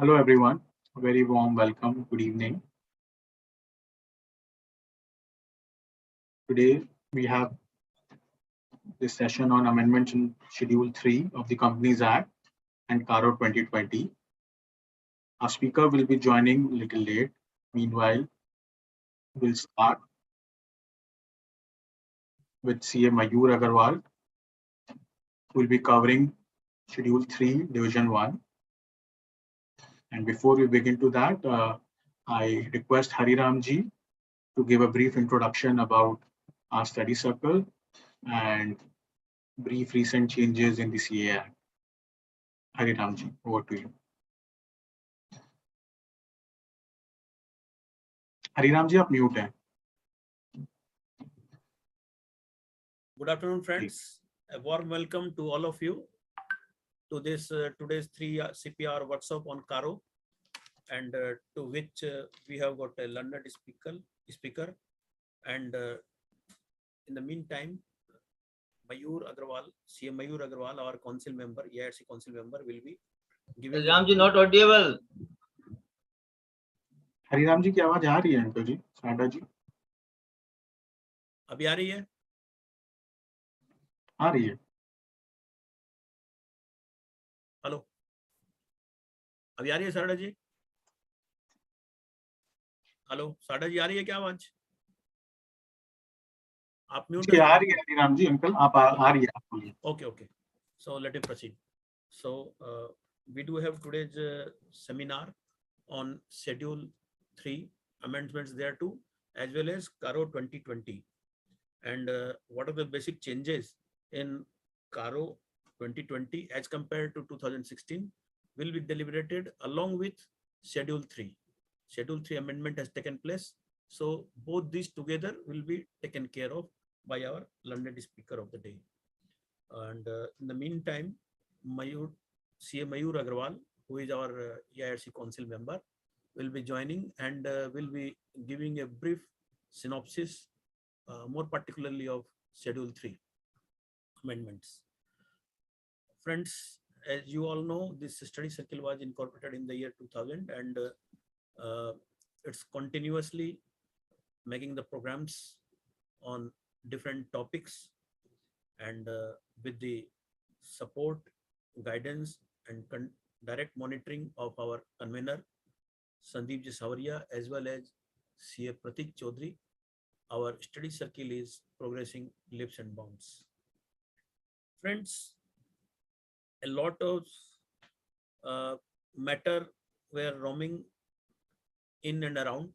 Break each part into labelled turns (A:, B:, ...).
A: Hello, everyone. A very warm welcome. Good evening. Today, we have this session on amendments in Schedule 3 of the Companies Act and CARO 2020. Our speaker will be joining a little late. Meanwhile, we'll start with CA Mayur Agarwal, who will be covering Schedule 3, Division 1. And before we begin to that, I request Hariramji to give a brief introduction about our study circle and brief recent changes in the CA Act. Hariramji, over to you. Hariramji, आप mute हैं.
B: Good afternoon, friends. A warm welcome to all of you to this today's 3 CPR workshop on CARO, and to which we have got a learned speaker, and in the meantime, Mayur Agarwal, CM Mayur Agarwal, our council member, EIRC council member, will be giving.
C: Ramji, not audible.
A: Hariram ji की आवाज आ रही है uncle जी, साडा जी
B: अभी आ रही है?
A: आ रही है.
B: हेलो, अभी आ रही है साडा जी? हेलो, साडा जी आ रही है क्या आवाज? आप म्यूट
A: जी आ रही है हरिराम जी अंकल, आप आ रही है, आप बोलिए.
B: Okay. So let us proceed. So we do have today's seminar on Schedule 3 amendments thereto, as well as CARO 2020, and what are the basic changes in CARO 2020 as compared to 2016 will be deliberated along with Schedule 3. Schedule 3 amendment has taken place, so both these together will be taken care of by our learned speaker of the day. And in the meantime, CA Mayur Agarwal, who is our EIRC council member, will be joining and will be giving a brief synopsis, more particularly of Schedule 3 amendments. Friends, as you all know, this study circle was incorporated in the year 2000, and it's continuously making the programs on different topics, and with the support, guidance, and direct monitoring of our convener Sandeep Ji Savaria, as well as CA Pratik Chaudhary, our study circle is progressing leaps and bounds. Friends, a lot of matter were roaming in and around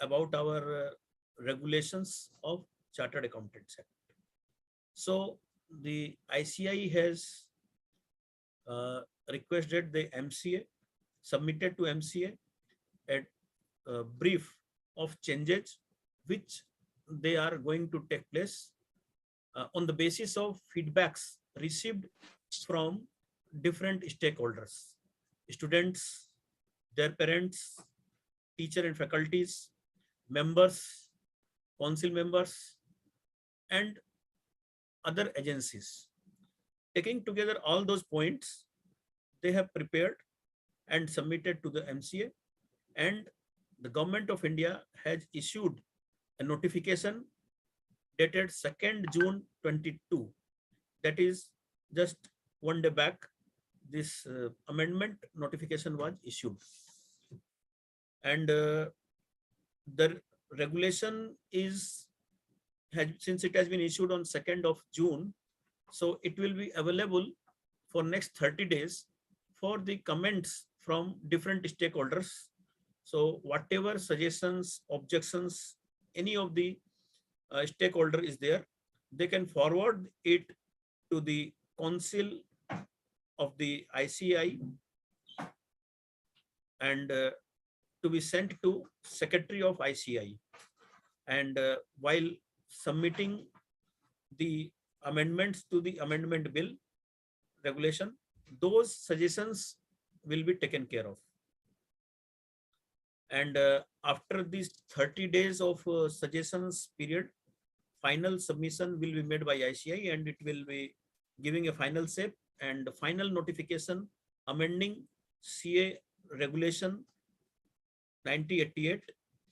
B: about our regulations of Chartered Accountants Act. So the ICI has requested the MCA, submitted to MCA a brief of changes which they are going to take place on the basis of feedbacks received from different stakeholders, students, their parents, teacher and faculties, members, council members, and other agencies. Taking together all those points, they have prepared and submitted to the MCA, and the Government of India has issued a notification dated 2nd June 22. That is just one day back, this amendment notification was issued. And the regulation since it has been issued on 2nd of June, so it will be available for next 30 days for the comments from different stakeholders. So whatever suggestions, objections, any of the stakeholder is there, they can forward it to the council of the ICI and to be sent to Secretary of ICI. And while submitting the amendments to the amendment bill regulation, those suggestions will be taken care of. And after these 30 days of suggestions period, final submission will be made by ICI, and it will be giving a final shape and final notification amending CA regulation 9088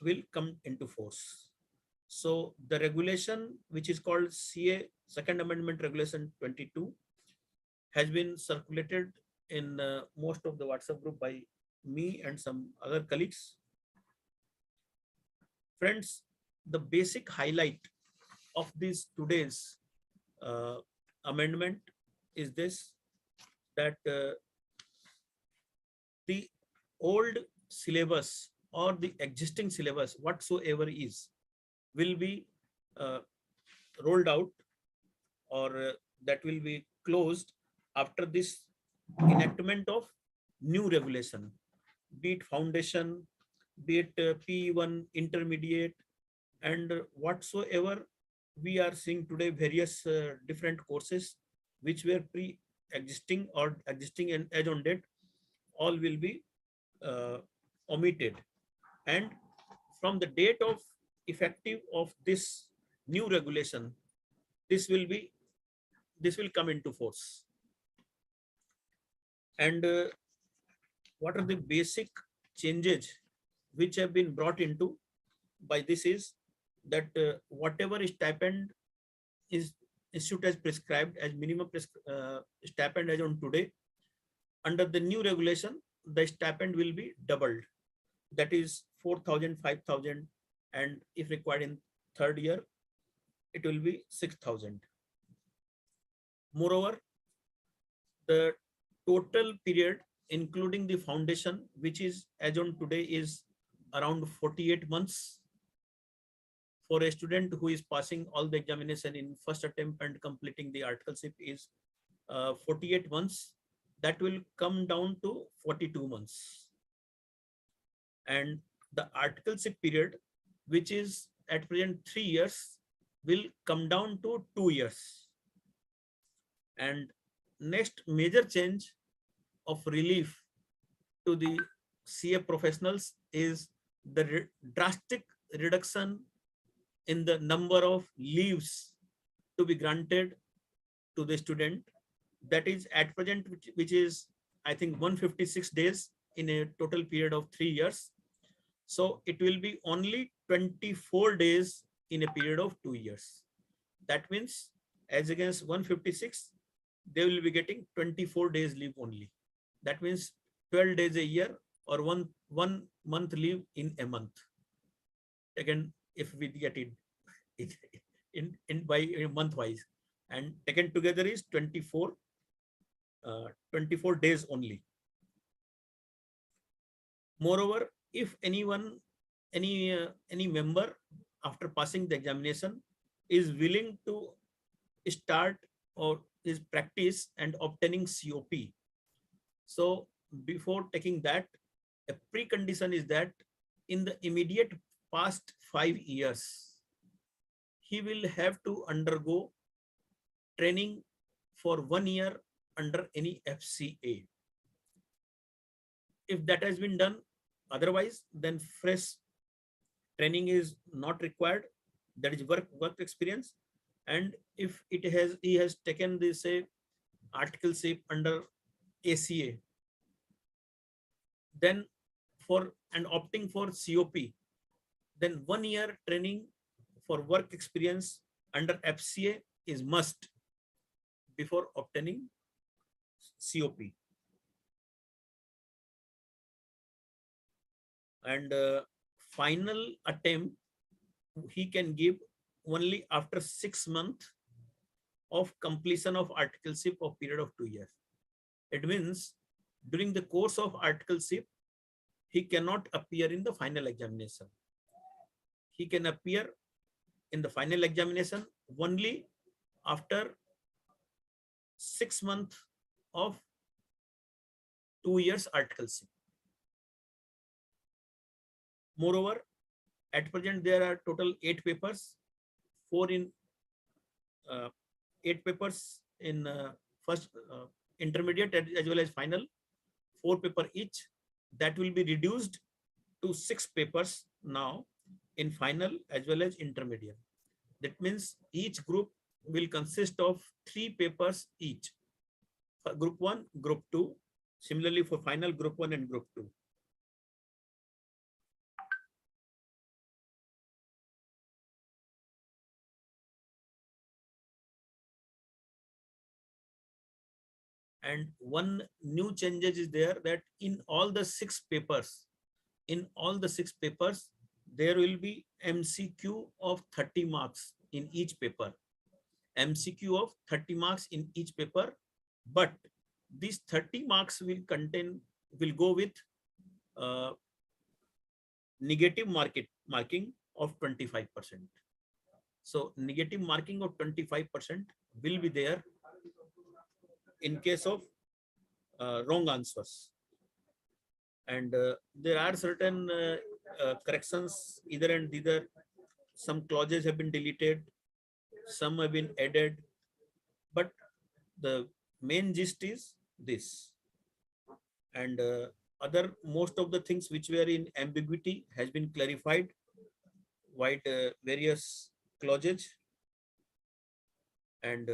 B: will come into force. So the regulation, which is called CA Second Amendment Regulation 22, has been circulated in most of the WhatsApp group by me and some other colleagues. Friends, the basic highlight of this today's amendment is this, that the old syllabus or the existing syllabus whatsoever is will be rolled out, or that will be closed after this enactment of new regulation, be it foundation, be it P1 intermediate, and whatsoever we are seeing today, various different courses which were pre-existing or existing and as on date, all will be omitted. And from the date of effective of this new regulation, this will come into force. And what are the basic changes which have been brought into by this is that whatever stipend is institute has prescribed as minimum stipend as on today, under the new regulation, the stipend will be doubled. That is 4,000, 5,000, and if required in third year, it will be 6,000. Moreover, the total period, including the foundation, which is as on today is around 48 months for a student who is passing all the examination in first attempt and completing the articleship is 48 months. That will come down to 42 months. And the articleship period, which is at present 3 years, will come down to 2 years. And next major change of relief to the CA professionals is the drastic reduction in the number of leaves to be granted to the student. That is at present, which is I think 156 days in a total period of 3 years. So it will be only 24 days in a period of 2 years. That means as against 156, they will be getting 24 days leave only. That means 12 days a year, or one month leave in a month. Again, if we get it in by month wise, and taken together is 24 days only. Moreover, if any member after passing the examination is willing to start or his practice and obtaining COP, so before taking that, a precondition is that in the immediate past 5 years, he will have to undergo training for 1 year under any FCA. If that has been done, otherwise, then fresh training is not required. That is work experience. And if he has taken this articleship under ACA, then opting for COP, then 1 year training for work experience under FCA is must before obtaining COP. And final attempt he can give only after 6 months of completion of articleship of period of 2 years. It means during the course of articleship, he cannot appear in the final examination. He can appear in the final examination only after 6 months of 2 years articleship. Moreover, at present there are total 8 papers, 8 papers in first intermediate as well as final, 4 paper each. That will be reduced to 6 papers now in final as well as intermediate. That means each group will consist of 3 papers each. Group 1, Group 2. Similarly for final, Group 1 and Group 2. And one new changes is there, that in all the six papers, there will be MCQ of 30 marks in each paper. MCQ of 30 marks in each paper, but these 30 marks will go with negative marking of 25%. So negative marking of 25% will be there in case of wrong answers. And there are certain corrections either and either. Some clauses have been deleted, some have been added, but the main gist is this. And most of the things which were in ambiguity has been clarified via various clauses. And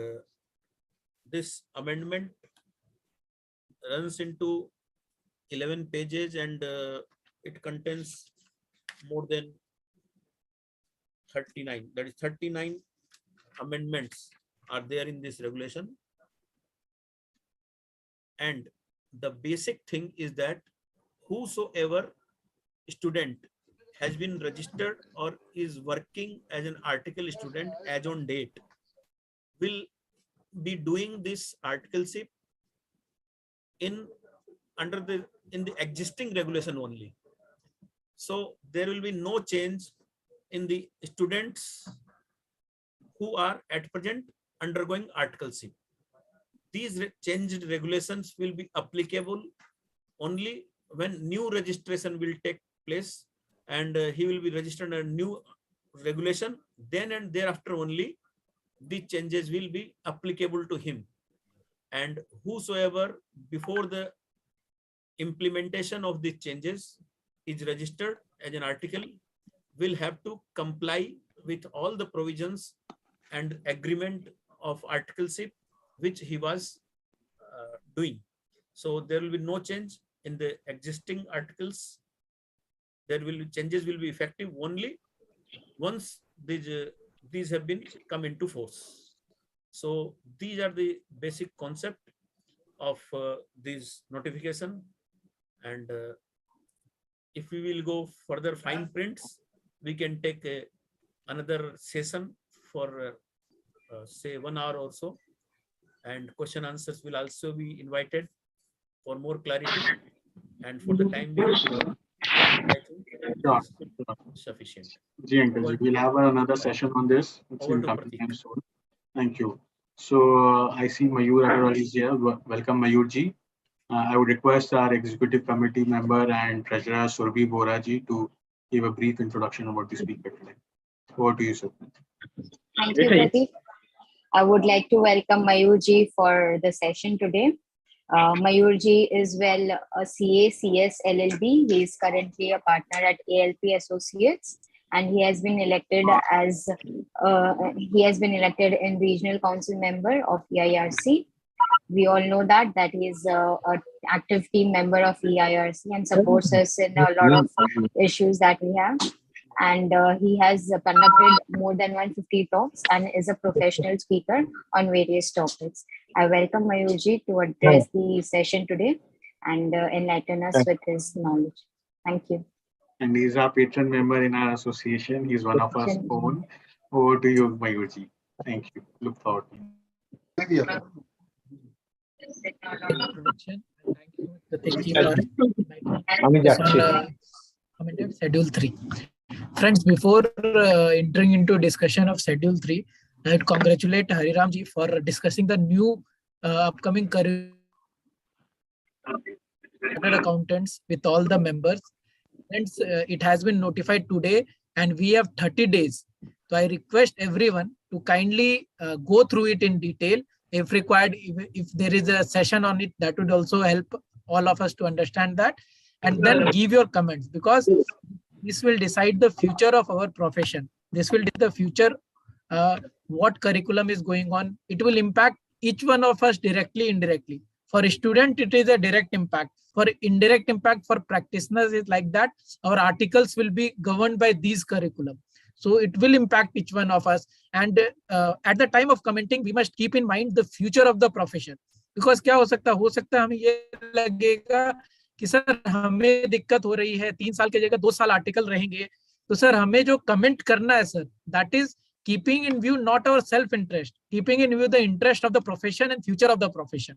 B: this amendment runs into 11 pages, and it contains more than 39, that is 39 amendments are there in this regulation. And the basic thing is that whosoever student has been registered or is working as an article student as on date will be doing this articleship in the existing regulation only. So there will be no change in the students who are at present undergoing articleship. These changed regulations will be applicable only when new registration will take place, and he will be registered under new regulation. Then and thereafter only the changes will be applicable to him. And whosoever before the implementation of the changes is registered as an article will have to comply with all the provisions and agreement of articleship which he was doing. So there will be no change in the existing articles. Changes will be effective only once these have been come into force. So these are the basic concept of this notification. And if we will go further fine prints, we can take another session for say 1 hour or so, and question answers will also be invited for more clarity. And for the time being, I think
A: Sure.
B: sufficient.
A: We'll have another session on this. It's
B: Over
A: in
B: to
A: coming
B: Prateek.
A: time soon. Thank you. So I see Mayur Agarwal is here. Welcome, Mayur ji. I would request our executive committee member and treasurer Surbhi Bora ji to give a brief introduction about the speaker today. Over to you, sir.
C: Thank you, Pradeep. I would like to welcome Mayurji for the session today. Mayurji is a CA, CS, LLB. He is currently a partner at ALP Associates, and he has been elected in regional council member of EIRC. We all know that he is an active team member of EIRC and supports us in a lot of issues that we have. And he has conducted more than 150 talks and is a professional speaker on various topics. I welcome Mayurji to address the session today and enlighten us with his knowledge. Thank you.
A: And he's our patron member in our association. He's one of us own. Over to you, Mayurji. Thank you. Look forward.
D: Thank you.
E: Schedule 3. Friends, before entering into discussion of Schedule 3, I would congratulate Hariramji for discussing the new upcoming curriculum accountants with all the members. Friends, it has been notified today and we have 30 days. So I request everyone to kindly go through it in detail. If required, if there is a session on it, that would also help all of us to understand that. And then give your comments, because this will decide the future of our profession. This will decide the future, what curriculum is going on. It will impact each one of us directly, indirectly. For a student, it is a direct impact. For indirect impact for practitioners is like that. Our articles will be governed by these curriculum. So it will impact each one of us. And at the time of commenting, we must keep in mind the future of the profession. Because क्या हो सकता है हमें ये लगेगा कि sir हमें दिक्कत हो रही है, 3 साल की जगह 2 साल आर्टिकल रहेंगे, तो सर हमें जो कमेंट करना है sir, that is keeping in view not our self interest, keeping in view the interest of the profession and future of the profession.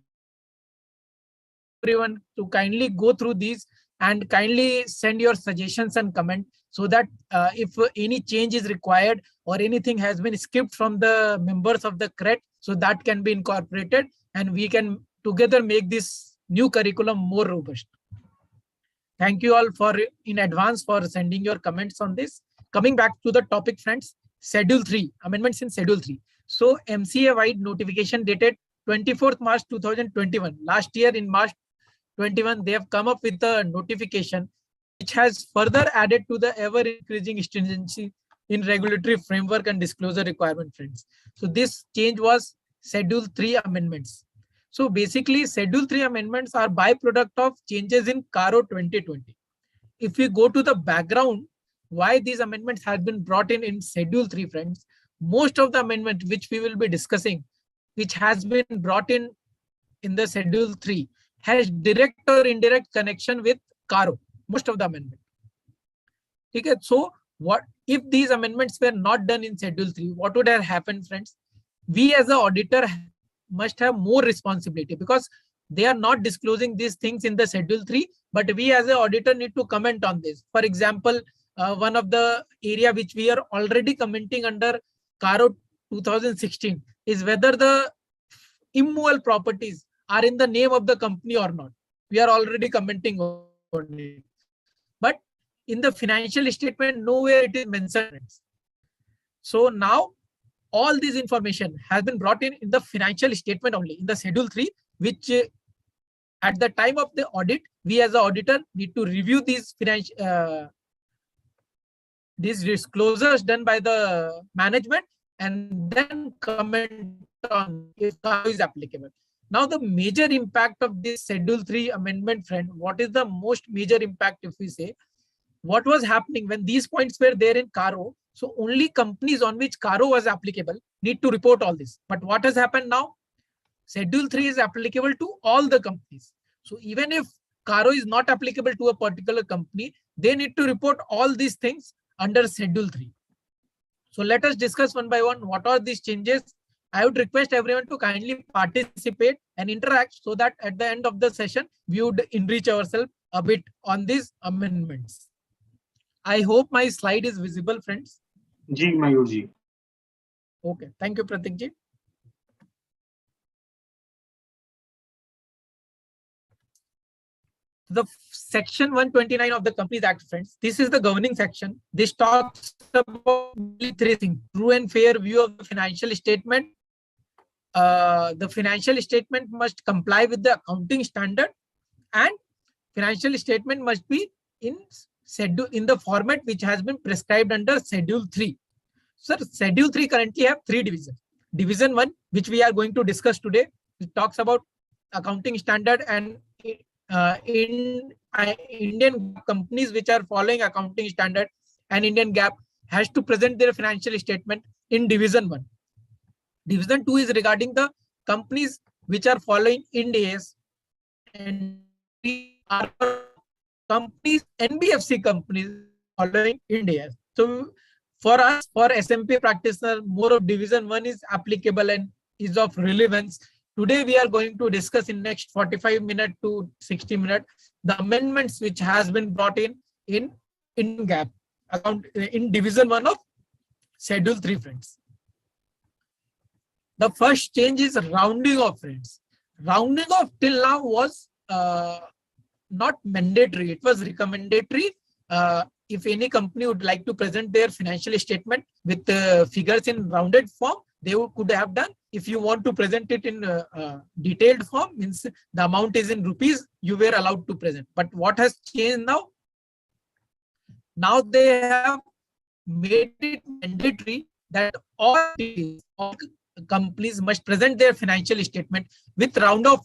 E: Everyone to kindly go through these and kindly send your suggestions and comment, so that if any change is required or anything has been skipped from the members of the CRET, so that can be incorporated and we can together make this new curriculum more robust. Thank you all in advance for sending your comments on this. Coming back to the topic, friends, Schedule 3, amendments in Schedule 3. So MCA-wide notification dated 24th March 2021. Last year in March 21, they have come up with a notification which has further added to the ever-increasing stringency in regulatory framework and disclosure requirement, friends. So this change was Schedule 3 amendments. So basically, Schedule 3 amendments are byproduct of changes in CARO 2020. If we go to the background, why these amendments have been brought in Schedule 3, friends, most of the amendment which we will be discussing, which has been brought in the Schedule 3, has direct or indirect connection with CARO, most of the amendment. Okay, so what if these amendments were not done in Schedule 3, what would have happened, friends? We as an auditor must have more responsibility, because they are not disclosing these things in the Schedule 3, but we as an auditor need to comment on this. For example, one of the area which we are already commenting under CARO 2016 is whether the immovable properties are in the name of the company or not. We are already commenting on it. But in the financial statement, nowhere it is mentioned. So now all this information has been brought in the financial statement only, in the Schedule 3, which at the time of the audit, we as an auditor need to review these disclosures done by the management and then comment on if CARO is applicable. Now the major impact of this Schedule 3 amendment, friend, what is the most major impact if we say? What was happening when these points were there in CARO? So only companies on which CARO was applicable need to report all this. But what has happened now? Schedule 3 is applicable to all the companies. So even if CARO is not applicable to a particular company, they need to report all these things under Schedule 3. So let us discuss one by one what are these changes. I would request everyone to kindly participate and interact, so that at the end of the session, we would enrich ourselves a bit on these amendments. I hope my slide is visible, friends.
A: Ji, Mayur ji.
E: Okay, thank you, Pratik ji. The section 129 of the Companies Act, friends, this is the governing section. This talks about three things: true and fair view of the financial statement. The financial statement must comply with the accounting standard, and financial statement must be in the format which has been prescribed under Schedule 3. Sir, Schedule 3 currently have 3 divisions. Division 1, which we are going to discuss today, it talks about accounting standard, and in Indian companies which are following accounting standard and Indian GAAP has to present their financial statement in Division 1. Division 2 is regarding the companies which are following Ind AS, and are companies, NBFC companies following Ind AS. So for us, for SMP practitioner, more of Division 1 is applicable and is of relevance. Today we are going to discuss in next 45 minutes to 60 minutes the amendments which has been brought in GAAP account in Division 1 of Schedule 3, friends. The first change is rounding off, friends. Rounding off till now was not mandatory. It was recommendatory. If any company would like to present their financial statement with figures in rounded form, they could have done. If you want to present it in detailed form, means the amount is in rupees, you were allowed to present. But what has changed now? Now they have made it mandatory that all companies must present their financial statement with round of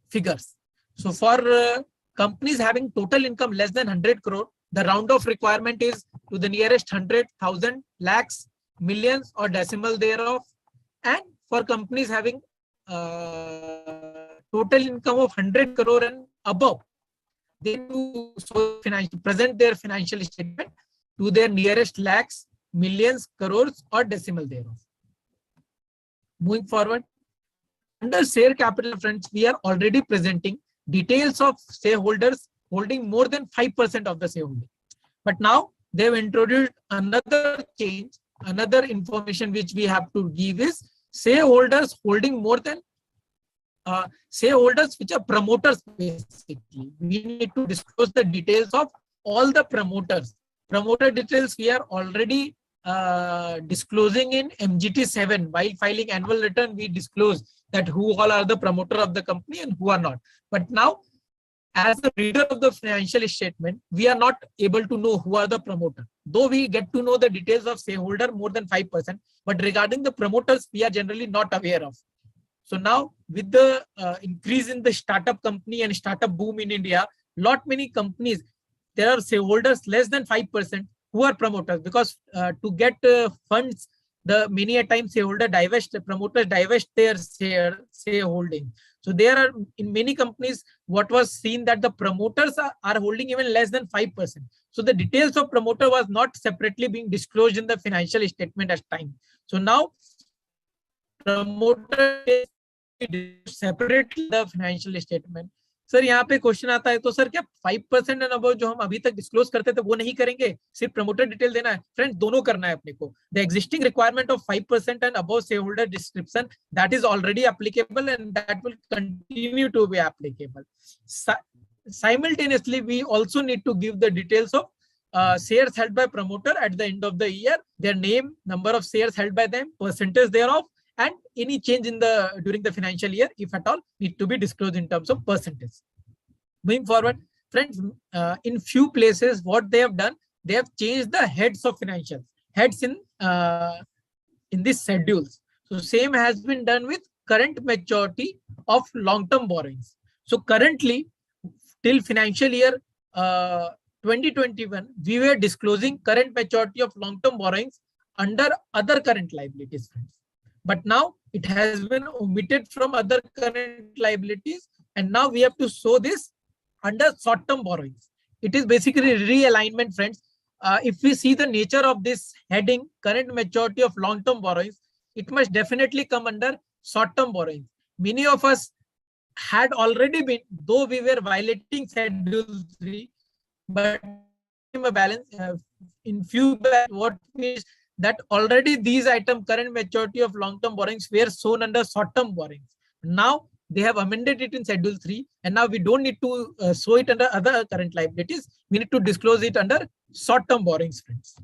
E: figures. So for companies having total income less than 100 crore, the round off requirement is to the nearest 100,000, lakhs, millions or decimal thereof. And for companies having total income of 100 crore and above, they do present their financial statement to their nearest lakhs, millions, crores, or decimal thereof. Moving forward, under share capital, friends, we are already presenting details of shareholders holding more than 5% of the shareholding. But now they have introduced another change, another information which we have to give is shareholders holding more than shareholders which are promoters. Basically, we need to disclose the details of all the promoters. Promoter details we are already disclosing in MGT 7. While filing annual return, we disclose that who all are the promoter of the company and who are not. But now, as the reader of the financial statement, we are not able to know who are the promoter. Though we get to know the details of shareholder more than 5%, but regarding the promoters, we are generally not aware of. So now, with the increase in the startup company and startup boom in India, lot many companies, there are shareholders less than 5% who are promoters, because to get funds, the many a time shareholder divest, the promoters divest their shareholding. So there are in many companies what was seen that the promoters are holding even less than 5%. So the details of promoter was not separately being disclosed in the financial statement at time. So now promoter is separately the financial statement. Sir यहाँ पे question आता है तो sir क्या 5% and above जो हम अभी तक डिस्क्लोज करते थे वो नहीं करेंगे, सिर्फ प्रमोटर डिटेल देना है? फ्रेंड्स, दोनों करना है अपने को. The existing requirement of 5% and above share holder description, that is already applicable and that will continue to be applicable. Simultaneously, we also need to give the details of shares held by promoter at the end of the year, their name, number of shares held by them, percentage thereof, and any change in the during the financial year, if at all, need to be disclosed in terms of percentage. Moving forward, friends, in few places, what they have done, they have changed the heads of financials, heads in these schedules. So same has been done with current maturity of long-term borrowings. So currently, till financial year 2021, we were disclosing current maturity of long-term borrowings under other current liabilities, friends. But now it has been omitted from other current liabilities, and now we have to show this under short-term borrowings. It is basically realignment, friends. If we see the nature of this heading, current maturity of long-term borrowings, it must definitely come under short-term borrowings. Many of us had already been, though we were violating Schedule 3, but a balance in few what means that already these items, current maturity of long-term borrowings, were shown under short-term borrowings. Now they have amended it in Schedule 3, and now we don't need to show it under other current liabilities. We need to disclose it under short-term borrowings, friends.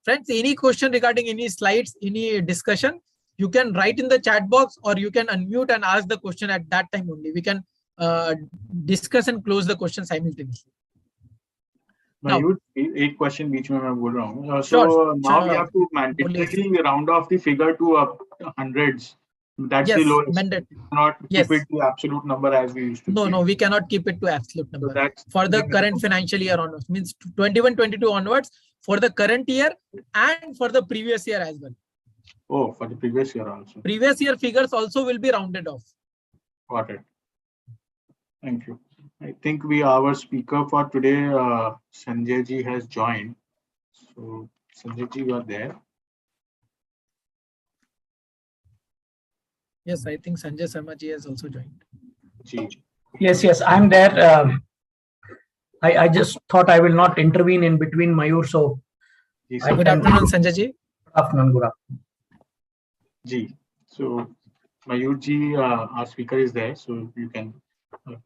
E: Friends, any question regarding any slides, any discussion, you can write in the chat box, or you can unmute and ask the question at that time only. We can discuss and close the question simultaneously.
A: Now, एक question बीच में मैं बोल रहा हूँ.
E: Sure,
A: now we have to mandatorily round off the figure to hundreds. That's
E: yes,
A: the lowest.
E: mandatory.
A: Not keep it to absolute number as we used to.
E: No, we cannot keep it to absolute number.
A: So that's
E: for the current financial year onwards, means 21-22 onwards, for the current year and for the previous year as well.
A: Oh, for the previous year also.
E: Previous year figures also will be rounded off.
A: Got it. Thank you. I think our speaker for today, Sanjay ji, has joined. So Sanjay ji, you are there.
E: Yes, I think Sanjay Sharma ji has also joined.
D: Yes, I'm there. I just thought I will not intervene in between Mayur. So
E: good afternoon, Sanjay ji.
D: Good afternoon.
A: Ji. So Mayur ji, our speaker is there, so you can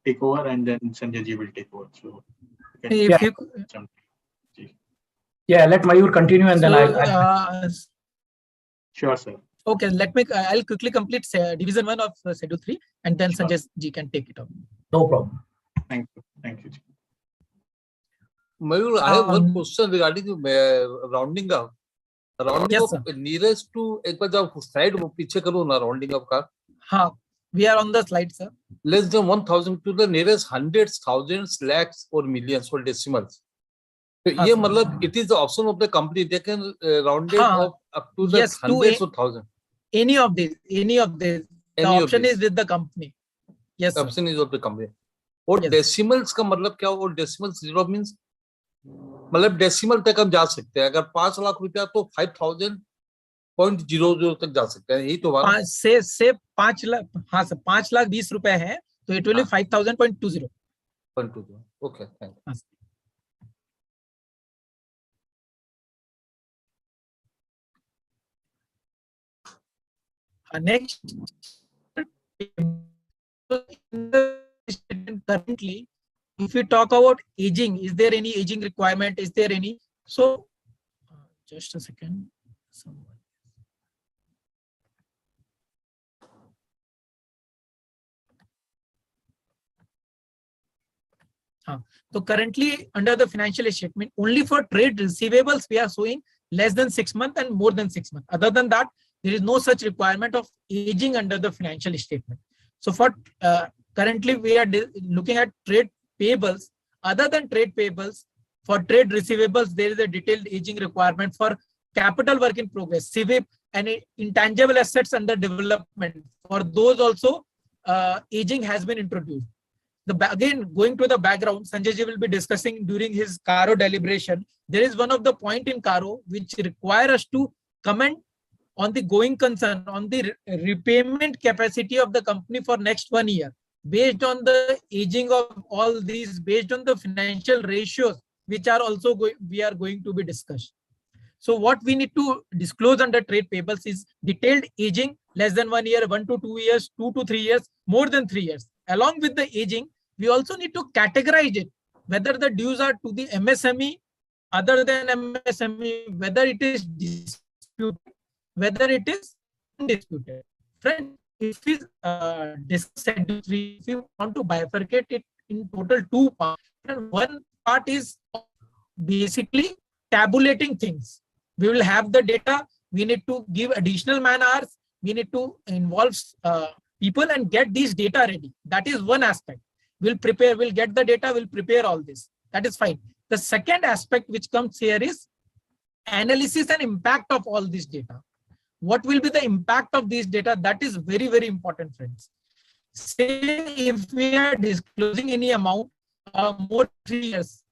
A: take over, and then Sanjay ji will take over. So
D: let Mayur continue, and then I'll
A: sure, sir.
E: Okay, I'll quickly complete division 1 of Schedule 3, and then sure. Sanjay ji can take it up.
D: No problem.
A: Thank you.
F: Mayur, I have one question regarding rounding up. Rounding
E: yes,
F: up nearest to एक बार जब slide वो पीछे करो ना rounding up का.
E: हाँ, we are on the slide, sir.
F: Less than 1,000 to the nearest hundreds, thousands, lakhs, or millions for decimals. So ये मतलब it is the option of the company. They can round it up to the hundreds or thousands.
E: Any of these. The option is with the company. Yes, sir.
F: percentage of the company. और
E: Yes.
F: Decimals का मतलब क्या होगा? Decimals zero means मतलब decimal तक हम जा सकते हैं. अगर 5 लाख रुपया तो 5000.00 तक जा सकते हैं. यही तो बात.
E: से 5 लाख, हाँ सर, 5,20,000 रुपए है तो it will be 5000.20.
F: Okay, thank you.
E: Next, currently, if we talk about aging, is there any aging requirement? Is there any? So, just a second. So currently under the financial statement, only for trade receivables, we are showing less than 6 months and more than 6 months. Other than that, there is no such requirement of aging under the financial statement. So for currently, we are looking at trade payables. Other than trade payables, for trade receivables, there is a detailed aging requirement for capital work in progress, CWIP, and intangible assets under development. For those also, aging has been introduced. Again, going to the background, Sanjay ji will be discussing during his CARO deliberation. There is one of the point in CARO which require us to comment on the going concern, on the repayment capacity of the company for next 1 year, based on the aging of all these, based on the financial ratios, which are also we are going to be discussed. So what we need to disclose under trade payables is detailed aging, less than 1 year, 1 to 2 years, 2 to 3 years, more than 3 years. Along with the aging, we also need to categorize it, whether the dues are to the MSME, other than MSME, whether it is disputed, whether it is undisputed. Friend, if we discuss if we want to bifurcate it in total 2 parts, one part is basically tabulating things. We will have the data, we need to give additional man hours, we need to involve people and get these data ready. That is one aspect. We'll prepare, we'll get the data, we'll prepare all this. That is fine. The second aspect which comes here is analysis and impact of all this data. What will be the impact of this data? That is very, very important, friends. Say if we are disclosing any amount more than 3 years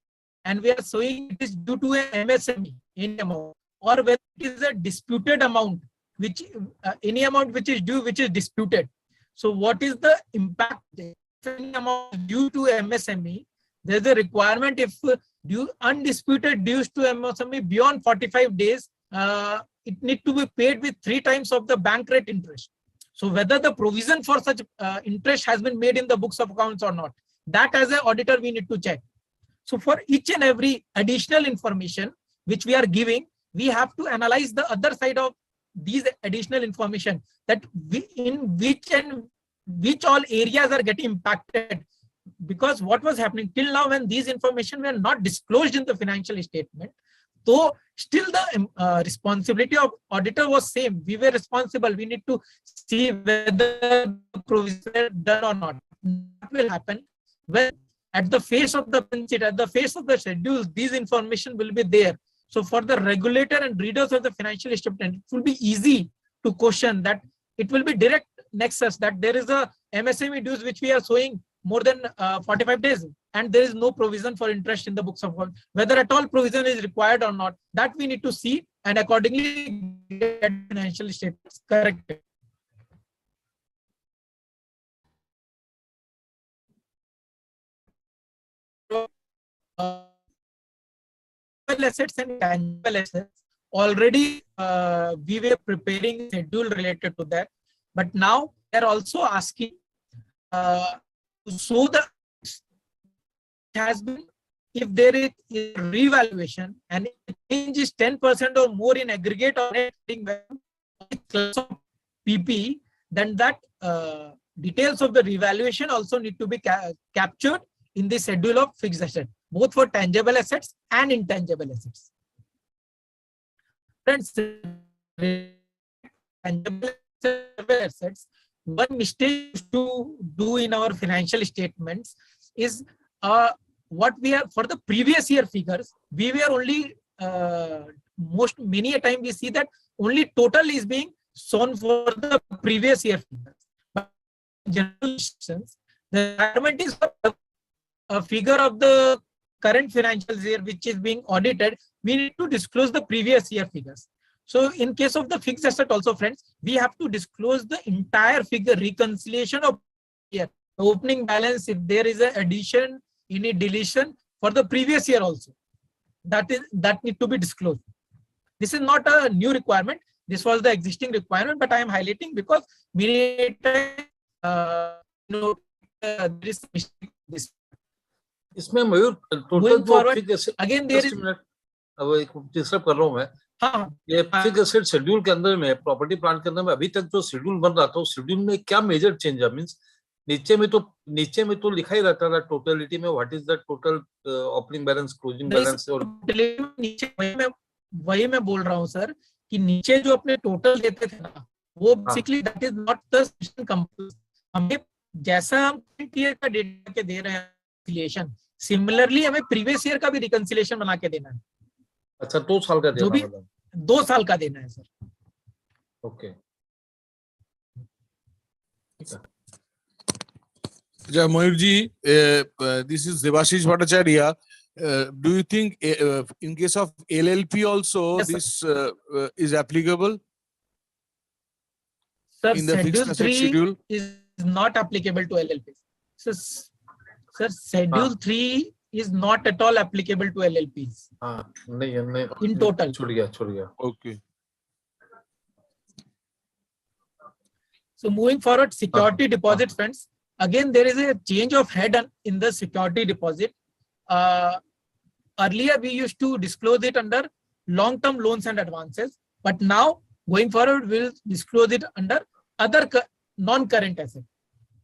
E: and we are showing it is due to a MSME, any amount, or whether it is a disputed amount, which any amount which is due, which is disputed. So what is the impact? Any amount due to MSME, there is a requirement if undisputed dues to MSME beyond 45 days, it need to be paid with 3 times of the bank rate interest. So whether the provision for such interest has been made in the books of accounts or not, that as an auditor we need to check. So for each and every additional information which we are giving, we have to analyze the other side of these additional information, that in which all areas are getting impacted. Because what was happening till now, when these information were not disclosed in the financial statement, so still the responsibility of auditor was same. We were responsible. We need to see whether the provision is done or not. What will happen when at the face of the balance sheet, at the face of the schedules, these information will be there. So for the regulator and readers of the financial statement, it will be easy to question that. It will be direct nexus that there is a MSME dues which we are showing more than 45 days and there is no provision for interest in the books of accounts. Whether at all provision is required or not, that we need to see and accordingly get financial statements corrected. Assets and tangible assets, already we were preparing a schedule related to that, but now they are also asking so the has been, if there is a revaluation and it change is 10% or more in aggregate or class of PP, then that details of the revaluation also need to be captured in the schedule of fixed asset, both for tangible assets and intangible assets. Friends, tangible assets, one mistake to do in our financial statements is what we have for the previous year figures, we were only many a time we see that only total is being shown for the previous year figures. But general The requirement is a figure of the current financial year which is being audited. We need to disclose the previous year figures. So in case of the fixed asset also, friends, we have to disclose the entire figure, reconciliation of year, opening balance, if there is an addition, any deletion for the previous year also. That need to be disclosed. This is not a new requirement. This was the existing requirement, but I am highlighting because many times there is mistake.
F: इसमें मयूर total
E: Going
F: जो
E: forward,
F: fix asset,
E: again there is,
F: अब एक disturb कर रहा हूं मैं,
E: हाँ,
F: ये फिक्स एसेट शेड्यूल के अंदर में, प्रॉपर्टी प्लांट के अंदर में अभी तक जो शेड्यूल बन रहा था, उस शेड्यूल में क्या मेजर चेंज है? मींस नीचे में तो लिखा ही रहता था टोटलिटी में what is the total opening balance, closing balance, और
E: नीचे वही मैं बोल रहा हूँ सर कि नीचे जो अपने टोटल देते थे ना, वो basically that is not the, हमें जैसा हम ईयर का डेटा के दे रहे हैं रिकंसिलिएशन, सिमिलरली हमें प्रीवियस ईयर का भी रिकंसिलिएशन बना के देना है।
F: अच्छा, 2 साल का देना,
E: जो भी 2 साल का देना है sir.
F: Okay,
G: Mayur ji, this is Devashish Bhattacharya. Do you think in case of LLP also
E: Yes,
G: this is applicable?
E: Sir,
G: In the fixed
E: schedule
G: asset
E: 3
G: schedule?
E: is not applicable to LLPs. Sir, schedule 3 is not at all applicable to LLPs.
F: नहीं
E: In total.
F: छूट गया।
G: Okay.
E: So moving forward, security deposit funds. Again, there is a change of head in the security deposit. Earlier, we used to disclose it under long-term loans and advances, but now going forward, we'll disclose it under other non-current assets.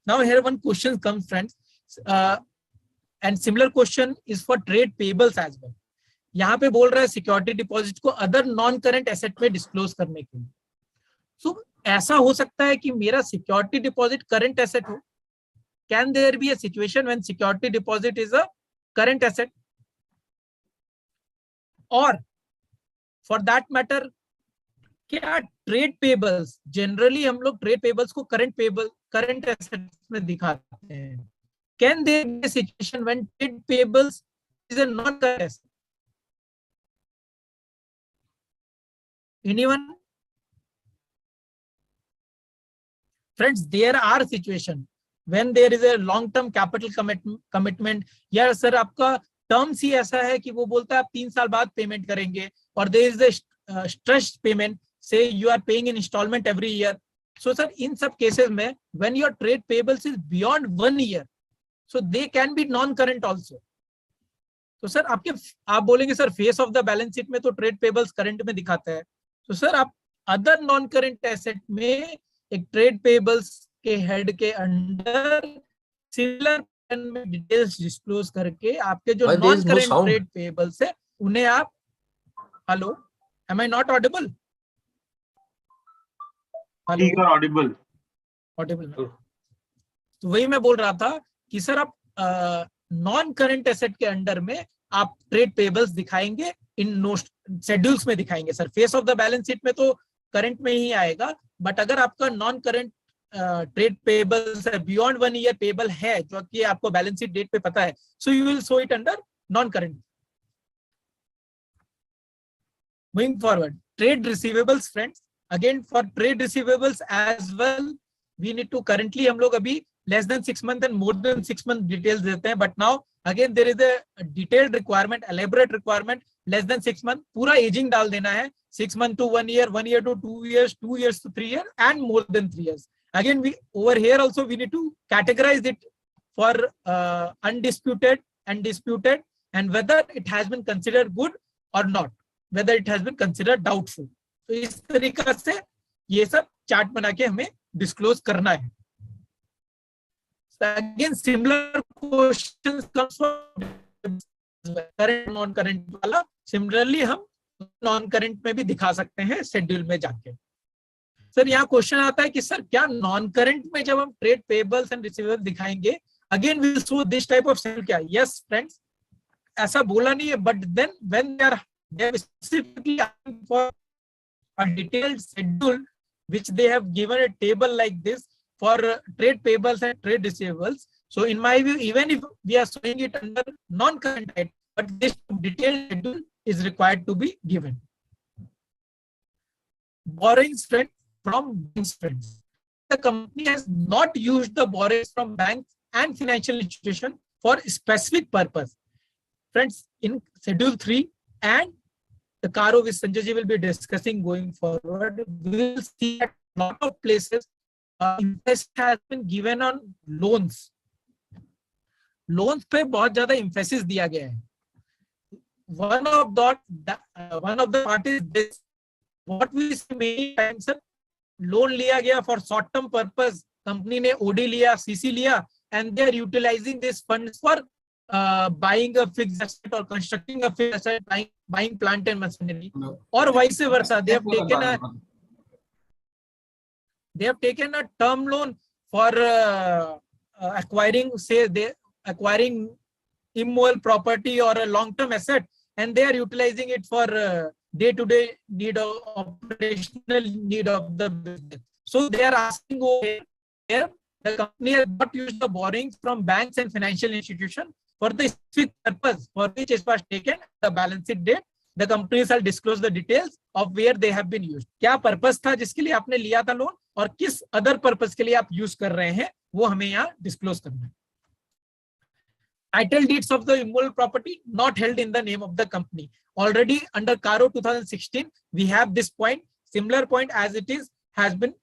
E: Now here one question comes, friends, and similar question is for trade payables as well. यहाँ पे बोल रहा है security deposit को other non current asset में disclose करने के लिए। सो ऐसा हो सकता है कि मेरा सिक्योरिटी डिपॉजिट करंट एसेट हो। Can there be a situation when security deposit is a current asset, और फॉर दैट मैटर क्या ट्रेड पेबल्स, जनरली हम लोग ट्रेड पेबल्स को करंट एसेट में दिखाते हैं। Can there be a situation when trade payables is a non current asset? Anyone? Friends, there are situations when there is a long-term capital commitment, या sir आपका terms ही ऐसा है कि वो बोलता है आप 3 साल बाद पेमेंट करेंगे, और there is a stressed payment, say you are paying in installment every year. So sir, in सब cases में when your trade payables is beyond 1 year, so they can be non-current also. तो sir आप बोलेंगे sir face of the balance sheet में तो trade payables current में दिखाता है, तो सर आप अदर नॉन करंट एसेट में एक ट्रेड पेबल्स के हेड के अंडर सिमिलर में डिटेल्स डिस्क्लोज करके आपके जो नॉन करंट ट्रेड पेबल्स है उन्हें आप, hello, am I not audible?
A: Hello, audible.
E: तो वही मैं बोल रहा था कि सर आप नॉन करंट एसेट के अंडर में आप ट्रेड पेबल्स दिखाएंगे, इन शेड्यूल्स में दिखाएंगे sir. Face of the balance sheet में तो करंट में ही आएगा, बट अगर आपका नॉन करंट ट्रेड पेबल्स है, बियॉन्ड 1 ईयर पेबल है जो कि आपको बैलेंस शीट डेट पे पता है, so you will show it under non current. Moving forward, trade receivables friends, again for trade receivables as well we need to, currently हम लोग अभी less than 6 months and more than 6 months details देते हैं, but now again there is a detailed requirement, elaborate requirement, less than 6 months, पूरा ageing डाल देना है, 6 months to 1 year, 1 year to 2 years, 2 years to 3 years, and more than 3 years. Again, we over here also we need to categorize it for undisputed and disputed, and whether it has been considered good or not, whether it has been considered doubtful. तो इस तरीके से ये सब chart बना के हमें disclose करना है। Again, similar questions comes from current non-current वाला, similarly हम non-current में भी दिखा सकते हैं शेड्यूल में जाके। सर यहाँ क्वेश्चन आता है कि सर क्या non-current में जब हम ट्रेड पेबल्स एंड रिसीवेबल्स दिखाएंगे, again we will show this type of schedule क्या? यस फ्रेंड्स, ऐसा बोला नहीं है, but then when they are specifically asking for a detailed schedule which they have given a table like this for trade payables and trade receivables, So in my view, even if we are showing it under non-current item, but this detailed schedule is required to be given. Borrowings from banks, friends. The company has not used the borrowings from banks and financial institution for a specific purpose. Friends, in Schedule 3 and the CARO which Sanjay ji will be discussing going forward, we will see that a lot of places interest has been given on loans. Loans पे बहुत ज़्यादा emphasis दिया गया है. One of the part is this. What we see many times, sir, loan लिया गया for short term purpose. Company ने OD लिया, CC लिया, and they are utilizing these funds for buying a fixed asset or constructing a fixed asset, buying plant and machinery, or vice versa. They have taken a term loan for acquiring immovable property or a long-term asset, and they are utilizing it for day-to-day need of operational need of the business. So they are asking over here, the company has not used the borrowings from banks and financial institutions for the specific purpose for which it was taken. The balance sheet date, the companies shall disclose the details of where they have been used. क्या purpose था जिसके लिए आपने लिया था loan और किस other purpose के लिए आप यूज कर रहे हैं वो हमें यहाँ डिस्क्लोज करना है. Title deeds of the immovable property not held in the name of the company. Already under CARO 2016, we have this point. Similar point as it is has been.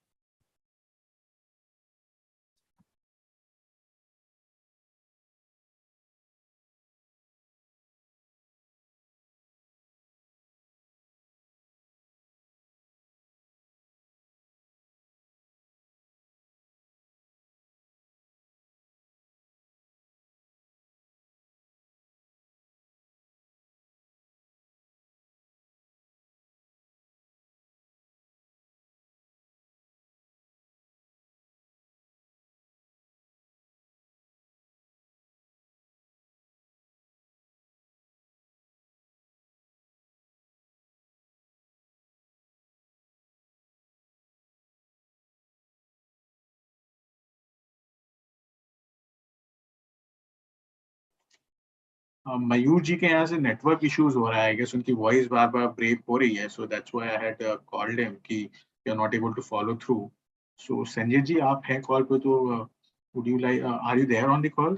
A: मयूर जी के यहाँ से नेटवर्क इश्यूज हो रहा है. I guess उनकी voice बार बार break हो रही है. So that's why I had called him कि we are not able to follow through. So Sanjay ji आप हैं कॉल पे तो would you like are you there on the call?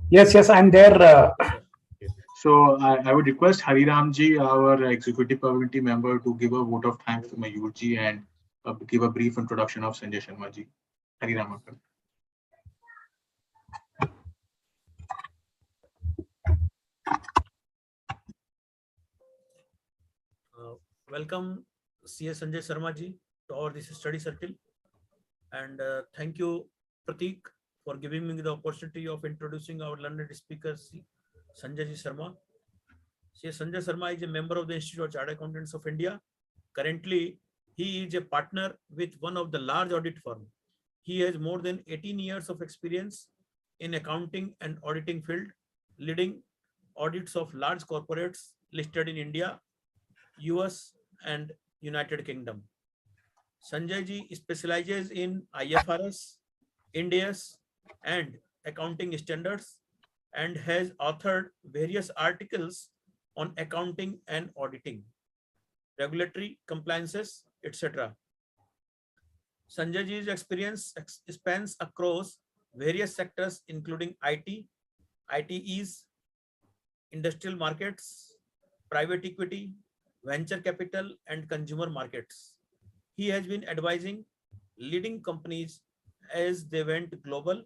D: Yes, I'm there.
A: So I would request Hariram ji, our executive committee member, to give a vote of thanks to Mayur ji and give a brief introduction of Sanjay Sharma ji. Hariram.
B: Welcome CS Sanjay Sharma ji to our this study circle, and thank you Pratik for giving me the opportunity of introducing our learned speaker Sanjay ji Sharma. CS Sanjay Sharma is a member of the Institute of Chartered Accountants of India. Currently, he is a partner with one of the large audit firm. He has more than 18 years of experience in accounting and auditing field, leading audits of large corporates listed in India, US and United Kingdom. Sanjay ji specializes in IFRS, Ind AS and accounting standards and has authored various articles on accounting and auditing, regulatory compliances, etc. Sanjay ji's experience spans across various sectors including IT, ITEs, industrial markets, private equity, venture capital and consumer markets. He has been advising leading companies as they went global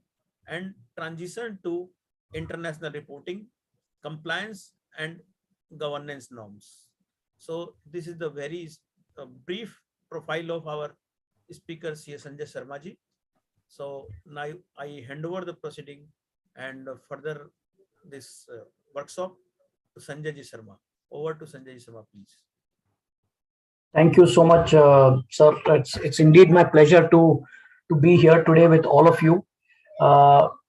B: and transitioned to international reporting, compliance and governance norms. So this is the very brief profile of our speaker CS Sanjay Sharma ji. So now I hand over the proceeding and further this workshop to Sanjay ji Sharma. Over to Sanjay ji Sharma, please.
D: Thank you so much, sir. It's indeed my pleasure to be here today with all of you.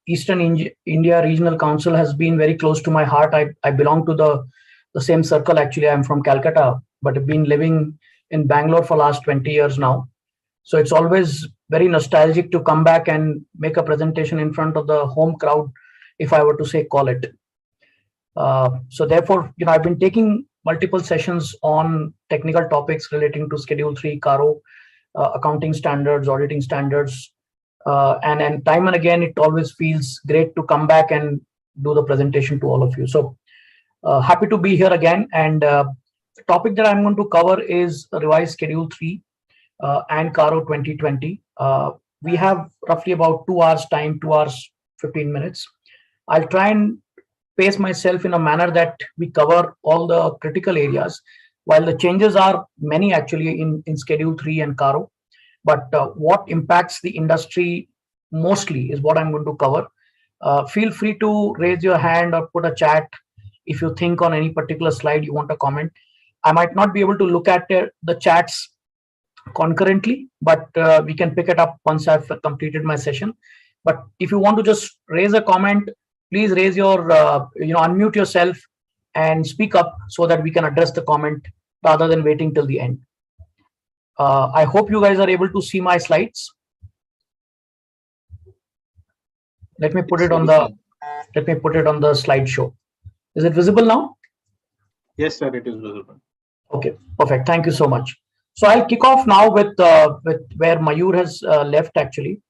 D: Eastern India Regional Council has been very close to my heart. I belong to the same circle. Actually, I'm from Calcutta, but I've been living in Bangalore for last 20 years now. So it's always very nostalgic to come back and make a presentation in front of the home crowd, if I were to say call it. So therefore, I've been taking multiple sessions on technical topics relating to Schedule 3, CARO, accounting standards, auditing standards, and time and again, it always feels great to come back and do the presentation to all of you. So happy to be here again. And the topic that I'm going to cover is revised Schedule 3 and CARO 2020. We have roughly about 2 hours time, 2 hours, 15 minutes. I'll try and pace myself in a manner that we cover all the critical areas, while the changes are many actually in Schedule 3 and CARO. But what impacts the industry mostly is what I'm going to cover. Feel free to raise your hand or put a chat if you think on any particular slide you want to comment. I might not be able to look at the chats concurrently, but we can pick it up once I've completed my session. But if you want to just raise a comment, please raise your, unmute yourself and speak up so that we can address the comment rather than waiting till the end. I hope you guys are able to see my slides. Let me put it on the slideshow. Is it visible now?
A: Yes, sir, it is visible.
D: Okay, perfect. Thank you so much. So I'll kick off now with where Mayur has left actually.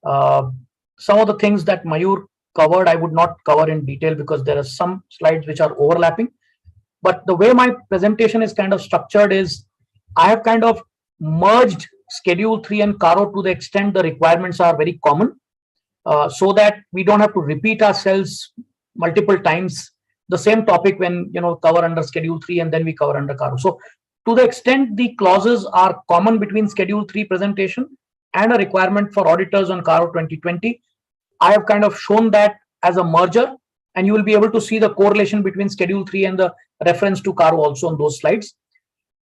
D: Some of the things that Mayur covered, I would not cover in detail because there are some slides which are overlapping. But the way my presentation is kind of structured is I have kind of merged Schedule 3 and CARO to the extent the requirements are very common, so that we don't have to repeat ourselves multiple times the same topic when cover under Schedule 3 and then we cover under CARO. So to the extent the clauses are common between Schedule 3 presentation and a requirement for auditors on CARO 2020, I have kind of shown that as a merger, and you will be able to see the correlation between Schedule 3 and the reference to CARO also on those slides.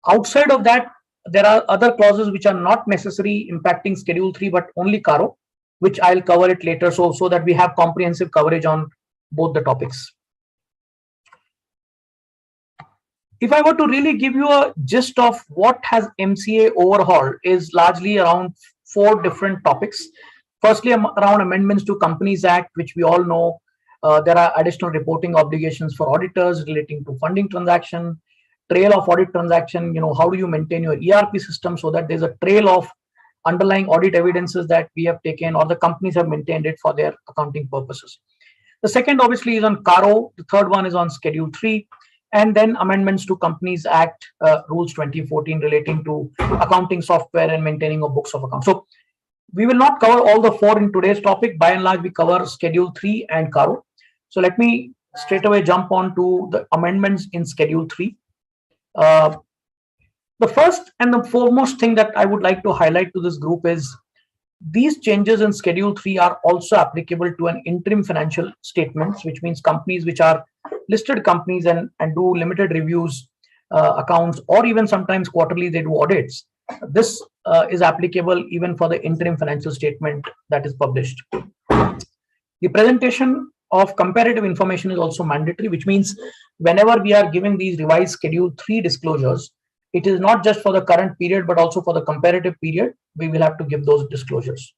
D: Outside of that, there are other clauses which are not necessarily impacting Schedule 3 but only CARO, which I'll cover it later, so that we have comprehensive coverage on both the topics. If I were to really give you a gist of what has MCA overhauled, is largely around 4 different topics. Firstly, around amendments to Companies Act, which we all know. There are additional reporting obligations for auditors relating to funding transaction, trail of audit transaction. How do you maintain your ERP system so that there's a trail of underlying audit evidences that we have taken or the companies have maintained it for their accounting purposes. The second obviously is on CARO. The third one is on Schedule 3. And then amendments to Companies Act Rules 2014 relating to accounting software and maintaining of books of accounts. So we will not cover all the 4 in today's topic. By and large, we cover Schedule 3 and CARO. So let me straight away jump on to the amendments in Schedule 3. The first and the foremost thing that I would like to highlight to this group is these changes in Schedule 3 are also applicable to an interim financial statements, which means companies which are listed companies and do limited reviews, accounts, or even sometimes quarterly they do audits. This is applicable even for the interim financial statement that is published. The presentation of comparative information is also mandatory, which means whenever we are giving these revised Schedule 3 disclosures, it is not just for the current period, but also for the comparative period, we will have to give those disclosures.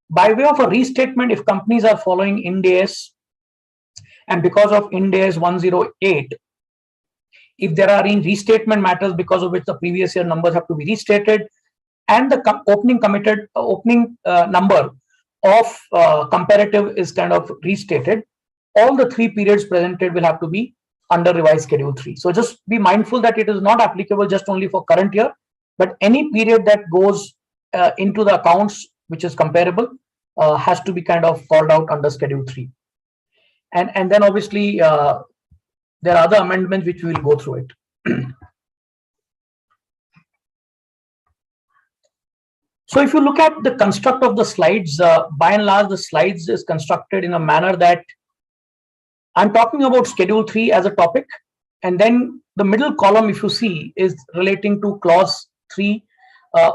D: By way of a restatement, if companies are following Ind AS, and because of Ind AS 108, if there are any restatement matters because of which the previous year numbers have to be restated, and the opening number of comparative is kind of restated, all the 3 periods presented will have to be under revised Schedule 3. So just be mindful that it is not applicable just only for current year, but any period that goes into the accounts which is comparable has to be kind of called out under Schedule 3. And then obviously there are other amendments which we will go through it. So if you look at the construct of the slides, by and large, the slides is constructed in a manner that I'm talking about Schedule 3 as a topic, and then the middle column, if you see, is relating to Clause 3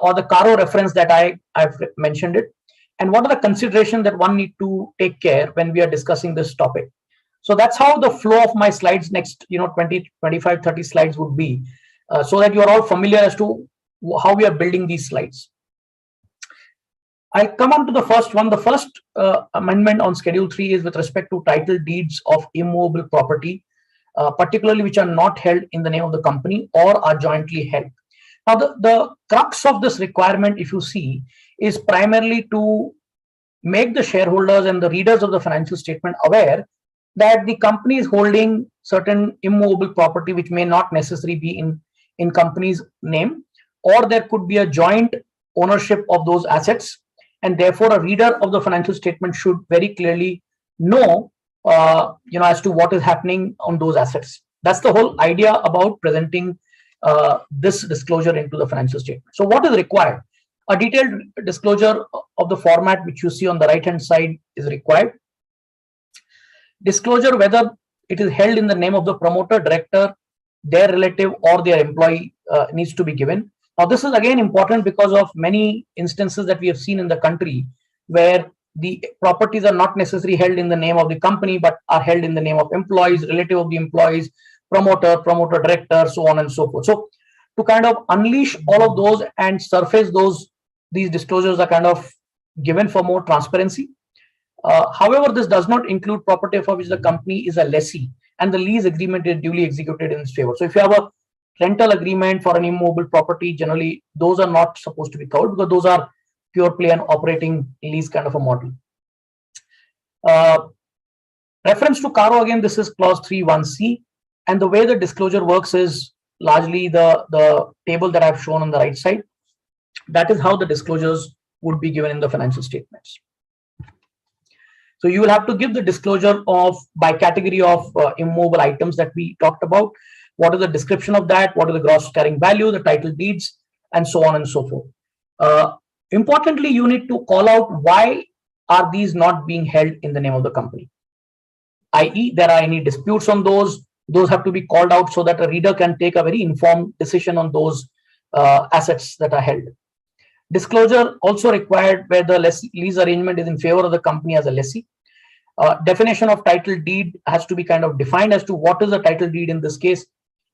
D: or the CARO reference that I've mentioned it, and what are the considerations that one need to take care when we are discussing this topic. So that's how the flow of my slides next 20, 25, 30 slides would be, so that you are all familiar as to how we are building these slides. I'll come on to the first one. The first amendment on Schedule 3 is with respect to title deeds of immovable property, particularly which are not held in the name of the company or are jointly held. Now, the crux of this requirement, if you see, is primarily to make the shareholders and the readers of the financial statement aware that the company is holding certain immovable property which may not necessarily be in company's name, or there could be a joint ownership of those assets, and therefore a reader of the financial statement should very clearly know as to what is happening on those assets. That's the whole idea about presenting this disclosure into the financial statement. So what is required? A detailed disclosure of the format which you see on the right hand side is required. Disclosure whether it is held in the name of the promoter, director, their relative, or their employee needs to be given. Now, this is again important because of many instances that we have seen in the country where the properties are not necessarily held in the name of the company, but are held in the name of employees, relative of the employees, promoter, director, so on and so forth. So to kind of unleash all of those and surface these disclosures are kind of given for more transparency. However, this does not include property for which the company is a lessee and the lease agreement is duly executed in its favor. So if you have a rental agreement for an immovable property, generally those are not supposed to be covered because those are pure play and operating lease kind of a model. Reference to CARO, again, this is clause 3(1)(c), and the way the disclosure works is largely the table that I've shown on the right side. That is how the disclosures would be given in the financial statements. So you will have to give the disclosure of by category of immovable items that we talked about. What is the description of that? What is the gross carrying value, the title deeds, and so on and so forth. Importantly, you need to call out why are these not being held in the name of the company, i.e. there are any disputes on those have to be called out so that a reader can take a very informed decision on those assets that are held. Disclosure also required where the lease arrangement is in favor of the company as a lessee. Definition of title deed has to be kind of defined as to what is the title deed in this case,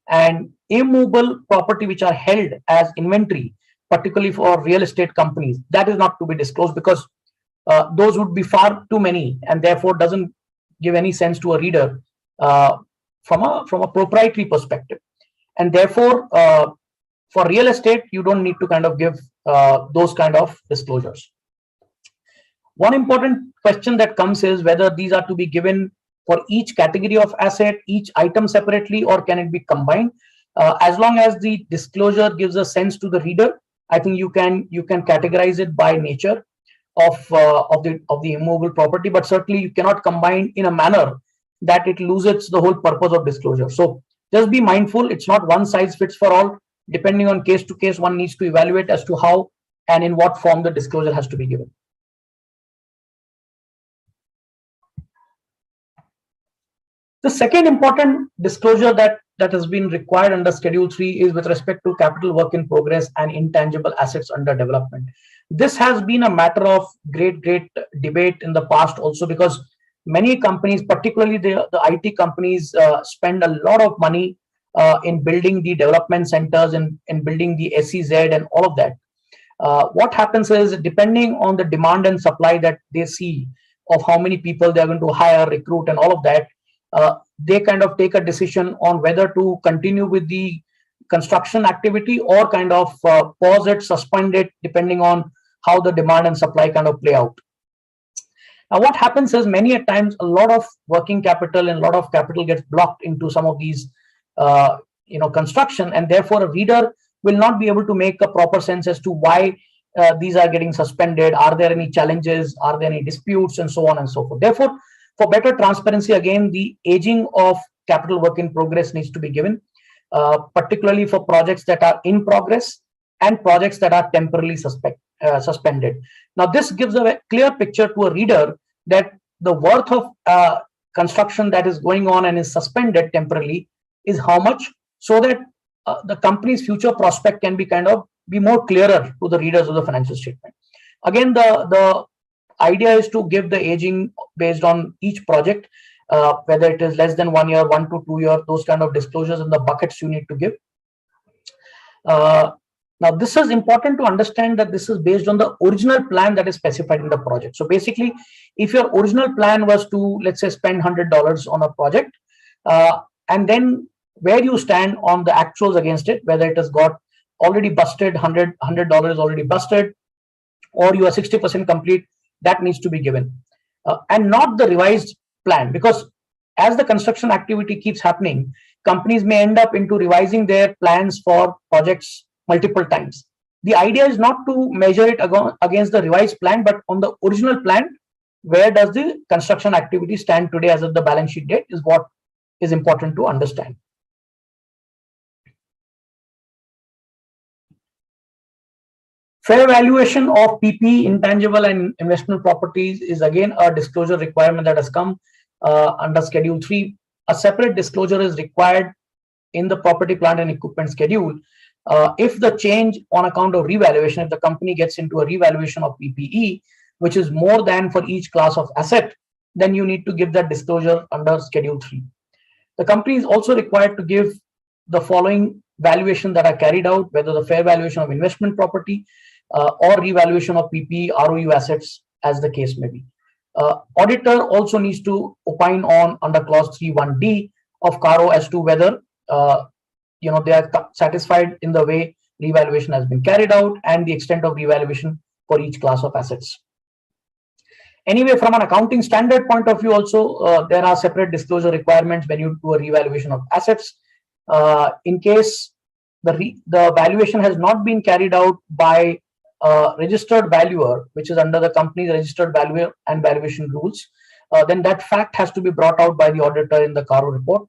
D: and immovable property which are held as inventory, particularly for real estate companies, that is not to be disclosed because those would be far too many and therefore doesn't give any sense to a reader from a proprietary perspective. And therefore, for real estate, you don't need to kind of give those kind of disclosures. One important question that comes is whether these are to be given for each category of asset, each item separately, or can it be combined? As long as the disclosure gives a sense to the reader, I think you can categorize it by nature of the immovable property, but certainly you cannot combine in a manner that it loses the whole purpose of disclosure. So just be mindful, it's not one size fits for all. Depending on case to case, one needs to evaluate as to how and in what form the disclosure has to be given. The second important disclosure that has been required under Schedule 3 is with respect to capital work in progress and intangible assets under development. This has been a matter of great debate in the past also because many companies, particularly the IT companies, spend a lot of money in building the development centers and in building the SEZ and all of that. What happens is, depending on the demand and supply that they see of how many people they're going to hire, recruit, and all of that, they kind of take a decision on whether to continue with the construction activity or kind of pause it, suspend it, depending on how the demand and supply kind of play out. Now, what happens is many a times a lot of working capital and a lot of capital gets blocked into some of these construction, and therefore a reader will not be able to make a proper sense as to why these are getting suspended. Are there any challenges? Are there any disputes? And so on and so forth. Therefore, for better transparency, again, the aging of capital work in progress needs to be given, particularly for projects that are in progress and projects that are temporarily suspended. Now, this gives a clear picture to a reader that the worth of construction that is going on and is suspended temporarily is how much, so that the company's future prospect can be more clearer to the readers of the financial statement. Again, the idea is to give the aging based on each project, whether it is less than 1 year, 1 to 2 years, those kind of disclosures in the buckets you need to give. Now, this is important to understand that this is based on the original plan that is specified in the project. So basically, if your original plan was to, let's say, spend $100 on a project, and then where you stand on the actuals against it, whether it has got already busted, $100 already busted, or you are 60% complete, that needs to be given. And not the revised plan, because as the construction activity keeps happening, companies may end up into revising their plans for projects multiple times. The idea is not to measure it against the revised plan, but on the original plan, where does the construction activity stand today as of the balance sheet date is what is important to understand. Fair valuation of PP, intangible and investment properties is again a disclosure requirement that has come under Schedule 3. A separate disclosure is required in the property, plant and equipment schedule. If the change on account of revaluation, if the company gets into a revaluation of PPE, which is more than for each class of asset, then you need to give that disclosure under Schedule 3. The company is also required to give the following valuation that are carried out, whether the fair valuation of investment property or revaluation of PPE, ROU assets, as the case may be. Auditor also needs to opine on under clause 3(1)(d) of CARO as to whether they are satisfied in the way revaluation has been carried out and the extent of revaluation for each class of assets. Anyway, from an accounting standard point of view also, there are separate disclosure requirements when you do a revaluation of assets. In case the valuation has not been carried out by a registered valuer, which is under the company's registered valuer and valuation rules, then that fact has to be brought out by the auditor in the CARO report.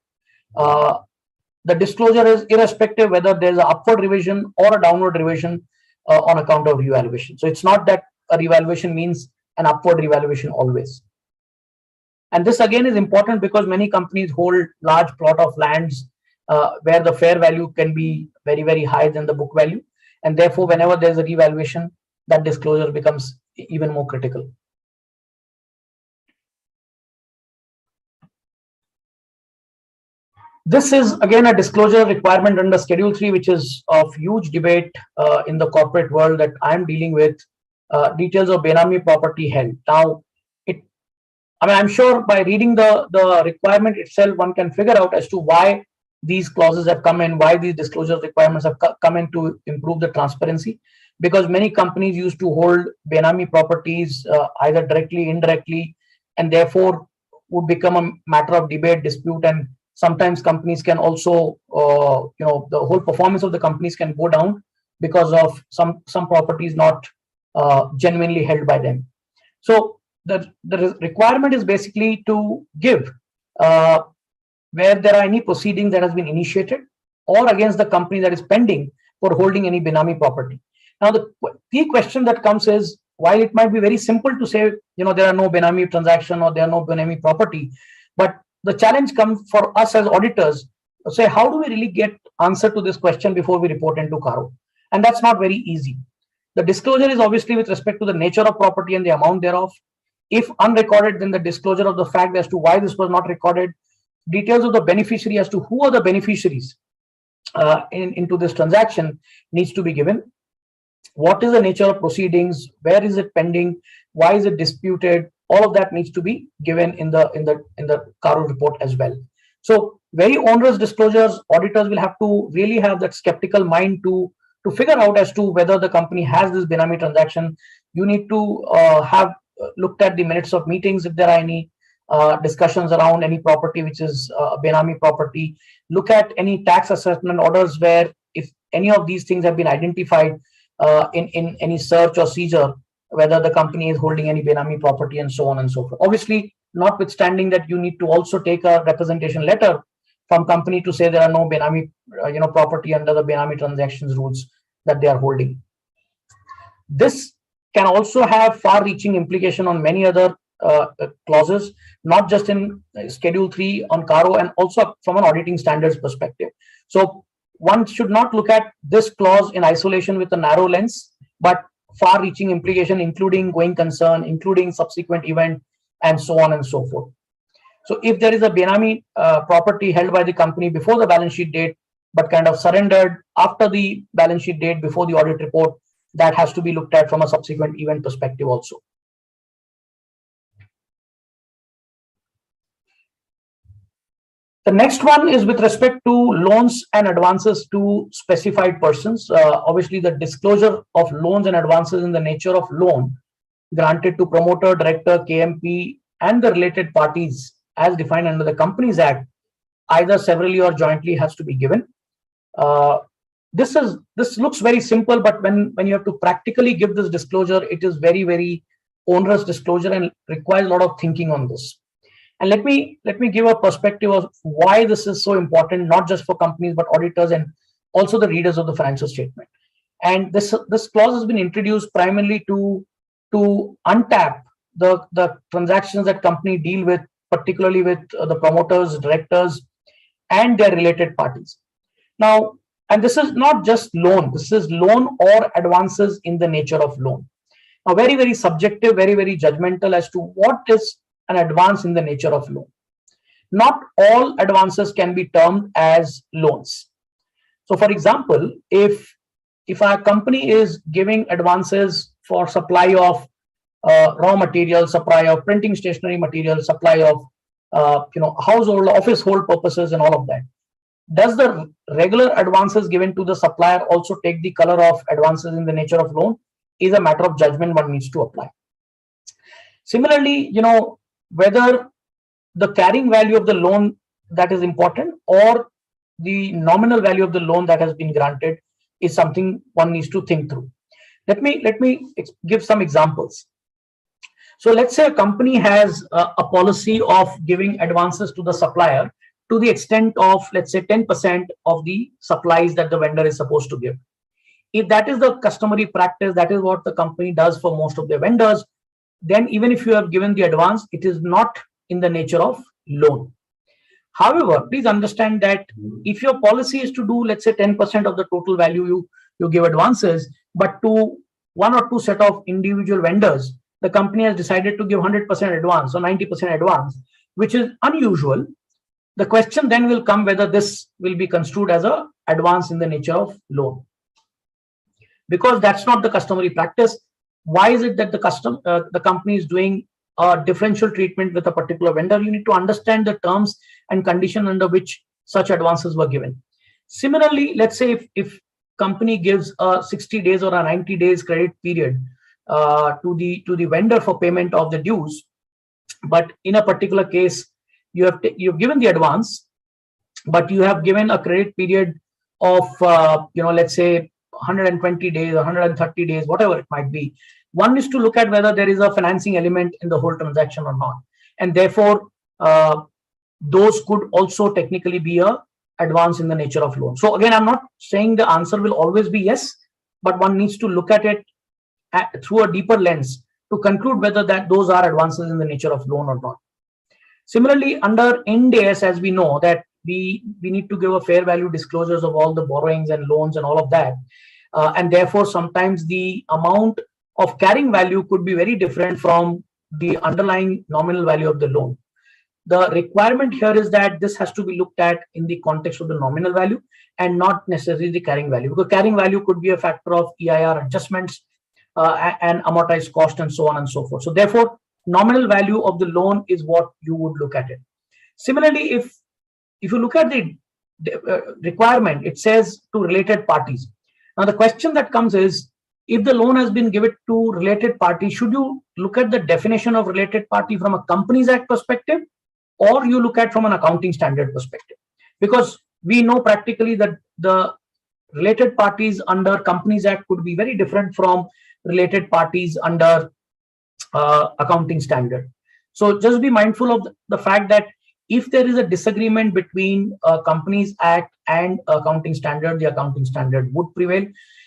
D: The disclosure is irrespective whether there's an upward revision or a downward revision on account of revaluation. So it's not that a revaluation means an upward revaluation always. And this again is important because many companies hold large plot of lands where the fair value can be very, very high than the book value. And therefore, whenever there's a revaluation, that disclosure becomes even more critical. This is again a disclosure requirement under Schedule 3, which is of huge debate in the corporate world that I'm dealing with. Details of Benami property held. Now, I'm sure by reading the requirement itself, one can figure out as to why these clauses have come in, why these disclosure requirements have come in to improve the transparency. Because many companies used to hold Benami properties either directly, indirectly, and therefore would become a matter of debate, dispute, and sometimes companies can also, the whole performance of the companies can go down because of some properties not genuinely held by them. So the requirement is basically to give where there are any proceedings that has been initiated or against the company that is pending for holding any Benami property. Now, the key question that comes is, while it might be very simple to say, there are no Benami transaction or there are no Benami property, but the challenge comes for us as auditors to say, how do we really get answer to this question before we report into CARO? And that's not very easy. The disclosure is obviously with respect to the nature of property and the amount thereof. If unrecorded, then the disclosure of the fact as to why this was not recorded, details of the beneficiary as to who are the beneficiaries into this transaction needs to be given. What is the nature of proceedings? Where is it pending? Why is it disputed? All of that needs to be given in the CARO report as well. So very onerous disclosures, auditors will have to really have that skeptical mind to figure out as to whether the company has this Benami transaction. You need to have looked at the minutes of meetings if there are any discussions around any property which is Benami property. Look at any tax assessment orders where if any of these things have been identified in any search or seizure, whether the company is holding any Benami property and so on and so forth. Obviously, notwithstanding that, you need to also take a representation letter from company to say there are no Benami property under the Benami transactions rules that they are holding. This can also have far-reaching implication on many other clauses, not just in Schedule 3 on CARO, and also from an auditing standards perspective. So one should not look at this clause in isolation with a narrow lens, but far-reaching implication, including going concern, including subsequent event, and so on and so forth. So if there is a Benami property held by the company before the balance sheet date, but kind of surrendered after the balance sheet date before the audit report, that has to be looked at from a subsequent event perspective also. The next one is with respect to loans and advances to specified persons. Obviously, the disclosure of loans and advances in the nature of loan granted to promoter, director, KMP, and the related parties as defined under the Companies Act, either severally or jointly, has to be given. This looks very simple, but when you have to practically give this disclosure, it is very, very onerous disclosure and requires a lot of thinking on this. And let me give a perspective of why this is so important, not just for companies, but auditors and also the readers of the financial statement. And this clause has been introduced primarily to untap the transactions that company deal with, particularly with the promoters, directors, and their related parties. Now, and this is not just loan, this is loan or advances in the nature of loan. Now, very, very subjective, very, very judgmental as to what is an advance in the nature of loan. Not all advances can be termed as loans. So, for example, if our company is giving advances for supply of raw material, supply of printing stationery material, supply of household, office hold purposes, and all of that, does the regular advances given to the supplier also take the color of advances in the nature of loan? Is a matter of judgment one needs to apply. Similarly, whether the carrying value of the loan that is important or the nominal value of the loan that has been granted is something one needs to think through. Let me give some examples. So let's say a company has a policy of giving advances to the supplier to the extent of, let's say, 10% of the supplies that the vendor is supposed to give. If that is the customary practice, that is what the company does for most of their vendors, then even if you have given the advance, it is not in the nature of loan. However, please understand that if your policy is to do, let's say, 10% of the total value you give advances, but to one or two set of individual vendors, the company has decided to give 100% advance or 90% advance, which is unusual. The question then will come whether this will be construed as an advance in the nature of loan. Because that's not the customary practice. Why is it that the company is doing a differential treatment with a particular vendor? You need to understand the terms and condition under which such advances were given. Similarly, let's say if company gives a 60 days or a 90 days credit period to the vendor for payment of the dues, but in a particular case you've given the advance, but you have given a credit period of let's say 120 days or 130 days, whatever it might be. One is to look at whether there is a financing element in the whole transaction or not, and therefore those could also technically be a advance in the nature of loan. So again, I'm not saying the answer will always be yes, but one needs to look at it through a deeper lens to conclude whether those are advances in the nature of loan or not. Similarly, under Ind AS, as we know that we need to give a fair value disclosures of all the borrowings and loans and all of that, and therefore sometimes the amount of carrying value could be very different from the underlying nominal value of the loan. The requirement here is that this has to be looked at in the context of the nominal value and not necessarily the carrying value, because carrying value could be a factor of EIR adjustments and amortized cost and so on and so forth. So therefore, nominal value of the loan is what you would look at it. Similarly, if you look at the requirement, it says to related parties. Now the question that comes is, if the loan has been given to related party, should you look at the definition of related party from a Companies Act perspective, or you look at from an accounting standard perspective? Because we know practically that the related parties under Companies Act could be very different from related parties under accounting standard. So just be mindful of the fact that if there is a disagreement between Companies Act and accounting standard, the accounting standard would prevail,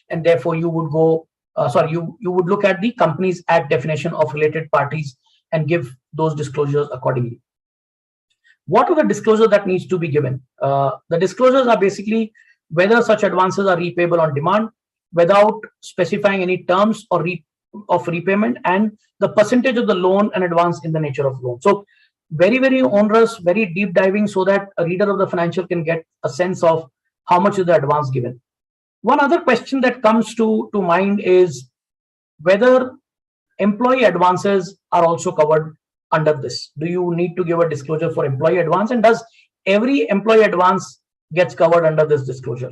D: and therefore you would go you would look at the Companies Act definition of related parties and give those disclosures accordingly. What are the disclosures that needs to be given? The disclosures are basically whether such advances are repayable on demand without specifying any terms or of repayment, and the percentage of the loan and advance in the nature of loan. So very, very onerous, very deep diving, so that a reader of the financial can get a sense of how much is the advance given. One other question that comes to mind is whether employee advances are also covered under this. Do you need to give a disclosure for employee advance, and does every employee advance gets covered under this disclosure?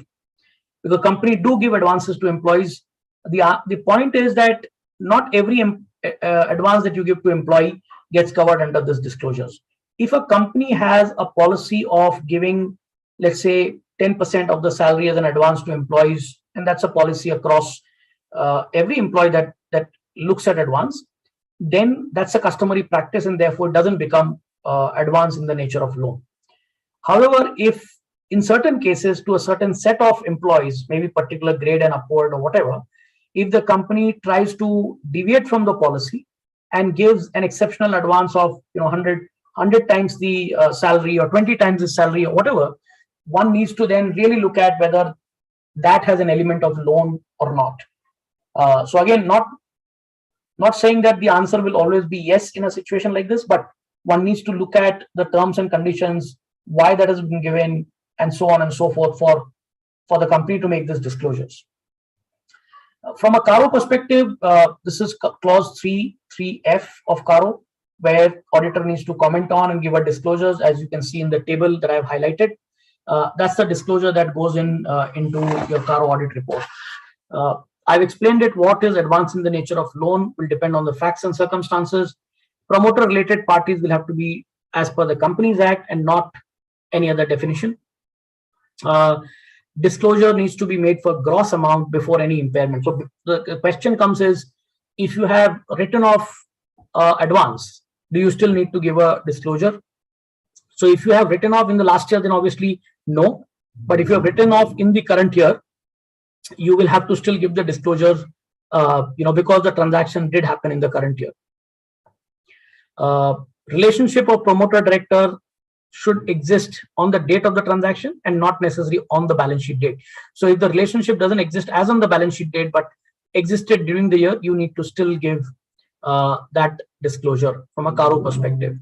D: Because company do give advances to employees. The point is that not every advance that you give to employee gets covered under this disclosures. If a company has a policy of giving, let's say, 10% of the salary as an advance to employees, and that's a policy across every employee that looks at advance, then that's a customary practice, and therefore it doesn't become advance in the nature of loan. However, if in certain cases to a certain set of employees, maybe particular grade and upward or whatever, if the company tries to deviate from the policy and gives an exceptional advance of 100 times the salary or 20 times the salary or whatever, one needs to then really look at whether that has an element of loan or not. So again, not saying that the answer will always be yes in a situation like this, but one needs to look at the terms and conditions, why that has been given, and so on and so forth for the company to make these disclosures. From a CARO perspective, this is clause 3.3f of CARO, where auditor needs to comment on and give a disclosures, as you can see in the table that I've highlighted. That's the disclosure that goes into your CARO audit report. I've explained it. What is advance in the nature of loan will depend on the facts and circumstances. Promoter related parties will have to be as per the Companies Act and not any other definition. Disclosure needs to be made for gross amount before any impairment. So the question comes is, if you have written off advance, do you still need to give a disclosure? So if you have written off in the last year, then obviously no. But if you have written off in the current year, you will have to still give the disclosure, because the transaction did happen in the current year. Relationship of promoter director should exist on the date of the transaction and not necessarily on the balance sheet date. So if the relationship doesn't exist as on the balance sheet date, but existed during the year, you need to still give that disclosure from a CARO perspective.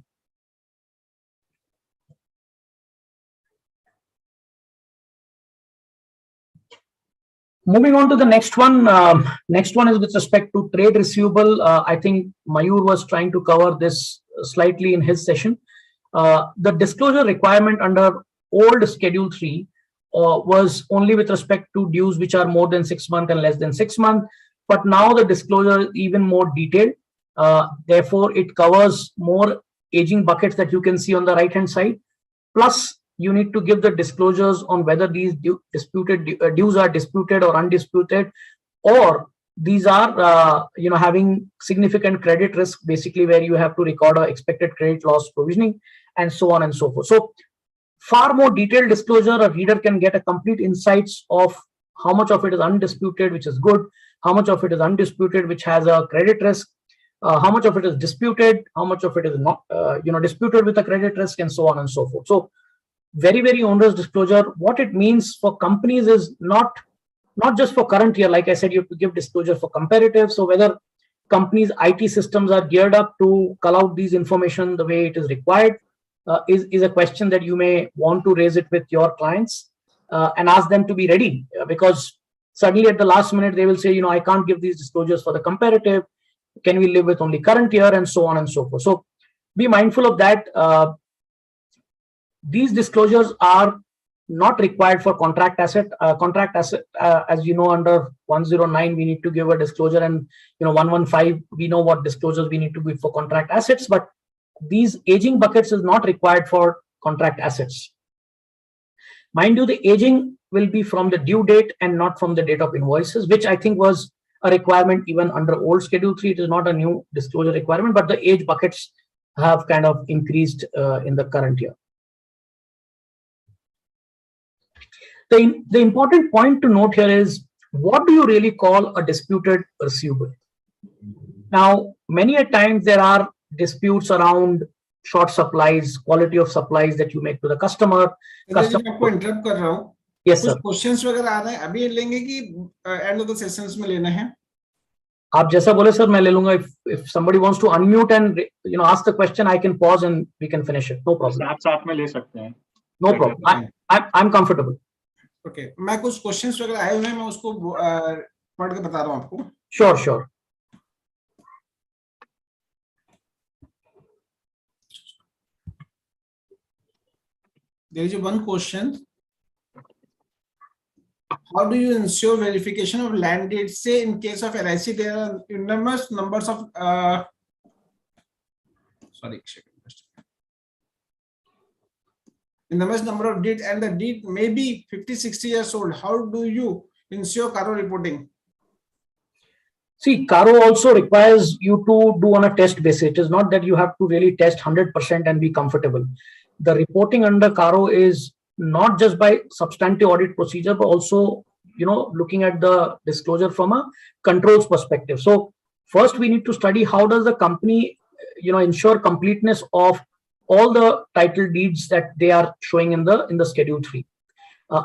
D: Moving on to the next one. Next one is with respect to trade receivable. I think Mayur was trying to cover this slightly in his session. The disclosure requirement under old Schedule 3 was only with respect to dues which are more than 6 months and less than 6 months. But now the disclosure is even more detailed. Therefore, it covers more aging buckets that you can see on the right-hand side. Plus, you need to give the disclosures on whether these dues are disputed or undisputed, or these are having significant credit risk, basically where you have to record a expected credit loss provisioning and so on and so forth. So far more detailed disclosure, a reader can get a complete insights of how much of it is undisputed, which is good, how much of it is undisputed, which has a credit risk, how much of it is disputed, how much of it is not disputed with a credit risk, and so on and so forth. So very, very onerous disclosure. What it means for companies is not just for current year. Like I said, you have to give disclosure for comparative. So whether companies' IT systems are geared up to call out these information the way it is required is a question that you may want to raise it with your clients and ask them to be ready, because suddenly at the last minute they will say, I can't give these disclosures for the comparative. Can we live with only current year, and so on and so forth. So be mindful of that. These disclosures are not required for contract asset. As you know, under 109 we need to give a disclosure, and 115 we know what disclosures we need to give for contract assets. But these aging buckets is not required for contract assets. Mind you, the aging will be from the due date and not from the date of invoices, which I think was a requirement even under old Schedule 3. It is not a new disclosure requirement, but the age buckets have kind of increased in the current year. The important point to note here is, what do you really call a disputed receivable? Now, many a times there are disputes around short supplies, quality of supplies that you make to the customer.
H: आपको interrupt कर रहा हूं.
D: Yes,
H: कुछ
D: sir.
H: Questions वगैरह आ रहे हैं, अभी लेंगे कि एंड ऑफ द सेशंस में लेना है?
D: आप जैसा बोले सर, मैं ले लूंगा. If somebody wants to unmute and ask the question, I can pause and we can finish it. No problem.
A: साथ में ले सकते हैं.
D: No problem. I'm comfortable.
H: Okay, मैं कुछ क्वेश्चंस वगैरह आए हुए हैं, मैं उसको पढ़ के बता रहा हूँ आपको.
D: Sure, sure.
H: There is one question. How do you ensure verification of land deeds? Say in case of LIC, there are enormous numbers of enormous number of deeds, and the deed may be 50-60 years old. How do you ensure CARO reporting?
D: See, CARO also requires you to do on a test basis. It is not that you have to really test 100% and be comfortable. The reporting under CARO is not just by substantive audit procedure, but also, looking at the disclosure from a controls perspective. So first we need to study how does the company, ensure completeness of all the title deeds that they are showing in the Schedule 3.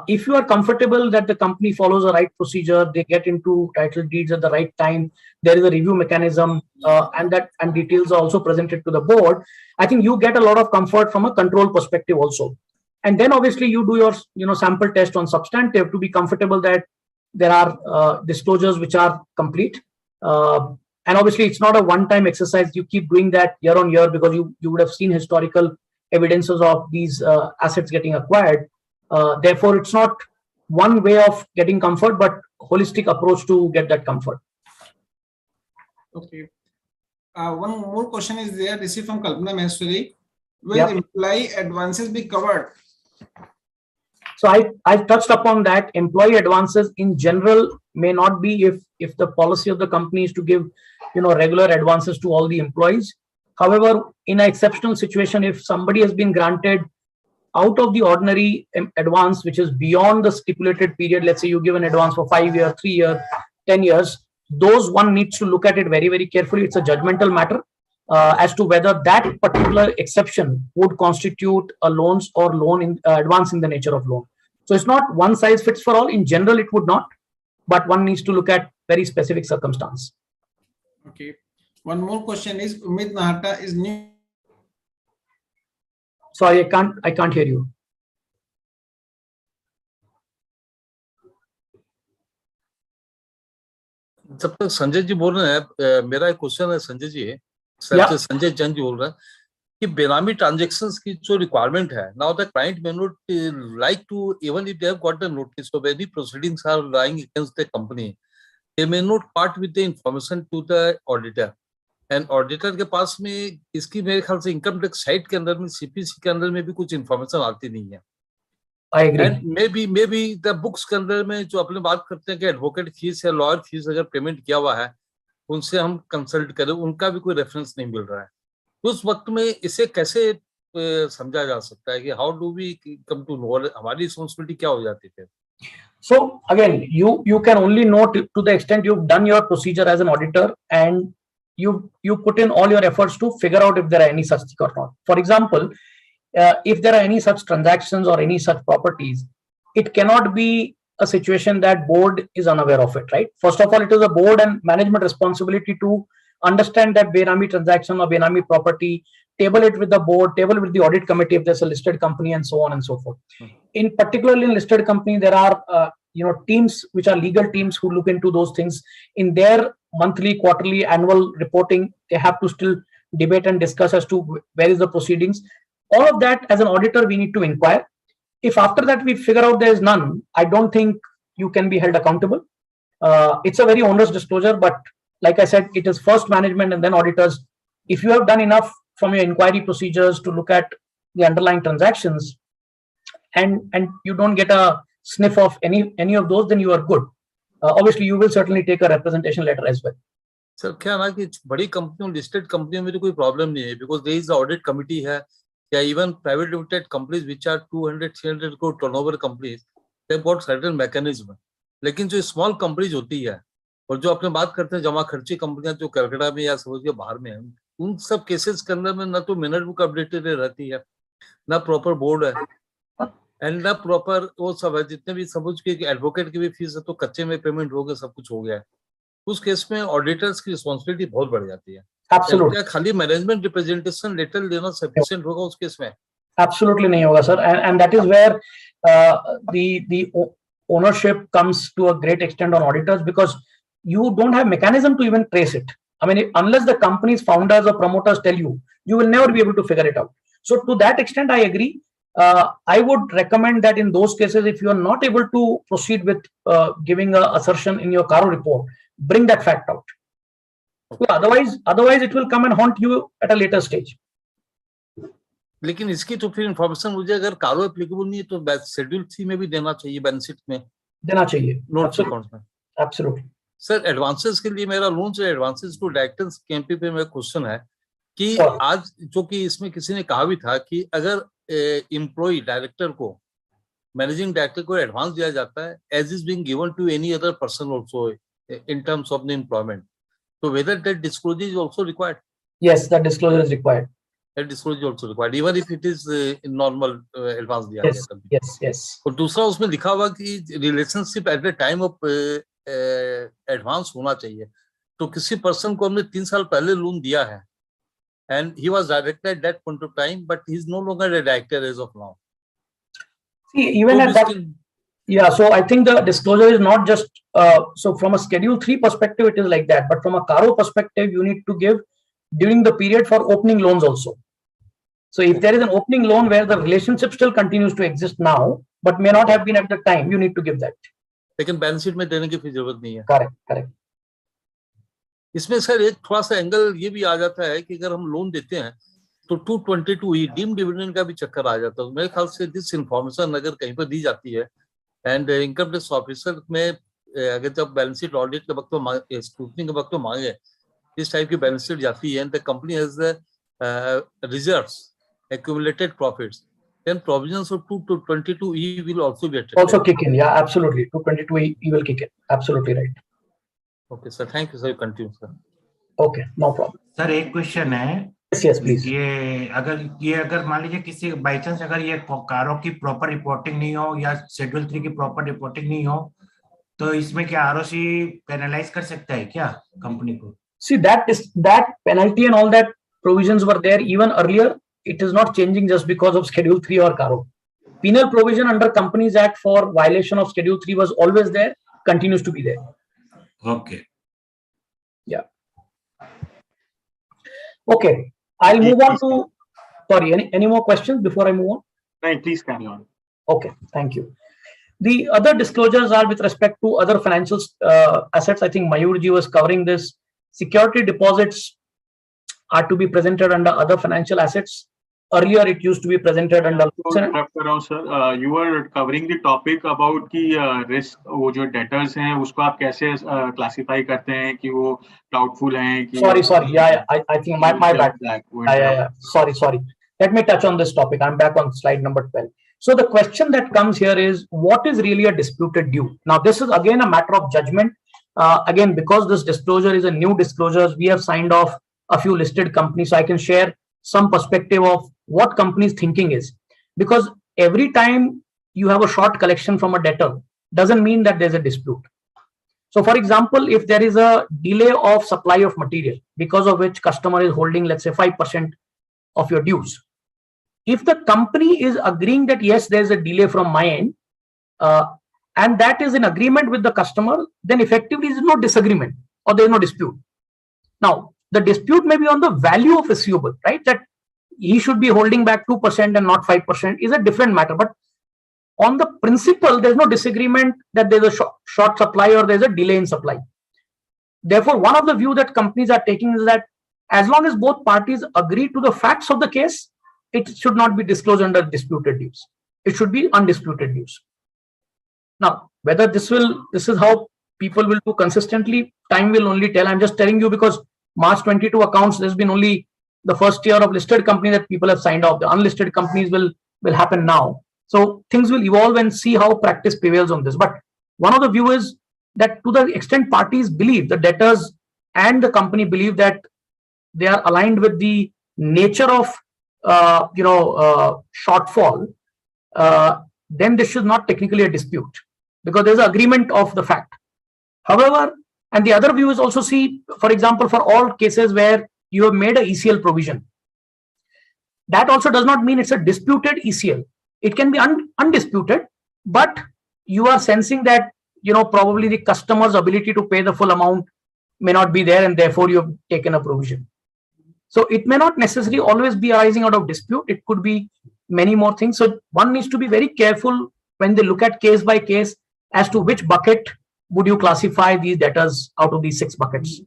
D: If you are comfortable that the company follows the right procedure, they get into title deeds at the right time, there is a review mechanism, and details are also presented to the board, I think you get a lot of comfort from a control perspective also. And then obviously you do your sample test on substantive to be comfortable that there are disclosures which are complete. And obviously it's not a one-time exercise. You keep doing that year on year, because you would have seen historical evidences of these assets getting acquired. Therefore, it's not one way of getting comfort, but holistic approach to get that comfort.
H: Okay. One more question is there, received from Kalpana Maheshwari. Will employee advances be covered?
D: So I've touched upon that. Employee advances in general may not be, if the policy of the company is to give, regular advances to all the employees. However, in an exceptional situation, if somebody has been granted out of the ordinary advance, which is beyond the stipulated period, let's say you give an advance for 5 years, 3 years, 10 years, those one needs to look at it very, very carefully. It's a judgmental matter as to whether that particular exception would constitute a loans or loan in advance in the nature of loan. So it's not one size fits for all. In general, it would not, but one needs to look at very specific circumstance.
H: Okay. One more question is, Umid Nahata is new.
D: Sorry, I can't hear you.
F: जब तक संजय जी बोल रहे हैं, मेरा एक question है संजय जी, संजय चंद जी बोल रहे हैं कि बेनामी ट्रांजैक्शंस की जो रिक्वायरमेंट है, now the client may not like to, even if they have got the notice of any proceedings are lying against the company, they may not part with the information to the auditor, and auditor के पास में इसकी मेरे ख्याल से income tax site के अंदर में, सीपीसी के अंदर में भी कुछ इंफॉर्मेशन आती नहीं है. And may be the books के अंदर में जो अपने बात करते हैं कि एडवोकेट फीस या लॉयर फीस अगर पेमेंट किया हुआ है, उनसे हम कंसल्ट करें, उनका भी कोई रेफरेंस नहीं मिल रहा है. उस वक्त में इसे कैसे समझा जा सकता है कि how do we come to know, हमारी रिस्पॉन्सिबिलिटी क्या हो जाती है?
D: So again, you can only know to the extent you've done your procedure as an auditor, and you put in all your efforts to figure out if there are any such thing or not. For example, if there are any such transactions or any such properties, it cannot be a situation that board is unaware of it, right? First of all, it is a board and management responsibility to understand that Benami transaction or Benami property, table it with the board, table with the audit committee if there's a listed company, and so on and so forth. In particularly in listed company, there are teams which are legal teams who look into those things. In their monthly, quarterly, annual reporting, they have to still debate and discuss as to where is the proceedings. All of that, as an auditor, we need to inquire. If after that we figure out there is none, I don't think you can be held accountable. It's a very onerous disclosure, but like I said, it is first management and then auditors. If you have done enough from your inquiry procedures to look at the underlying transactions, and you don't get a sniff of any of those, then you are good. Obviously, you will certainly take a representation letter as well.
F: Sir क्या ना कि बड़ी कंपनियों, listed कंपनियों में तो कोई problem नहीं है, because there is audit committee है, या even private limited companies which are 200-300 crore turnover companies, they have got certain mechanism. लेकिन जो स्मॉल कंपनीज होती है और जो अपने बात करते हैं जमा खर्ची कंपनियां जो कलकत्ता में या समझिए बाहर में है, उन सब केसेस के अंदर में ना तो मिनट बुक अपडेटेड रहती है, ना प्रॉपर बोर्ड है, एंड ना प्रॉपर वो सब है. जितने भी समझ के एडवोकेट की भी फीस है तो कच्चे में पेमेंट हो गया, सब कुछ हो गया है. उस केस में ऑडिटर्स की रिस्पॉन्सिबिलिटी बहुत बढ़ जाती है. क्या खाली मैनेजमेंट रिप्रेजेंटेशन लेटर देना सफिशिएंट होगा उस केस में?
D: Absolutely नहीं होगा sir, and that is where ownership comes to a great extent on auditors, because you don't have mechanism to even trace it. I mean, unless the company's founders or promoters tell you, you will never be able to figure it out. So to that extent, I agree. I would recommend that in those cases, if you are not able to proceed with giving an assertion in your CARO report, bring that fact out. Otherwise it will come and haunt you at a later stage.
F: लेकिन इसकी तो फिर information मुझे अगर कारो applicable नहीं है तो शेड्यूल 3 में भी देना चाहिए, बैलेंस शीट में
D: देना चाहिए,
F: नोट्स अकाउंट में।
D: एब्सोल्युटली
F: सर, एडवांसेस के लिए मेरा लोन से एडवांसेस टू डायरेक्टर्स केएमपी पे मेरा क्वेश्चन है कि आज जो कि इसमें किसी ने कहा भी था कि अगर एम्प्लॉय डायरेक्टर को, मैनेजिंग डायरेक्टर को एडवांस दिया जाता है as is being given to any other person also in terms of the employment, तो whether that disclosure is also required?
D: Yes, that disclosure is required.
F: That disclosure is also required, even if it is in normal advance दिया
D: yes,
F: गया तभी.
D: yes, yes.
F: और दूसरा उसमें लिखा हुआ कि relationship at the time of advance होना चाहिए. तो किसी पर्सन को हमने 3 साल पहले लोन दिया है and he was director at that point of time, but he is no longer a director as of now.
D: See, even at that, yeah, so I think the disclosure is not just so from a schedule 3 perspective it is like that, but from a CARO perspective you need to give during the period for opening loans also. So if there is an opening loan where the relationship still continues to exist now but may not have been at the time, you need to give that.
F: लेकिन balance sheet में देने की फिर जरूरत नहीं है.
D: Correct correct.
F: इसमें sir एक थोड़ा सा एंगल ये भी आ जाता है कि अगर हम लोन देते हैं तो 222 डीम डिविडेंड का भी चक्कर आ जाता है. मेरे ख्याल से दिस इंफॉर्मेशन अगर कहीं पर दी जाती है एंड इनकम टैक्स ऑफिसर में अगर जब बैलेंस शीट ऑडिट के वक्त तो स्क्रूटनी के वक्त तो मांगे इस टाइप की बैलेंस शीट जाती है and the company has reserves accumulated profits, then provisions of 222E will also be attended.
D: Also kick in, yeah, absolutely. 222E will kick in. Absolutely right.
F: Okay, sir. Thank you, sir. Continue, sir.
D: Okay, no problem.
I: Sir एक question है.
D: Yes, yes, please.
I: ये अगर मान लीजिए किसी by chance अगर ये कारो की प्रॉपर रिपोर्टिंग नहीं हो या शेड्यूल 3 की प्रॉपर रिपोर्टिंग नहीं हो तो इसमें क्या आरओसी पेनलाइज कर सकता है क्या कंपनी को?
D: See, that penalty and all that provisions were there even earlier. It is not changing just because of Schedule 3 or CARO. Penal provision under Companies Act for violation of Schedule 3 was always there, continues to be there.
I: Okay.
D: Yeah. Okay. I'll move on to, sorry, any more questions before I move on?
A: No, please carry on.
D: Okay, thank you. The other disclosures are with respect to other financial assets. I think Mayurji was covering this. Security deposits are to be presented under other financial assets. Earlier, it used to be presented under.
A: Sir, you were covering the topic about कि risk, वो जो debtors हैं, उसको आप कैसे classify करते हैं कि वो doubtful हैं कि.
D: Sorry. Yeah. I think my bad. Yeah. Sorry. Let me touch on this topic. I'm back on slide number 12. So the question that comes here is, what is really a disputed due? Now, this is again a matter of judgment. Again, because this disclosure is a new disclosure, we have signed off a few listed companies, so I can share some perspective of what companies thinking is, because every time you have a short collection from a debtor doesn't mean that there's a dispute. So for example, if there is a delay of supply of material because of which customer is holding, let's say 5% of your dues, if the company is agreeing that yes, there's a delay from my end and that is in agreement with the customer, then effectively there is no disagreement or there is no dispute. Now the dispute may be on the value of receivable, right? That he should be holding back 2% and not 5% is a different matter. But on the principle, there's no disagreement that there's a short supply or there's a delay in supply. Therefore, one of the view that companies are taking is that as long as both parties agree to the facts of the case, it should not be disclosed under disputed dues. It should be undisputed dues. Now, whether this is how people will do consistently, time will only tell. I'm just telling you because March 22 accounts, there's been only the first year of listed company that people have signed off. The unlisted companies will happen now. So things will evolve and see how practice prevails on this. But one of the view is that to the extent parties believe, the debtors and the company believe that they are aligned with the nature of shortfall, then this is not technically a dispute because there's an agreement of the fact. However, and the other view is also see, for example, for all cases where you have made a ECL provision, that also does not mean it's a disputed ECL. It can be undisputed, but you are sensing that, probably the customer's ability to pay the full amount may not be there, and therefore you have taken a provision. So it may not necessarily always be arising out of dispute. It could be many more things. So one needs to be very careful when they look at case by case as to which bucket would you classify these debtors out of these 6 buckets.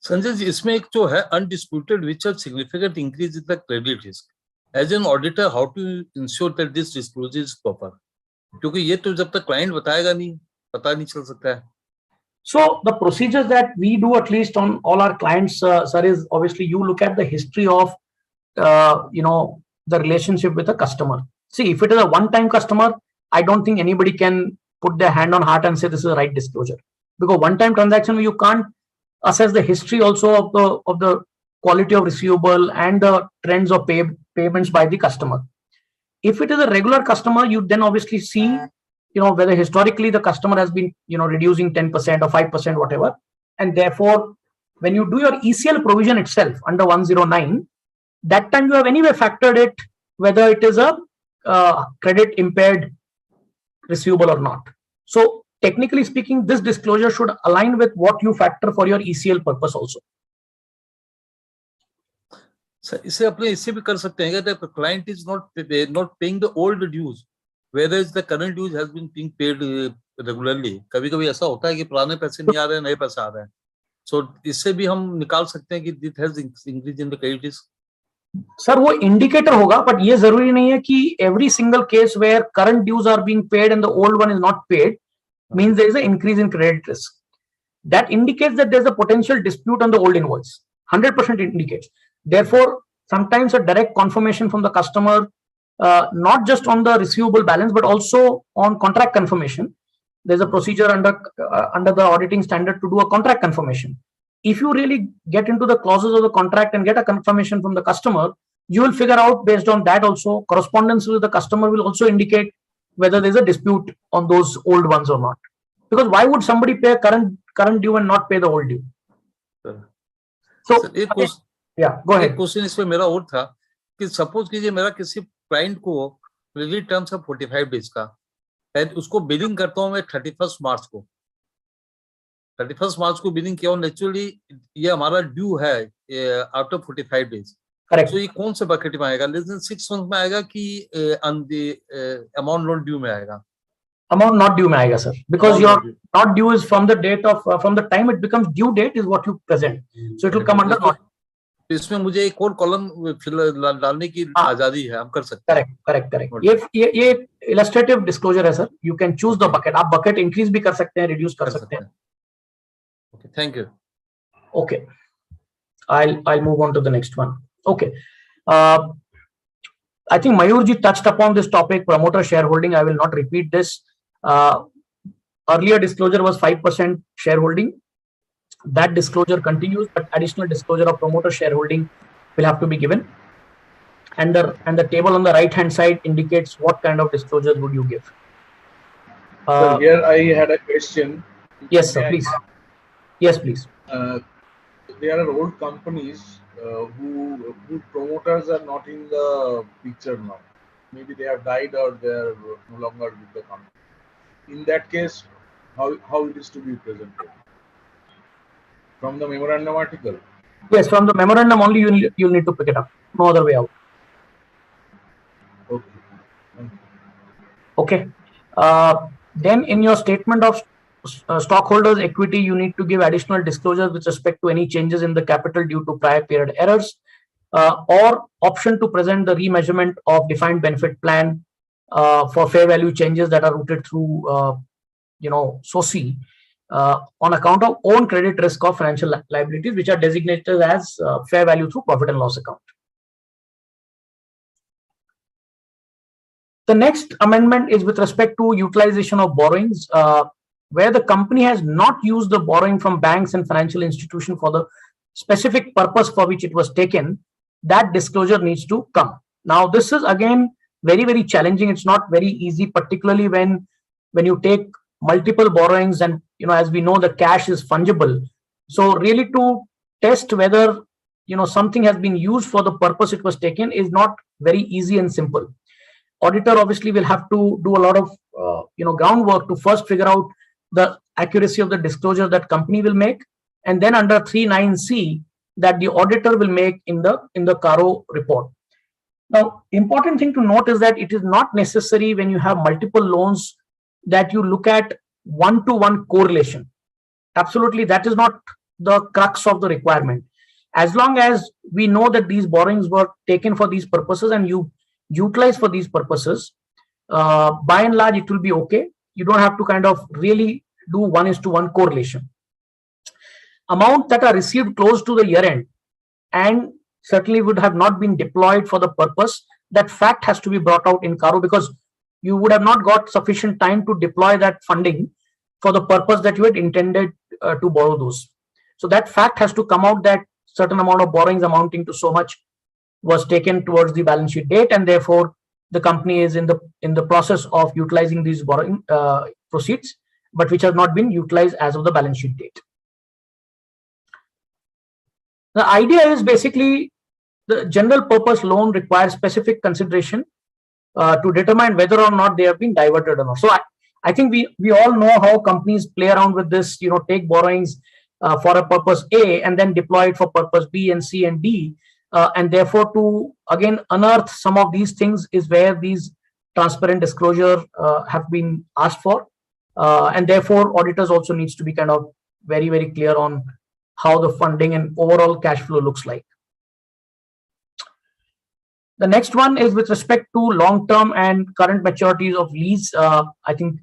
F: Sanjay ji, इसमें एक जो है undisputed which has significant increase in the credit risk. As an auditor, how to ensure that this disclosure is proper? क्योंकि ये तो जब तक client बताएगा नहीं, पता नहीं चल सकता है.
D: So the procedures that we do, at least on all our clients, sir, is obviously you look at the history of, the relationship with the customer. See, if it is a one-time customer, I don't think anybody can put their hand on heart and say this is the right disclosure, because one-time transaction, you can't assess the history also of the quality of receivable and the trends of payments by the customer. If it is a regular customer, you then obviously see, whether historically the customer has been, reducing 10% or 5%, whatever. And therefore, when you do your ECL provision itself under 109, that time you have anyway factored it, whether it is a credit impaired receivable or not. So technically speaking, this disclosure should align with what you factor for your ECL purpose also.
F: Sir, इसे अपने इससे भी कर सकते हैं that the client is not paying the old dues, whereas the current dues has been being paid regularly. कभी-कभी ऐसा होता है कि पुराने पैसे नहीं आ रहे हैं, नए पैसे आ रहे हैं. So इससे भी हम निकाल सकते हैं कि it has increased in the credit risk.
D: Sir, वो इंडिकेटर होगा, बट ये जरूरी नहीं है कि every single case where current dues are being paid and the old one is not paid means there is an increase in credit risk. That indicates that there is a potential dispute on the old invoice. 100% indicates. Therefore, sometimes a direct confirmation from the customer, not just on the receivable balance, but also on contract confirmation. There's a procedure under the auditing standard to do a contract confirmation. If you really get into the clauses of the contract and get a confirmation from the customer, you will figure out based on that also, correspondence with the customer will also indicate whether there's a dispute on those old ones or not. Because why would somebody pay a current due and not pay the old due? So, yeah, go ahead.
F: एक question इसमें मेरा और था कि suppose कीजिए मेरा किसी client को क्रेडिट टर्म्स है 45 डेज का, उसको बिलिंग करता हूँ मैं 31 मार्च को, 31 मार्च को बिलिंग किया, नेचुरली ये हमारा ड्यू है आफ्टर 45 डेज.
D: करेक्ट.
F: तो ये कौन से बकेट में आएगा? लेस देन 6 मंथ में आएगा कि अमाउंट नॉट ड्यू में आएगा?
D: Amount not due में आएगा, sir, because your not due is from the date of from the time it becomes due date is what you present, so it will come under not.
F: इसमें मुझे एक और column डालने की आजादी है, हम कर सकते हैं.
D: करेक्ट. ये इलस्ट्रेटिव डिस्क्लोजर है, sir. You can choose the bucket. आप बकेट इंक्रीज भी कर सकते हैं, रिड्यूस कर सकते हैं.
F: Okay, thank you.
D: Okay, I'll move on to the next one. Okay, I think Mayur ji touched upon this topic, promoter shareholding. I will not repeat this. Earlier disclosure was 5% shareholding. That disclosure continues, but additional disclosure of promoter shareholding will have to be given. And the table on the right hand side indicates what kind of disclosures would you give.
G: So here I had a question.
D: Yes, sir, please. Yes, please.
G: There are old companies whose promoters are not in the picture now. Maybe they have died or they are no longer with the company. In that case, how it is to be presented? From the memorandum article?
D: Yes, from the memorandum only you'll need to pick it up. No other way out.
G: Okay.
D: Okay. Then in your statement of stockholders' equity, you need to give additional disclosures with respect to any changes in the capital due to prior period errors, or option to present the remeasurement of defined benefit plan for fair value changes that are routed through, SOCI, on account of own credit risk of financial liabilities, which are designated as fair value through profit and loss account. The next amendment is with respect to utilization of borrowings, where the company has not used the borrowing from banks and financial institutions for the specific purpose for which it was taken. That disclosure needs to come. Now, this is again very, very challenging. It's not very easy, particularly when you take multiple borrowings, and as we know, the cash is fungible. So really to test whether something has been used for the purpose it was taken is not very easy and simple. auditor obviously will have to do a lot of groundwork to first figure out the accuracy of the disclosure that company will make, and then under 3(9)(c) that the auditor will make in the CARO report. Now, important thing to note is that it is not necessary when you have multiple loans that you look at one-to-one correlation. Absolutely, that is not the crux of the requirement. As long as we know that these borrowings were taken for these purposes and you utilize for these purposes, by and large, it will be okay. You don't have to kind of really do 1:1 correlation. Amount that are received close to the year end and certainly would have not been deployed for the purpose, that fact has to be brought out in CARO, because you would have not got sufficient time to deploy that funding for the purpose that you had intended to borrow those. So that fact has to come out, that certain amount of borrowings amounting to so much was taken towards the balance sheet date, and therefore the company is in the process of utilizing these borrowing proceeds, but which have not been utilized as of the balance sheet date. The idea is basically the general purpose loan requires specific consideration to determine whether or not they have been diverted or not. So I think we all know how companies play around with this, take borrowings for a purpose A and then deploy it for purpose B and C and D. And therefore, to again unearth some of these things is where these transparent disclosure have been asked for. And therefore, auditors also needs to be kind of very, very clear on how the funding and overall cash flow looks like. The next one is with respect to long-term and current maturities of lease. I think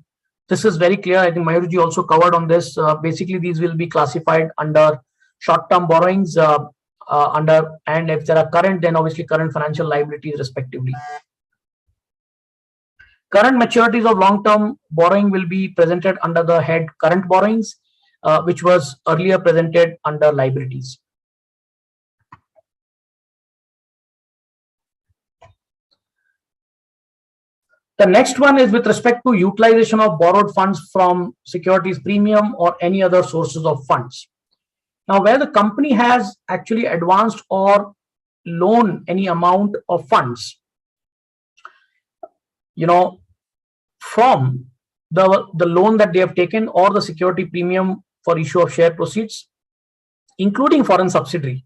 D: this is very clear. I think Mayurji also covered on this. Basically, these will be classified under short-term borrowings, and if there are current, then obviously current financial liabilities respectively. Current maturities of long-term borrowing will be presented under the head current borrowings, which was earlier presented under liabilities. The next one is with respect to utilization of borrowed funds from securities premium or any other sources of funds. Now, where the company has actually advanced or loaned any amount of funds, from the loan that they have taken or the security premium for issue of share proceeds, including foreign subsidiary,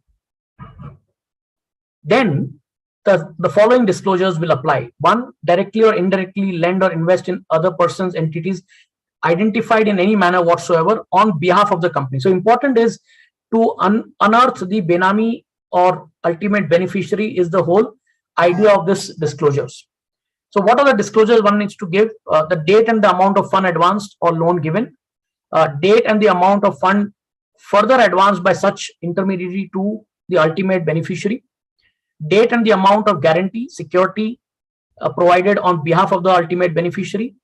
D: then the following disclosures will apply. One, directly or indirectly lend or invest in other persons' entities identified in any manner whatsoever on behalf of the company. So important is to unearth the Benami or ultimate beneficiary is the whole idea of this disclosures. So what are the disclosures one needs to give? The date and the amount of fund advanced or loan given, date and the amount of fund further advanced by such intermediary to the ultimate beneficiary, date and the amount of guarantee, security provided on behalf of the ultimate beneficiary,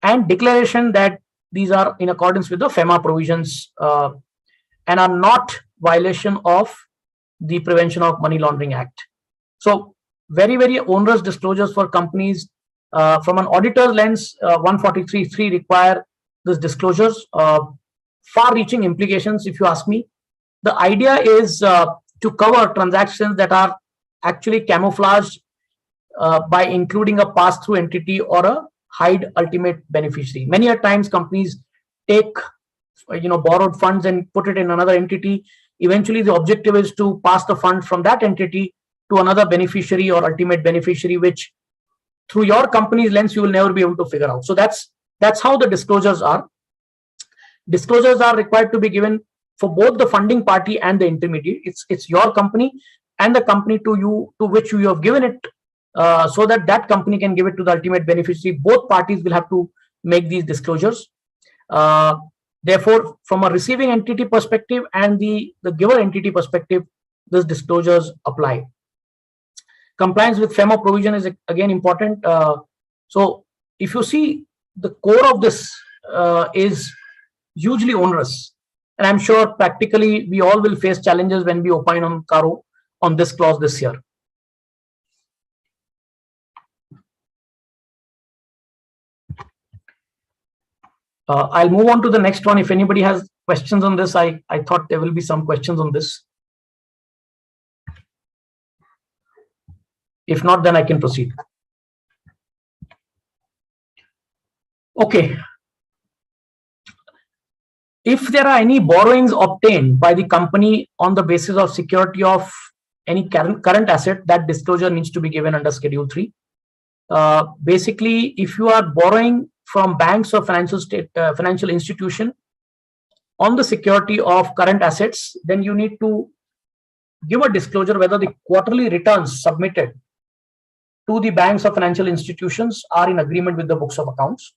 D: and declaration that these are in accordance with the FEMA provisions and are not violation of the Prevention of Money Laundering Act. So very, very onerous disclosures for companies. From an auditor's lens, 143(3) require these disclosures. Far-reaching implications, if you ask me. The idea is to cover transactions that are actually camouflaged by including a pass-through entity or a hide ultimate beneficiary. Many a times companies take borrowed funds and put it in another entity. Eventually, the objective is to pass the fund from that entity to another beneficiary or ultimate beneficiary, which through your company's lens you will never be able to figure out. So that's how the disclosures are. Disclosures are required to be given for both the funding party and the intermediary. It's your company and the company to which you have given it, so that company can give it to the ultimate beneficiary. Both parties will have to make these disclosures. Therefore, from a receiving entity perspective and the giver entity perspective, these disclosures apply. Compliance with FEMA provision is again important. So if you see, the core of this is hugely onerous, and I'm sure practically we all will face challenges when we opine on CARO on this clause this year. I'll move on to the next one. If anybody has questions on this, I thought there will be some questions on this. If not, then I can proceed. Okay. If there are any borrowings obtained by the company on the basis of security of any current asset, that disclosure needs to be given under Schedule 3. Basically, if you are borrowing from banks or financial institution on the security of current assets, then you need to give a disclosure whether the quarterly returns submitted to the banks or financial institutions are in agreement with the books of accounts,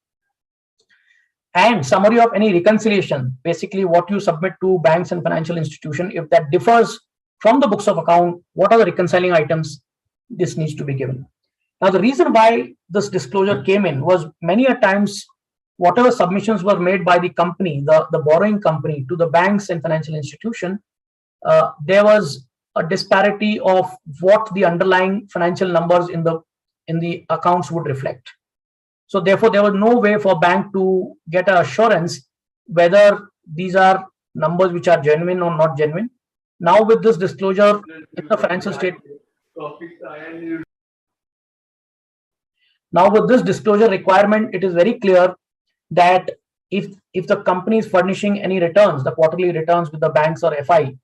D: and summary of any reconciliation, basically what you submit to banks and financial institution, if that differs from the books of account, what are the reconciling items, this needs to be given. Now, the reason why this disclosure came in was many a times whatever submissions were made by the company, the borrowing company, to the banks and financial institution, there was a disparity of what the underlying financial numbers in the accounts would reflect. So therefore, there was no way for bank to get an assurance whether these are numbers which are genuine or not genuine. Now with this disclosure in the financial statement, now with this disclosure requirement, it is very clear that if the company is furnishing any returns, the quarterly returns with the banks or FI,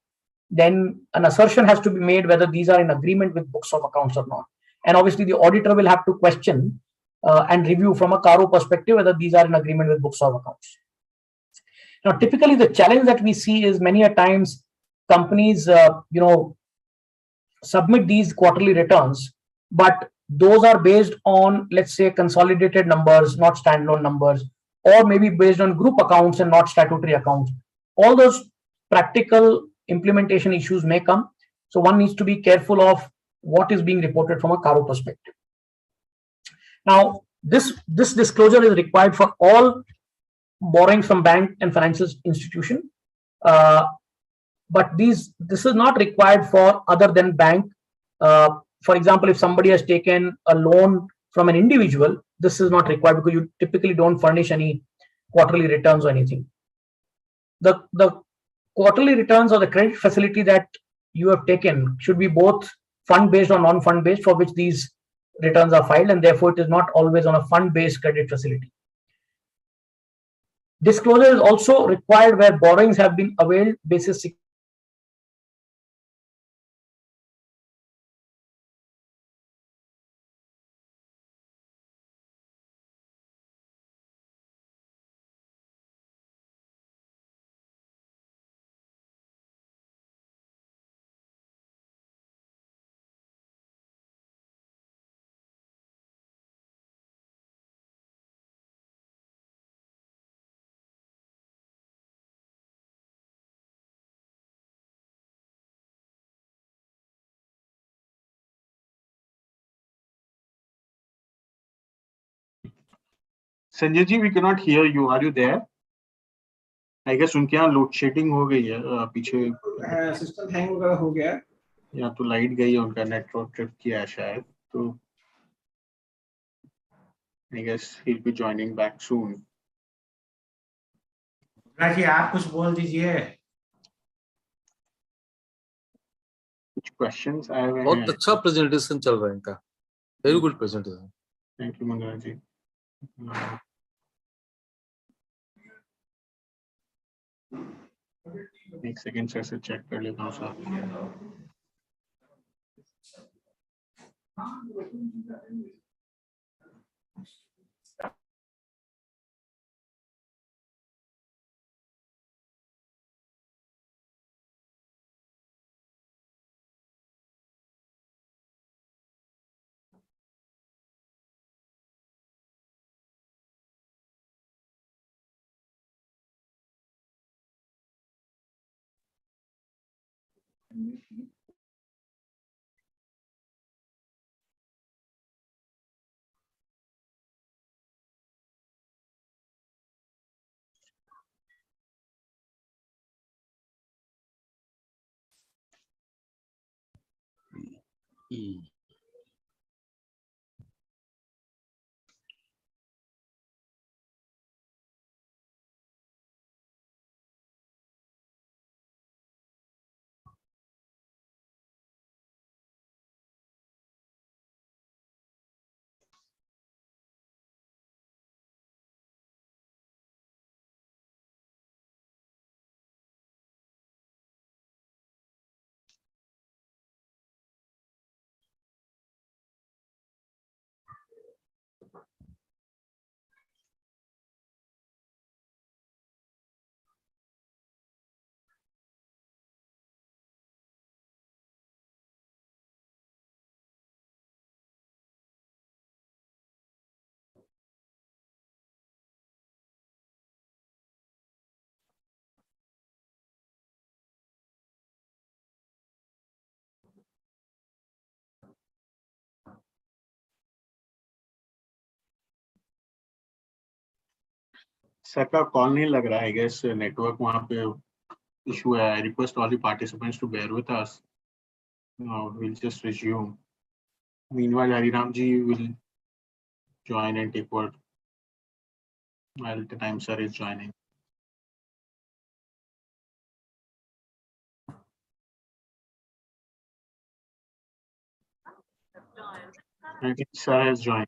D: then an assertion has to be made whether these are in agreement with books of accounts or not. And obviously, the auditor will have to question and review from a CARO perspective whether these are in agreement with books of accounts. Now, typically, the challenge that we see is many a times companies, submit these quarterly returns, but those are based on, let's say, consolidated numbers, not standalone numbers, or maybe based on group accounts and not statutory accounts. All those practical implementation issues may come. So one needs to be careful of what is being reported from a CARO perspective. Now, this disclosure is required for all borrowings from bank and financial institution, but this is not required for other than bank. For example, if somebody has taken a loan from an individual, this is not required because you typically don't furnish any quarterly returns or anything. The quarterly returns or the credit facility that you have taken should be both fund-based or non-fund-based, for which these returns are filed, and therefore it is not always on a fund-based credit facility. Disclosure is also required where borrowings have been availed basis
A: Sanjay ji, we cannot hear you. Are you there? I guess उनके यहाँ load shedding हो गई है पीछे.
H: System hang वगैरह हो गया है
A: या तो लाइट गई है, उनका नेटवर्क ट्रिप किया है शायद. तो I guess he'll be joining back soon.
I: जी आप कुछ बोल दीजिए.
A: कुछ क्वेश्चंस आए हुए हैं.
F: बहुत अच्छा प्रेजेंटेशन चल रहा है इनका. Very good presentation.
A: Thank you Mangala ji. एक सेकंड से चेक कर लेता हूँ सर. सर का कॉल नहीं लग रहा है, I guess नेटवर्क वहाँ पे issue है. I request all the participants to bear with us. Now we'll just resume. Meanwhile, Hariram ji will join and take over while the time sir is joining. I think sir has joined.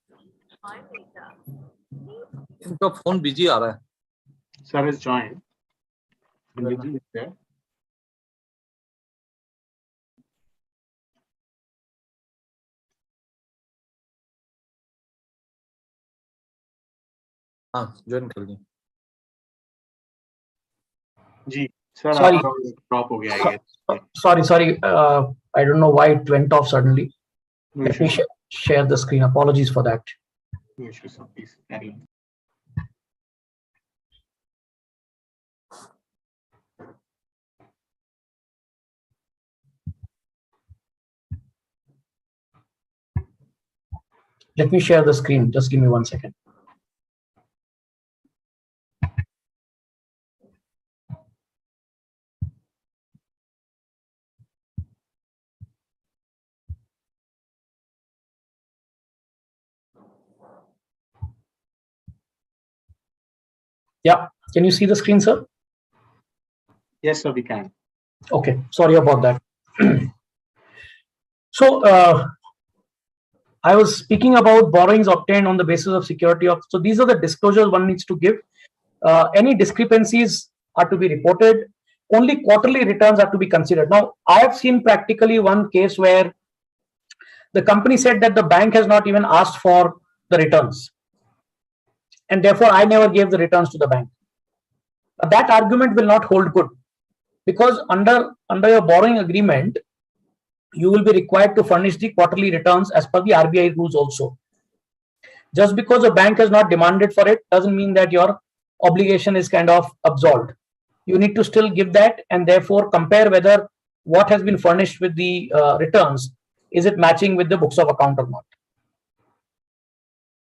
F: इनका phone busy आ रहा है.
A: Sir has joined. Sanjay ji is there.
F: हाँ, join कर ली.
A: जी sir
D: Sorry.
A: आपका drop हो गया, I guess.
D: Sorry. I don't know why it went off suddenly.
A: No
D: Let me
A: issue.
D: share the screen. Apologies for that.
A: No issue, sir. Please carry on.
D: Let me share the screen. Just give me 1 second. Yeah, can you see the screen, sir?
A: Yes, sir, we can.
D: Okay, sorry about that. So I was speaking about borrowings obtained on the basis of security of. So these are the disclosures one needs to give. Any discrepancies are to be reported. Only quarterly returns are to be considered. Now, I have seen practically one case where the company said that the bank has not even asked for the returns, and therefore I never gave the returns to the bank. But that argument will not hold good, because under your borrowing agreement, you will be required to furnish the quarterly returns as per the RBI rules also. Just because a bank has not demanded for it doesn't mean that your obligation is kind of absolved. You need to still give that, and therefore compare whether what has been furnished with the returns, is it matching with the books of account or not.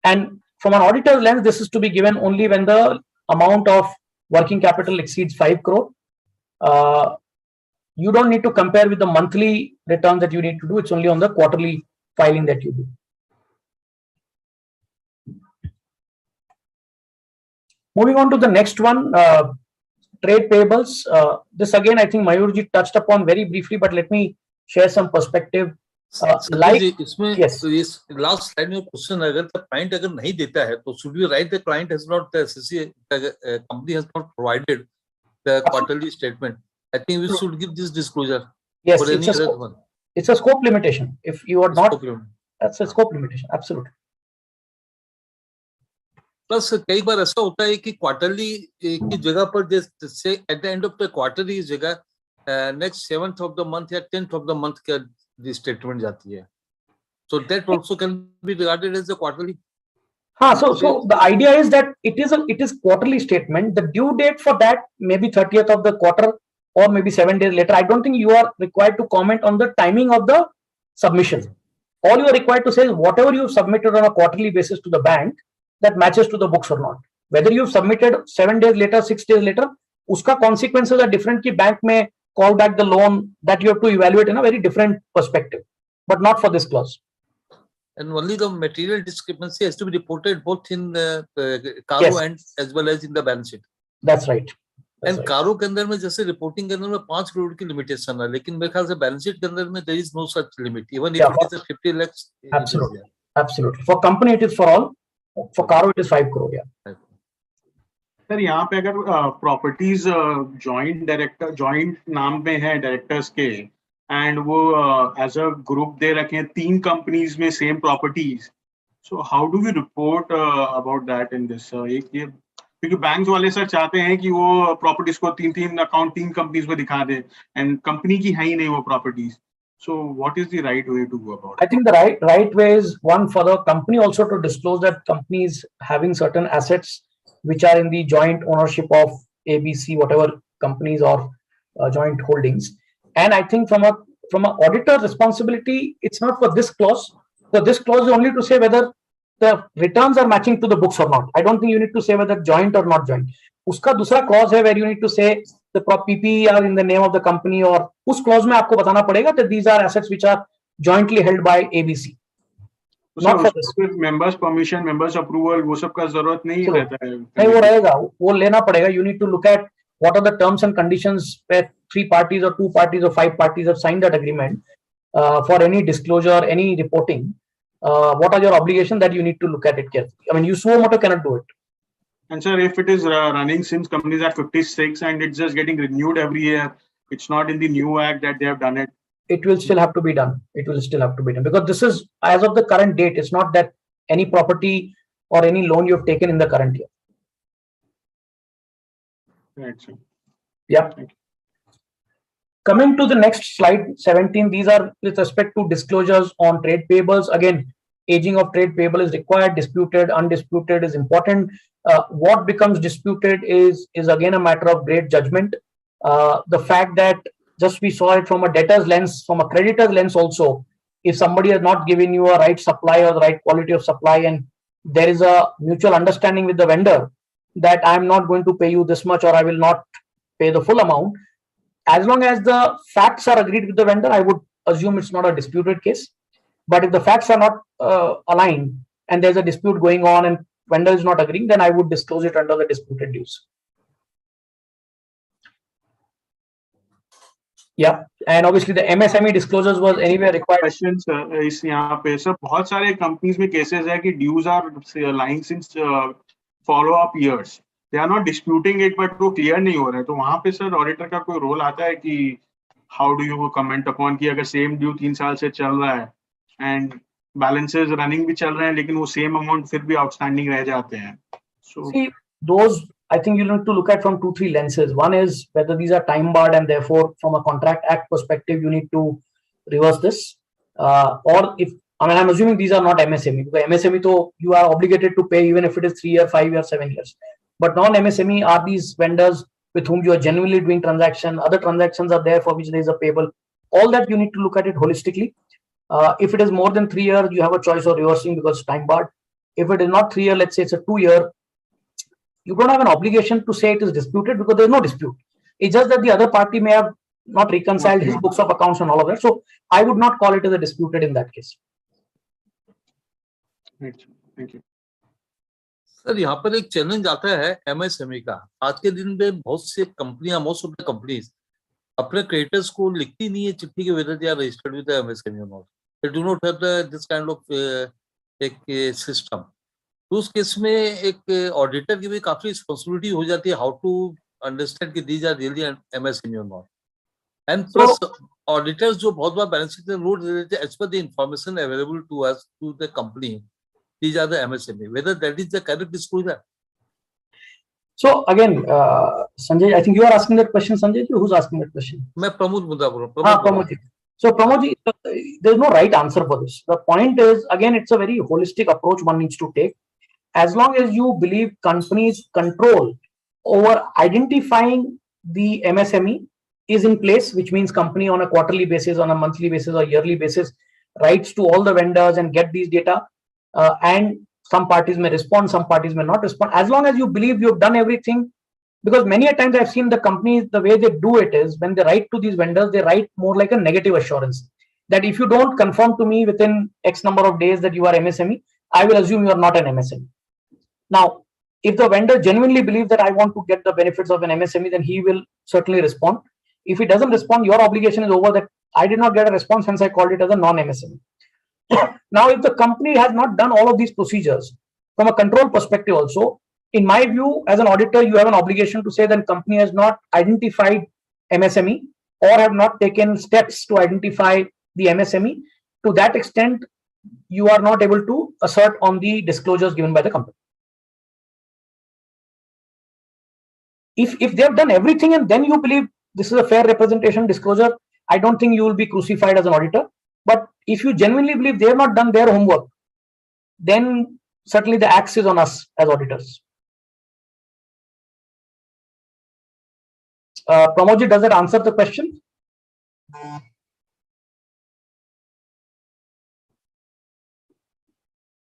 D: And from an auditor's lens, this is to be given only when the amount of working capital exceeds 5 crore. You don't need to compare with the monthly return that you need to do. It's only on the quarterly filing that you do. Moving on to the next one, trade payables. This again, I think Mayurji touched upon very briefly, but let me share some perspective.
F: Like, इसमें
D: yes,
F: इस last slide में question अगर the client अगर नहीं देता है तो should we write the client has not the company has not provided the quarterly statement. I think we should give this disclosure.
D: Yes,
F: for any other one.
D: It's a scope limitation. If you are not,
F: limit.
D: that's a scope limitation. Absolutely.
F: Plus कई बार ऐसा होता है कि quarterly की जगह पर जैसे at the end of the quarter की जगह next 7th of the month या 10th ऑफ द मंथ का स्टेटमेंट जाती है. So that also can be regarded as a quarterly.
D: So the idea is that it is quarterly statement. The due date for that may be 30th of the quarter or maybe 7 days later. I don't think you are required to comment on the timing of the submission. All you are required to say is whatever you submitted on a quarterly basis to the bank, that matches to the books or not. Whether you've submitted 7 days later, 6 days later, uska consequences are different. Ki bank may call back the loan, that you have to evaluate in a very different perspective, but not for this clause.
F: And only the material discrepancy has to be reported both in CARO
D: Yes.
F: and as well as in the balance sheet.
D: That's right.
F: And CARO के अंदर में जैसे reporting के अंदर में 5 करोड़ की limitation है, लेकिन मेरे ख्याल से बैलेंस शीट के अंदर में there is no such limit, even if it is a 50 lakhs.
D: Absolutely. For company it is for all. For CARO it is 5 crore. Yeah.
A: Sir यहाँ पे अगर प्रॉपर्टीज जॉइंट नाम में है डायरेक्टर्स के, एंड वो एज अ ग्रुप दे रखे हैं 3 कंपनीज में same properties, so how do we report about that in this? एक ये क्योंकि बैंक वाले सर चाहते हैं कि वो प्रॉपर्टीज को 3 अकाउंट 3 कंपनीज में दिखा दे, एंड कंपनी की है ही नहीं वो properties. So what is the right way to go about it?
D: I think the right way is one for the company also to disclose that company is having certain assets which are in the joint ownership of ABC, whatever companies or joint holdings. And I think from a auditor responsibility, it's not for this clause. So this clause is only to say whether the returns are matching to the books or not. I don't think you need to say whether joint or not joint. उसका दूसरा clause है where you need to say the PPE are in the name of the company, और उस clause में आपको बताना पड़ेगा that these are assets which are jointly held by ABC.
A: Not for this. Members permission, members approval, वो सब का जरूरत नहीं रहता है.
D: नहीं वो रहेगा, वो लेना पड़ेगा. You need to look at what are the terms and conditions where 3 parties or 2 parties or 5 parties have signed that agreement for any disclosure, any reporting. What are your obligations that you need to look at it carefully. I mean, you suo moto cannot do it.
A: And sir, if it is running since companies are 56 and it's just getting renewed every year, it's not in the new act that they have done it.
D: It will still have to be done. It will still have to be done because this is as of the current date. It's not that any property or any loan you have taken in the current year.
A: Right, sir.
D: Yeah. Coming to the next slide, 17. These are with respect to disclosures on trade payables. Again, aging of trade payable is required. Disputed, undisputed is important. What becomes disputed is again a matter of great judgment. The fact that just we saw it from a debtor's lens, from a creditor's lens also, if somebody has not given you a right supply or the right quality of supply and there is a mutual understanding with the vendor that I'm not going to pay you this much or I will not pay the full amount, as long as the facts are agreed with the vendor, I would assume it's not a disputed case. But if the facts are not aligned and there's a dispute going on and vendor is not agreeing, then I would disclose it under the disputed dues. Yeah, and obviously the MSME disclosures was anywhere required.
A: Questions इस यहाँ पे sir बहुत सारे companies में cases है कि dues are lying since follow up years. They are not disputing it, but वो clear नहीं हो रहा है. तो वहाँ पे सर auditor का कोई role आता है कि how do you comment upon कि अगर same due 3 साल से चल रहा है and balances running भी चल रहे हैं लेकिन वो same amount फिर भी outstanding रह जाते हैं. So
D: see, those I think you need to look at from 2-3 lenses. One is whether these are time barred and therefore from a contract act perspective you need to reverse this, or if I mean I'm assuming these are not MSME because MSME though you are obligated to pay even if it is 3 years, 5 years, 7 years. But non-MSME are these vendors with whom you are genuinely doing transaction. Other transactions are there for which there is a payable. All that you need to look at it holistically. If it is more than 3 years, you have a choice of reversing because it's time barred. If it is not 3 years, let's say it's a 2-year, you don't have an obligation to say it is disputed because there's no dispute. It's just that the other party may have not reconciled his books of accounts and all of that. So I would not call it as a disputed in that case.
A: Thank you.
F: Sir यहाँ पर एक challenge आता है MSME का. आज के दिन में बहुत सी कंपनियां, मोस्ट ऑफ द कंपनीज अपने क्रेडिटर्स को लिखती नहीं है चिट्ठी के whether they are registered with MSME और not. They do not have this kind of एक सिस्टम. तो उस केस में एक ऑडिटर की भी काफी रिस्पॉन्सिबिलिटी हो जाती है हाउ टू अंडरस्टैंड कि दीज आर रियली एमएसएमई और नॉट. एंड प्लस ऑडिटर्स जो बहुत बार बैलेंस शीट में नोट दे देते हैं as per the information available to us to the company, these are the MSME, whether that is the correct disclosure.
D: So again, Sanjay, I think you are asking that question. Sanjay, who's asking that question?
F: मैं प्रमोद मुद्दा बोल रहा हूँ.
D: Pramod. So Pramod, there's no right answer for this. The point is, again, it's a very holistic approach one needs to take. As long as you believe companies' control over identifying the MSME is in place, which means company on a quarterly basis, on a monthly basis, or yearly basis writes to all the vendors and get these data. And some parties may respond, some parties may not respond. As long as you believe you've done everything, because many a times I've seen the companies, the way they do it is when they write to these vendors, they write more like a negative assurance that if you don't confirm to me within X number of days that you are MSME, I will assume you are not an MSME. Now, if the vendor genuinely believes that I want to get the benefits of an MSME, then he will certainly respond. If he doesn't respond, your obligation is over that I did not get a response, hence I called it as a non-MSME. Now, if the company has not done all of these procedures from a control perspective also, in my view, as an auditor, you have an obligation to say that company has not identified MSME or have not taken steps to identify the MSME. To that extent, you are not able to assert on the disclosures given by the company. If they have done everything and then you believe this is a fair representation disclosure, I don't think you will be crucified as an auditor. But if you genuinely believe they have not done their homework, then certainly the axe is on us as auditors. Pramodji, does that answer the question?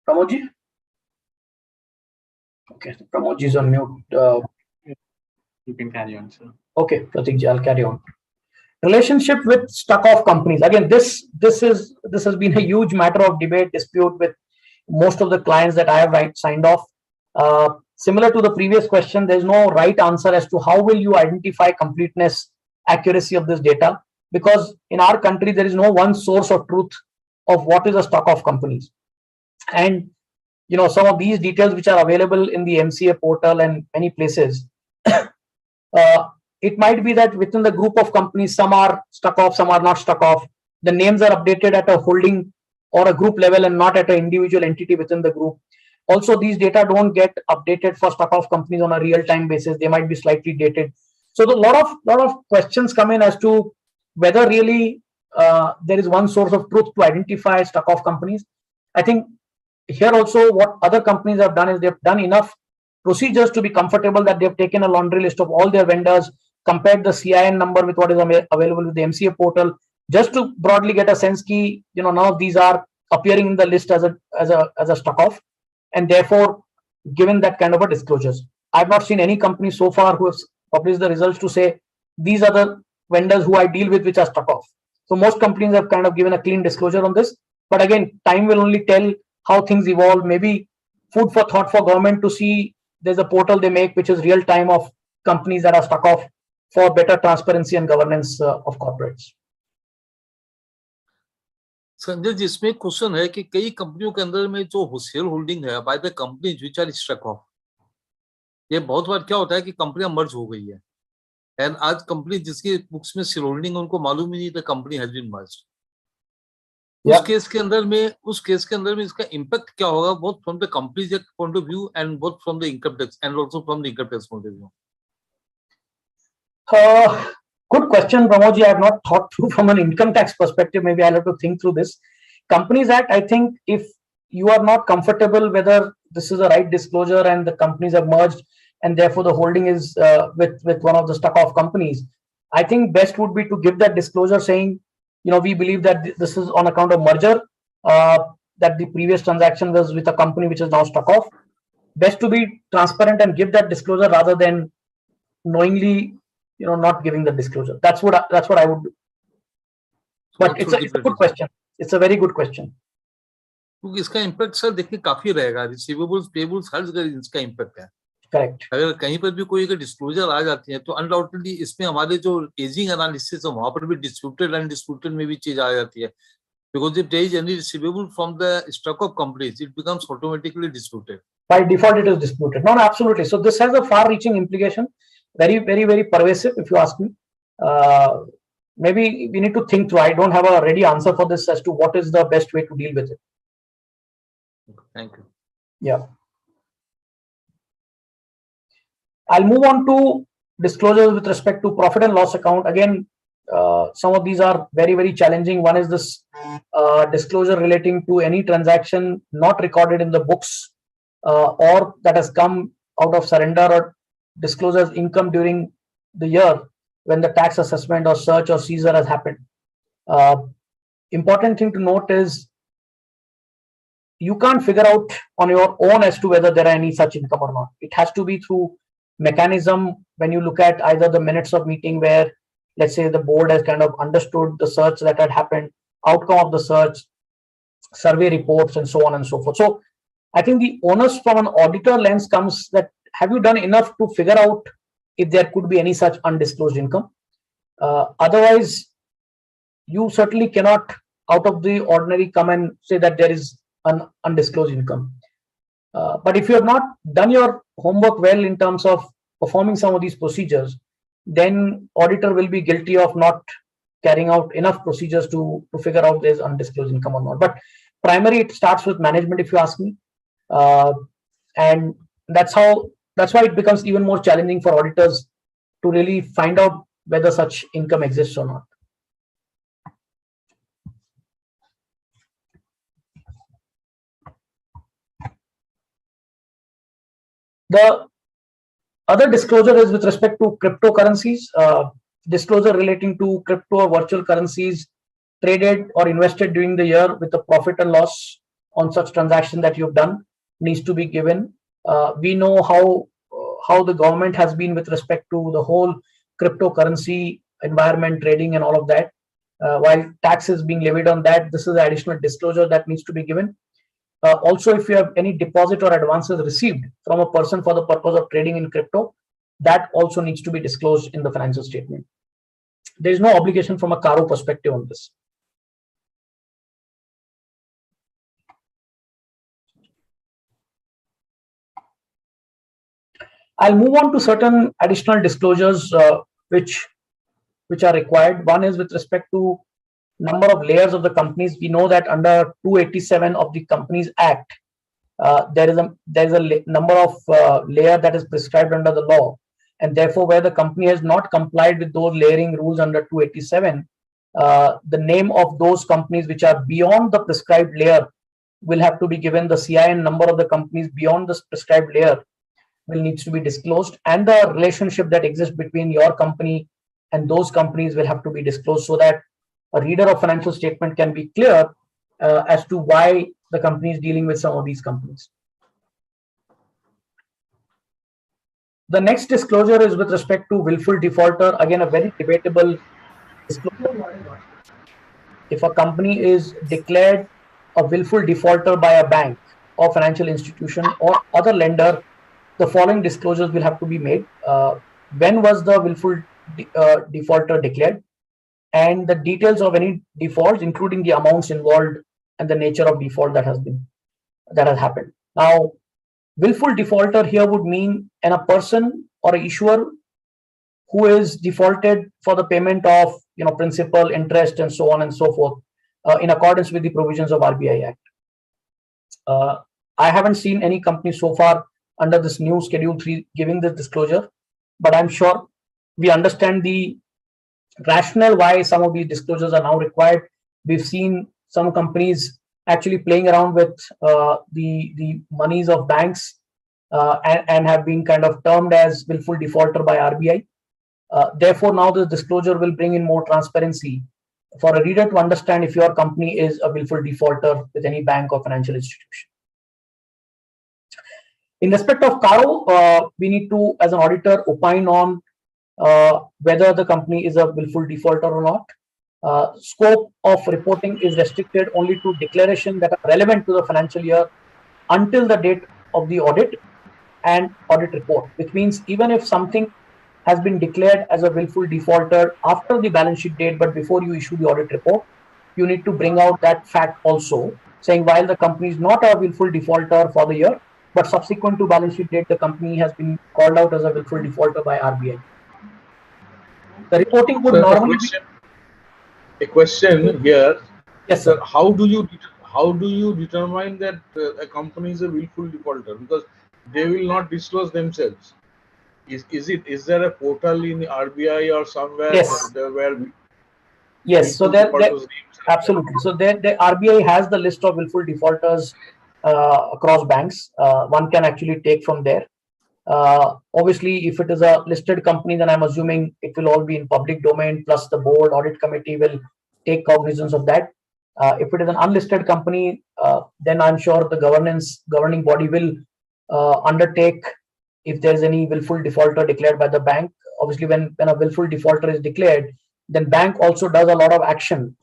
D: Pramodji? Okay, Pramodji is on mute.
A: You can carry on, sir.
D: Okay, Pratikji, I'll carry on. Relationship with stuck off companies. Again, this has been a huge matter of debate, dispute with most of the clients that I have signed off. Similar to the previous question, there's no right answer as to how will you identify completeness, accuracy of this data, because in our country there is no one source of truth of what is a stock of companies. And some of these details which are available in the MCA portal and many places, it might be that within the group of companies, some are stuck off, some are not stuck off. The names are updated at a holding or a group level and not at an individual entity within the group. Also, these data don't get updated for stock off companies on a real-time basis. They might be slightly dated. So a lot of questions come in as to whether really there is one source of truth to identify stock off companies. I think here also what other companies have done is they've done enough procedures to be comfortable that they've taken a laundry list of all their vendors, compared the CIN number with what is available with the MCA portal, just to broadly get a sense key, none of these are appearing in the list as a stock off, and therefore given that kind of a disclosures. I've not seen any company so far who has published the results to say these are the vendors who I deal with which are stuck off. So most companies have kind of given a clean disclosure on this, but again, time will only tell how things evolve. Maybe food for thought for government to see. There's a portal they make which is real time of companies that are stuck off for better transparency and governance of corporates.
F: Sanjay ji, इसमें question है कि कई कंपनियों के अंदर में जो wholesale holding है by the companies which are stuck off, ये बहुत बार क्या होता है कि कंपनियां मर्ज हो गई है एंड आज कंपनी जिसकी बुक्स में शेयर होल्डिंग उनको मालूम ही नहीं the company has been merged. उस केस के अंदर में इसका इंपैक्ट क्या होगा, both from the company's point of view and both from the income tax and also from the income tax point of view?
D: Good question, Pramodji. I have not thought through from an income tax perspective. Maybe I'll have to think through this. Companies Act, I think if you are not comfortable whether this is a right disclosure and the companies have merged and therefore the holding is with one of the stuck off companies, I think best would be to give that disclosure saying, we believe that this is on account of merger, that the previous transaction was with a company which is now stuck off. Best to be transparent and give that disclosure rather than knowingly not giving the disclosure. That's what I would do. But it's a good question. It's a very good question.
F: क्योंकि इसका impact sir देखिए काफी रहेगा, receivables pebbles हर जगह इसका impact है।
D: Correct.
F: अगर कहीं पर भी कोई डिस्क्लोजर आ जाती है तो अनडाउटेडली इसमें हमारे जो एजिंग एनालिसिस है वहां पर भी डिस्प्यूटेड में भी चीज आ जाती है, because if there is any receivable from the stock of companies, it becomes automatically disputed.
D: By default, it is disputed. No, absolutely. So this has a far-reaching implication. Very, very, very pervasive, if you ask me. Maybe we need to think through. I don't have a ready answer for this as to what is the best way to deal with it.
F: Thank you.
D: Yeah. I'll move on to disclosures with respect to profit and loss account. Again, some of these are very, very challenging. One is this disclosure relating to any transaction not recorded in the books or that has come out of surrender or disclosed as income during the year when the tax assessment or search or seizure has happened. Important thing to note is you can't figure out on your own as to whether there are any such income or not. It has to be through mechanism when you look at either the minutes of meeting where, let's say, the board has kind of understood the search that had happened, outcome of the search, survey reports, and so on and so forth. So I think the onus from an auditor lens comes that have you done enough to figure out if there could be any such undisclosed income? Otherwise, you certainly cannot out of the ordinary come and say that there is an undisclosed income. But if you have not done your homework well in terms of performing some of these procedures, then auditor will be guilty of not carrying out enough procedures to figure out there's undisclosed income or not. But primarily it starts with management, if you ask me. And that's why it becomes even more challenging for auditors to really find out whether such income exists or not. The other disclosure is with respect to cryptocurrencies. Disclosure relating to crypto or virtual currencies traded or invested during the year with a profit and loss on such transaction that you've done needs to be given. We know how the government has been with respect to the whole cryptocurrency environment, trading, and all of that. While tax is being levied on that, this is the additional disclosure that needs to be given. Also, if you have any deposit or advances received from a person for the purpose of trading in crypto, that also needs to be disclosed in the financial statement. There is no obligation from a CARO perspective on this. I'll move on to certain additional disclosures which are required. One is with respect to number of layers of the companies. We know that under 287 of the Companies Act, there is a number of layer that is prescribed under the law, and therefore where the company has not complied with those layering rules under 287, the name of those companies which are beyond the prescribed layer will have to be given. The CIN number of the companies beyond this prescribed layer will needs to be disclosed, and the relationship that exists between your company and those companies will have to be disclosed, so that a reader of financial statement can be clear as to why the company is dealing with some of these companies. The next disclosure is with respect to willful defaulter. Again, a very debatable disclosure. If a company is declared a willful defaulter by a bank or financial institution or other lender, the following disclosures will have to be made. When was the willful defaulter declared, and the details of any defaults, including the amounts involved and the nature of default that has happened. Now, willful defaulter here would mean a person or an issuer who is defaulted for the payment of principal, interest, and so on and so forth, in accordance with the provisions of RBI Act. I haven't seen any company so far under this new Schedule 3 giving this disclosure, but I'm sure we understand the rationale why some of these disclosures are now required. We've seen some companies actually playing around with the monies of banks and have been kind of termed as willful defaulter by RBI. Therefore, now the disclosure will bring in more transparency for a reader to understand if your company is a willful defaulter with any bank or financial institution. In respect of CARO, we need to, as an auditor, opine on whether the company is a willful defaulter or not. Scope of reporting is restricted only to declarations that are relevant to the financial year until the date of the audit and audit report, which means even if something has been declared as a willful defaulter after the balance sheet date, but before you issue the audit report, you need to bring out that fact also, saying while the company is not a willful defaulter for the year, but subsequent to balance sheet date, the company has been called out as a willful defaulter by RBI. The reporting would normally
G: a question here.
D: Yes, sir.
G: How do you determine that a company is a willful defaulter? Because they will not disclose themselves. Is there a portal in RBI or somewhere?
D: Yes.
G: Where
D: yes. So there absolutely. So the RBI has the list of willful defaulters across banks. One can actually take from there. Obviously, if it is a listed company, then I'm assuming it will all be in public domain, plus the board audit committee will take cognizance of that. If it is an unlisted company, then I'm sure the governing body will undertake if there's any willful defaulter declared by the bank. Obviously, when a willful defaulter is declared, then bank also does a lot of action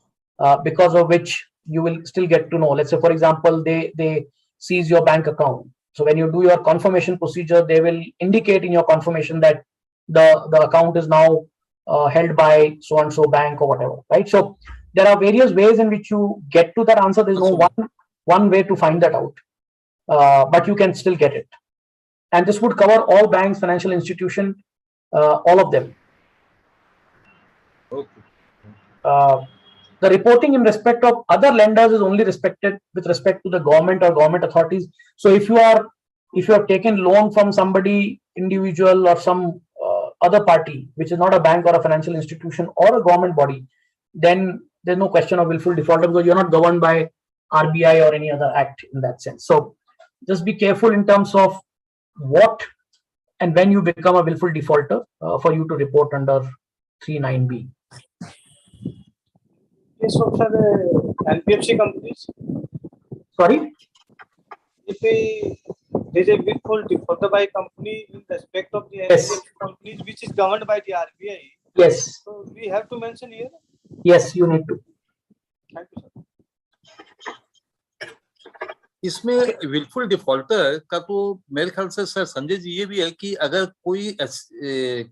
D: because of which you will still get to know. Let's say, for example, they seize your bank account. So when you do your confirmation procedure, they will indicate in your confirmation that the account is now held by so and so bank or whatever, right? So there are various ways in which you get to that answer. There's no one way to find that out, but you can still get it. And this would cover all banks, financial institution, all of them.
G: Okay.
D: The reporting in respect of other lenders is only respected with respect to the government or government authorities. So if you have taken loan from somebody, individual or some other party, which is not a bank or a financial institution or a government body, then there's no question of willful defaulter because you're not governed by RBI or any other act in that sense. So just be careful in terms of what and when you become a willful defaulter for you to report under 39B.
J: Yes, so for the NBFC companies.
D: Sorry?
J: If we There is a willful default by company in respect of the
D: Yes.
J: companies which is governed by the RBI.
D: Yes.
J: So we have to mention here.
D: Yes, you need to.
J: Thank you, sir.
F: इसमें wilful defaulter का तो मेरे ख्याल से sir Sanjay ji ये भी है कि अगर कोई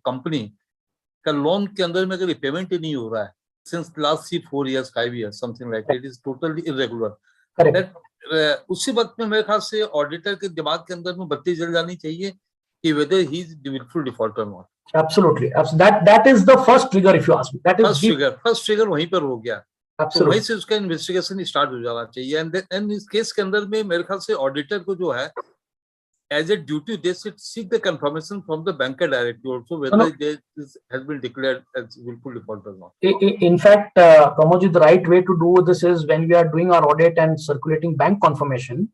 F: कंपनी का लोन के अंदर में अगर रिपेमेंट ही नहीं हो रहा है since last 4 years 5 years something like it is totally irregular, उसी वक्त में मेरे ख्याल से ऑडिटर के दिमाग के अंदर में बत्ती जल जानी चाहिए कि whether he is wilful defaulter not.
D: Absolutely. That is the first trigger, if you ask me. That is
F: first trigger वहीं पर हो गया. तो वहीं से उसका इन्वेस्टिगेशन स्टार्ट हो जाना चाहिए. एंड इस केस के अंदर में मेरे ख्याल से ऑडिटर को जो है as a duty they should seek the confirmation from the bank directly also whether this has been declared as wilful defaulter not.
D: In fact, Pramod, the right way to do this is when we are doing our audit and circulating bank confirmation,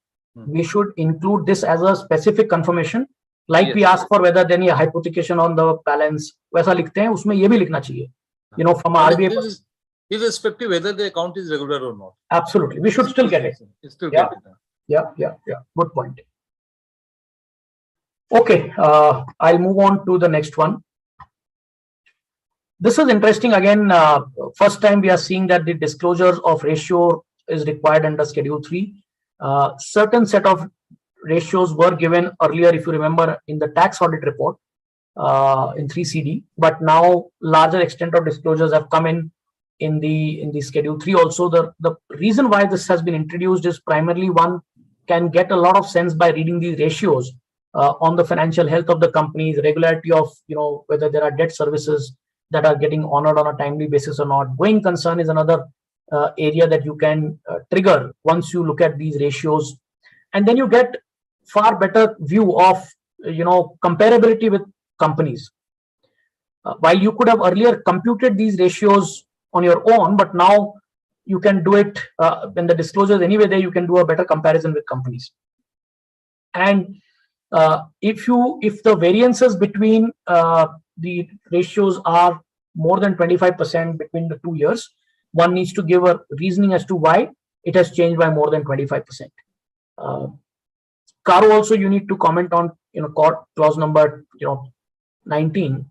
D: we should include this as a specific confirmation. Like we ask for whether there any hypothecation on the balance, वैसा लिखते हैं, उसमें ये भी लिखना चाहिए. You know, from RBI.
F: Irrespective whether the account is regular or not.
D: Absolutely, we should still get it.
F: Get it.
D: Yeah. Good point. Okay, I'll move on to the next one. This is interesting. Again, first time we are seeing that the disclosures of ratio is required under Schedule 3. Certain set of ratios were given earlier, if you remember, in the tax audit report in 3CD, but now larger extent of disclosures have come in the Schedule 3 also. The reason why this has been introduced is primarily one can get a lot of sense by reading these ratios on the financial health of the companies, regularity of, whether there are debt services that are getting honored on a timely basis or not. Going concern is another area that you can trigger once you look at these ratios, and then you get far better view of comparability with companies. While you could have earlier computed these ratios on your own, but now you can do it when the disclosures anyway there, you can do a better comparison with companies. And if the variances between the ratios are more than 25% between the 2 years, one needs to give a reasoning as to why it has changed by more than 25%. CARO also you need to comment on clause number 19.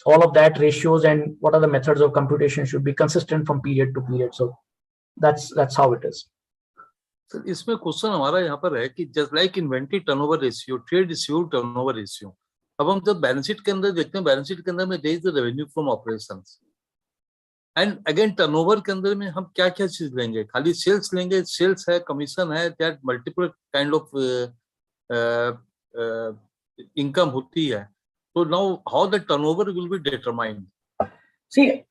D: All of that ratios and what are the methods of computation should be consistent from period to period. So that's how it is.
F: Sir इसमें question हमारा यहाँ पर है कि just like inventory turnover ratio, trade receivable turnover ratio, अब हम जब balance sheet के अंदर देखते हैं, बैलेंस शीट के अंदर में there is the revenue from operations and again turnover के अंदर में हम क्या क्या चीज लेंगे, खाली सेल्स लेंगे, सेल्स है, कमीशन है, that multiple kind of income होती है. So now how the turnover will be determined?
D: See,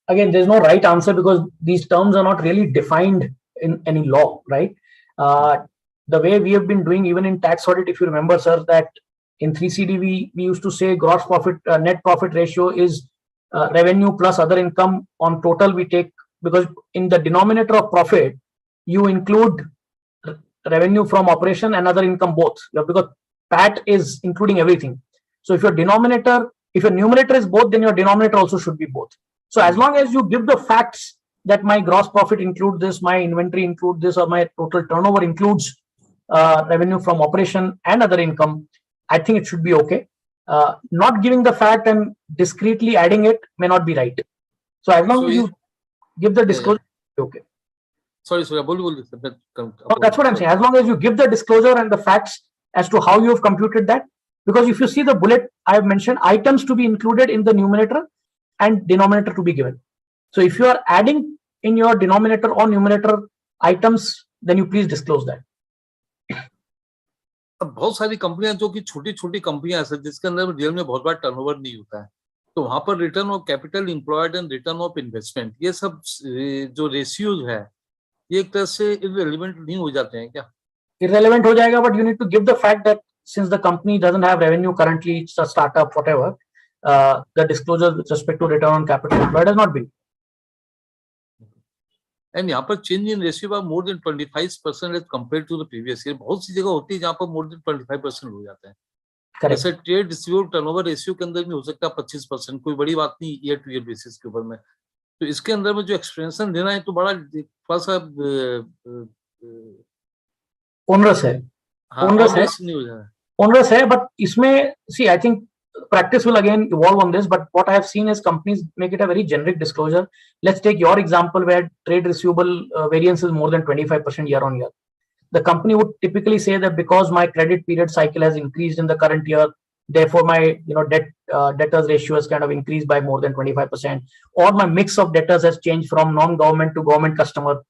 D: again, there's no right answer because these terms are not really defined in any law, right? The way we have been doing even in tax audit, if you remember, sir, that in 3CD we used to say gross profit, net profit ratio is revenue plus other income on total we take, because in the denominator of profit, you include revenue from operation and other income both, because PAT is including everything. So if your numerator is both, then your denominator also should be both. So as long as you give the facts that my gross profit includes this, my inventory includes this, or my total turnover includes revenue from operation and other income, I think it should be okay. Not giving the fact and discretely adding it may not be right. So as long as you give the disclosure, okay.
F: Sorry,
D: that's what I'm saying. As long as you give the disclosure and the facts as to how you have computed that. Because if you see the bullet, I have mentioned items to be included in the numerator and denominator to be given. So if you are adding in your denominator or numerator items, then you please disclose that.
F: अब बहुत सारी कंपनियां जो कि छोटी छोटी कंपनियां हैं जिसके अंदर रियल में बहुत बार टर्नओवर नहीं होता है, तो वहां पर return of capital employed and return of investment, ये सब जो रेशियोज है, ये एक तरह से इररिलेवेंट नहीं हो जाते हैं क्या?
D: Irrelevant हो जाएगा, but you need to give the fact that since the company doesn't have revenue currently, it's a startup, whatever, the disclosure with respect to return on capital employed has not been.
F: And यहाँ पर change in ratio by more than 25% as compared to the previous year. बहुत सी जगह होती है जहाँ पर more than 25% हो जाता है. जैसे ट्रेड रिसीवेबल टर्नओवर रेशियो के अंदर में हो सकता है 25%, कोई बड़ी बात नहीं ईयर टू ईयर बेसिस के ऊपर में. तो इसके अंदर में जो एक्सपेंशन देना है तो बड़ा थोड़ा सा
D: ओनरस है.
F: onerous नहीं हो जाए.
D: Onerous है, but इसमें see, I think practice will again evolve on this. But what I have seen is companies make it a very generic disclosure. Let's take your example where trade receivable variance is more than 25% year on year. The company would typically say that because my credit period cycle has increased in the current year, therefore my debtors ratio has kind of increased by more than 25%, or my mix of debtors has changed from non-government to government customer,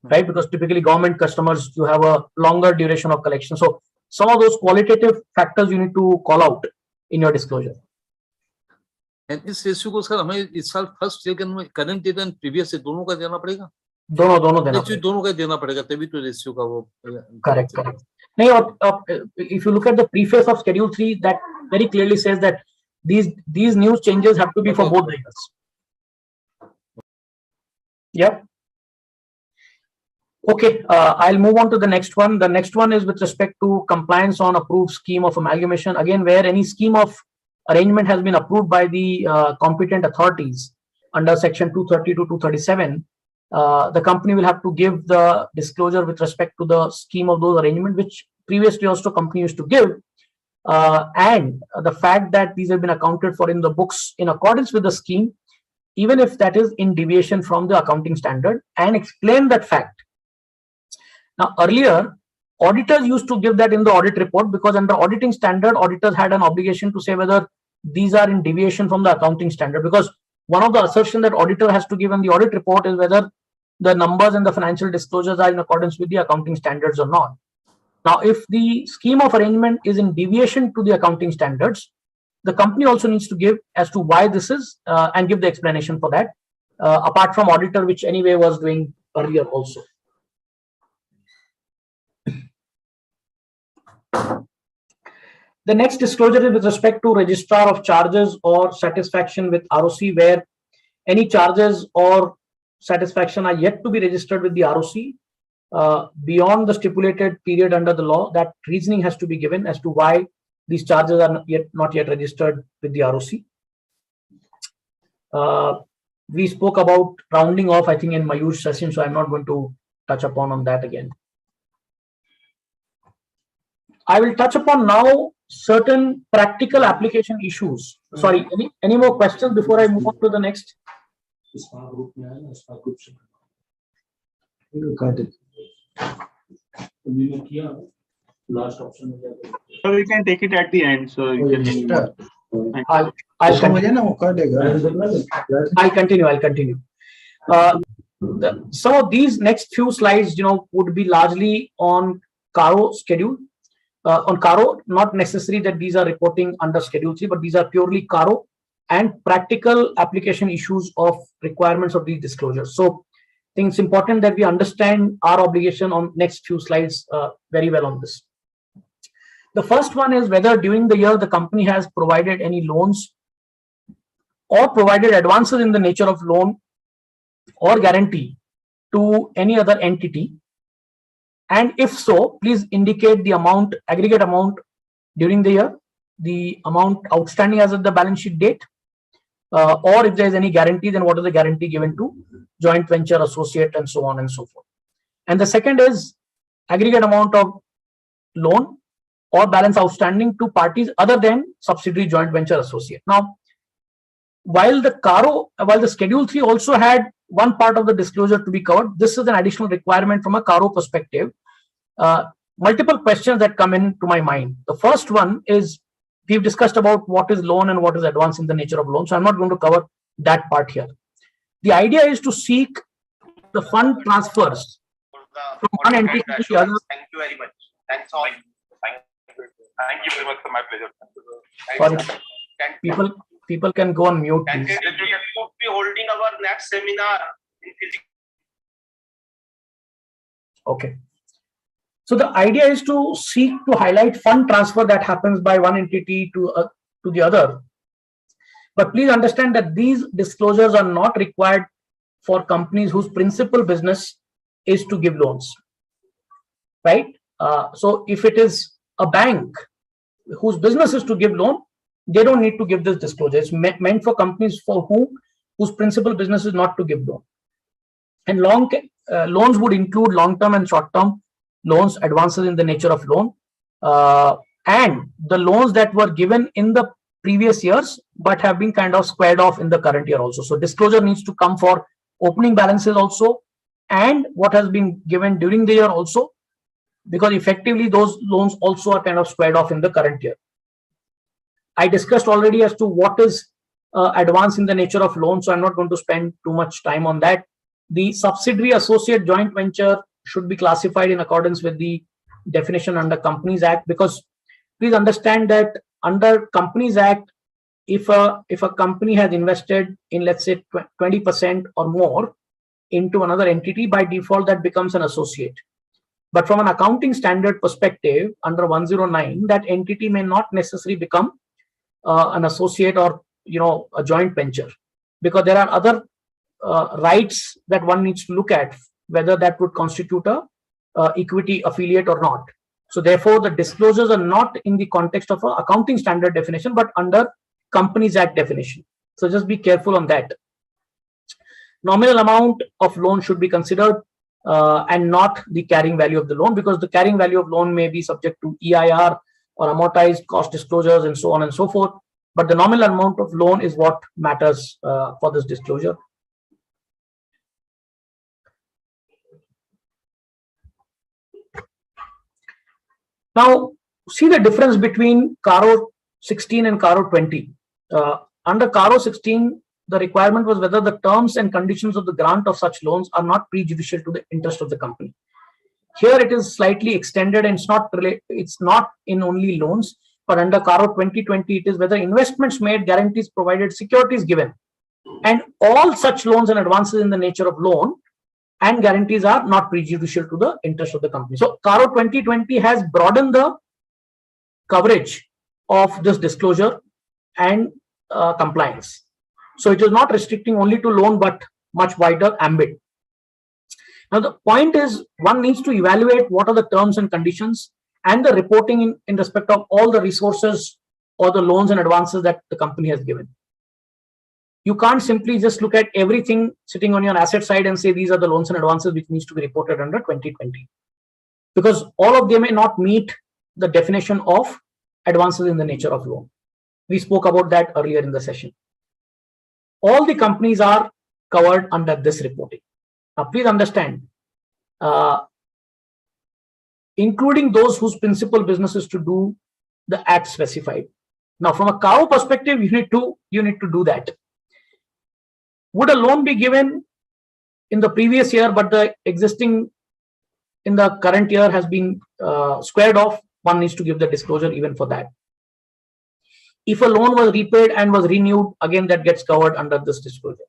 D: right? Because typically government customers, you have a longer duration of collection. So some of those qualitative factors you need to call out in your disclosure.
F: And इस ratio को sir हमें इस साल first second में current data and previous से दोनों का देना पड़ेगा.
D: दोनों देना
F: पड़ेगा. दोनों का देना पड़ेगा तभी तो रेशियो का वो.
D: Correct. नहीं, और if you look at the preface of Schedule 3, that very clearly says that these news changes have to be for both the years. Yep. Okay, I'll move on to the next one. The next one is with respect to compliance on approved scheme of amalgamation. Again, where any scheme of arrangement has been approved by the competent authorities under section 230 to 237, the company will have to give the disclosure with respect to the scheme of those arrangements, which previously also company used to give, and the fact that these have been accounted for in the books in accordance with the scheme, even if that is in deviation from the accounting standard, and explain that fact. Now, earlier, auditors used to give that in the audit report, because under auditing standard, auditors had an obligation to say whether these are in deviation from the accounting standard, because one of the assertions that auditor has to give in the audit report is whether the numbers and the financial disclosures are in accordance with the accounting standards or not. Now, if the scheme of arrangement is in deviation to the accounting standards, the company also needs to give as to why this is and give the explanation for that, apart from auditor, which anyway was doing earlier also. The next disclosure is with respect to registrar of charges or satisfaction with ROC, where any charges or satisfaction are yet to be registered with the ROC beyond the stipulated period under the law. That reasoning has to be given as to why these charges are not yet registered with the ROC. We spoke about rounding off, I think, in Mayur's session, so I'm not going to touch upon on that again. I will touch upon now certain practical application issues. Sorry, any more questions before I move on to the next?
A: Last option. So we can take it at the end. So you can.
D: I'll continue. Some of these next few slides, would be largely on CARO schedule. On CARO, not necessary that these are reporting under Schedule 3, but these are purely CARO and practical application issues of requirements of these disclosures. So I think it's important that we understand our obligation on next few slides very well on this. The first one is whether during the year the company has provided any loans or provided advances in the nature of loan or guarantee to any other entity. And if so, please indicate the amount, aggregate amount during the year, the amount outstanding as of the balance sheet date, or if there is any guarantee, then what is the guarantee given to joint venture, associate, and so on and so forth. And the second is aggregate amount of loan or balance outstanding to parties other than subsidiary, joint venture, associate. Now, while the Schedule 3 also had one part of the disclosure to be covered, this is an additional requirement from a CARO perspective. Multiple questions that come into my mind. The first one is, we've discussed about what is loan and what is advance in the nature of loan. So I'm not going to cover that part here. The idea is to seek the fund transfers from one entity to the other.
K: Thank you very much. Thanks all. Thank you very much. My pleasure.
D: Sorry, people can go on mute, please.
K: We will be holding our next seminar in physics.
D: Okay. So the idea is to seek to highlight fund transfer that happens by one entity to the other. But please understand that these disclosures are not required for companies whose principal business is to give loans, right? So if it is a bank whose business is to give loan, they don't need to give this disclosure. It's meant for companies whose principal business is not to give loan. And loans would include long-term and short-term loans, advances in the nature of loan, and the loans that were given in the previous years but have been kind of squared off in the current year also. So disclosure needs to come for opening balances also and what has been given during the year also, because effectively those loans also are kind of squared off in the current year. I discussed already as to what is advance in the nature of loan, so I'm not going to spend too much time on that. The subsidiary, associate, joint venture should be classified in accordance with the definition under Companies Act, because please understand that under Companies Act, if a company has invested in, let's say, 20% or more into another entity, by default that becomes an associate. But from an accounting standard perspective, under 109, that entity may not necessarily become an associate or a joint venture, because there are other rights that one needs to look at, whether that would constitute a equity affiliate or not. So therefore, the disclosures are not in the context of an accounting standard definition, but under Companies Act definition. So just be careful on that. Nominal amount of loan should be considered and not the carrying value of the loan, because the carrying value of loan may be subject to EIR or amortized cost disclosures and so on and so forth. But the nominal amount of loan is what matters for this disclosure. Now, see the difference between CARO 16 and CARO 20. Under CARO 16, the requirement was whether the terms and conditions of the grant of such loans are not prejudicial to the interest of the company. Here it is slightly extended, and it's not in only loans, but under CARO 2020, it is whether investments made, guarantees provided, securities given, and all such loans and advances in the nature of loan and guarantees are not prejudicial to the interest of the company. So CARO 2020 has broadened the coverage of this disclosure and compliance. So it is not restricting only to loan, but much wider ambit. Now the point is, one needs to evaluate what are the terms and conditions and the reporting in respect of all the resources or the loans and advances that the company has given. You can't simply just look at everything sitting on your asset side and say these are the loans and advances which needs to be reported under 2020, because all of them may not meet the definition of advances in the nature of loan. We spoke about that earlier in the session. All the companies are covered under this reporting. Now, please understand, including those whose principal business is to do the act specified. Now, from a CARO perspective, you need to do that. Would a loan be given in the previous year, but the existing in the current year has been squared off? One needs to give the disclosure even for that. If a loan was repaid and was renewed, again that gets covered under this disclosure.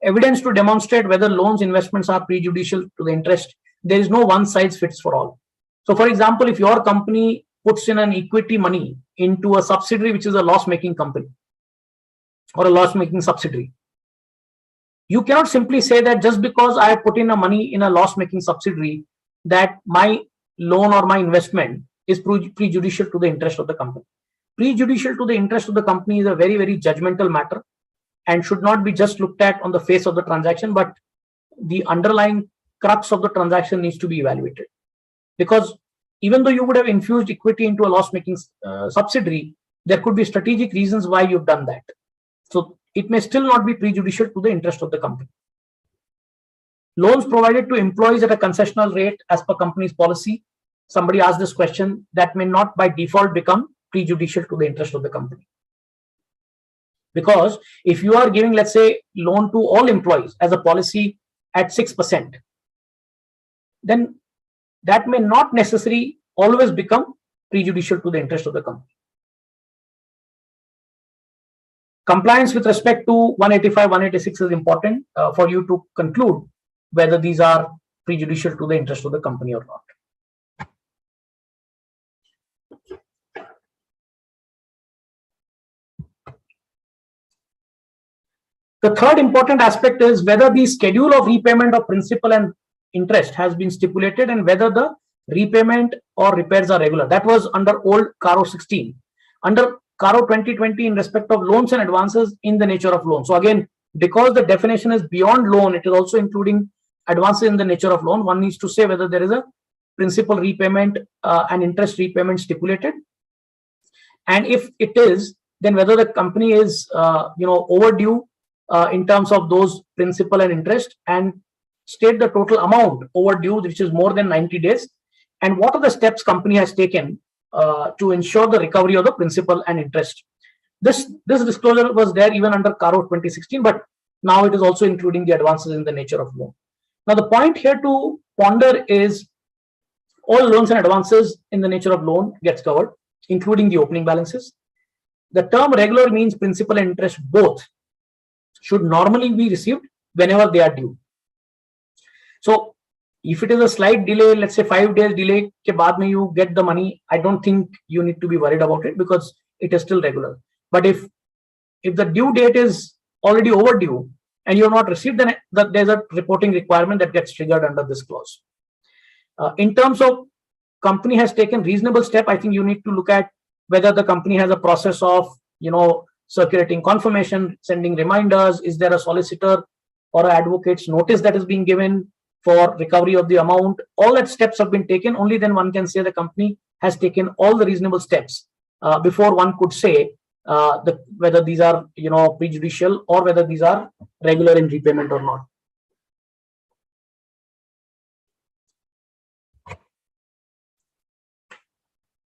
D: Evidence to demonstrate whether loans investments are prejudicial to the interest. There is no one size fits for all. So for example, if your company puts in an equity money into a subsidiary which is a loss-making company or a loss-making subsidiary, you cannot simply say that just because I put in a money in a loss-making subsidiary that my loan or my investment is prejudicial to the interest of the company. Prejudicial to the interest of the company is a very, very judgmental matter and should not be just looked at on the face of the transaction, but the underlying crux of the transaction needs to be evaluated. Because even though you would have infused equity into a loss-making subsidiary, there could be strategic reasons why you've done that. So it may still not be prejudicial to the interest of the company. Loans provided to employees at a concessional rate as per company's policy. Somebody asked this question, that may not by default become prejudicial to the interest of the company. Because if you are giving, let's say, loan to all employees as a policy at 6%, then that may not necessarily always become prejudicial to the interest of the company. Compliance with respect to 185, 186 is important for you to conclude whether these are prejudicial to the interest of the company or not. The third important aspect is whether the schedule of repayment of principal and interest has been stipulated and whether the repayment or repairs are regular. That was under old CARO 16. Under CARO 2020, in respect of loans and advances in the nature of loan. So again, because the definition is beyond loan, it is also including advances in the nature of loan. One needs to say whether there is a principal repayment and interest repayment stipulated? And if it is, then whether the company is overdue in terms of those principal and interest, and state the total amount overdue, which is more than 90 days, and what are the steps company has taken to ensure the recovery of the principal and interest. This disclosure was there even under CARO 2016, but now it is also including the advances in the nature of loan. Now the point here to ponder is all loans and advances in the nature of loan gets covered, including the opening balances. The term regular means principal and interest both should normally be received whenever they are due. So if it is a slight delay, let's say 5 days delay ke baad mein you get the money, I don't think you need to be worried about it because it is still regular. But if the due date is already overdue and you have not received, then there's a reporting requirement that gets triggered under this clause. In terms of company has taken reasonable step, I think you need to look at whether the company has a process of circulating confirmation, sending reminders. Is there a solicitor or an advocate's notice that is being given for recovery of the amount? All that steps have been taken. Only then one can say the company has taken all the reasonable steps before one could say whether these are prejudicial or whether these are regular in repayment or not.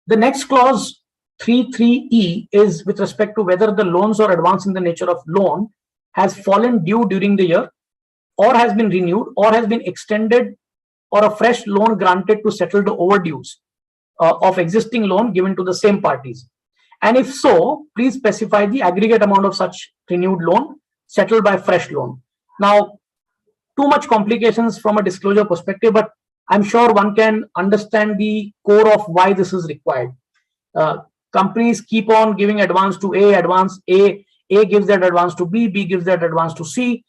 D: The next clause 3.3e is with respect to whether the loans or advance in the nature of loan has fallen due during the year, or has been renewed, or has been extended, or a fresh loan granted to settle the overdues of existing loan given to the same parties. And if so, please specify the aggregate amount of such renewed loan settled by fresh loan. Now, too much complications from a disclosure perspective, but I'm sure one can understand the core of why this is required. Companies keep on giving advance to A gives that advance to B gives that advance to C.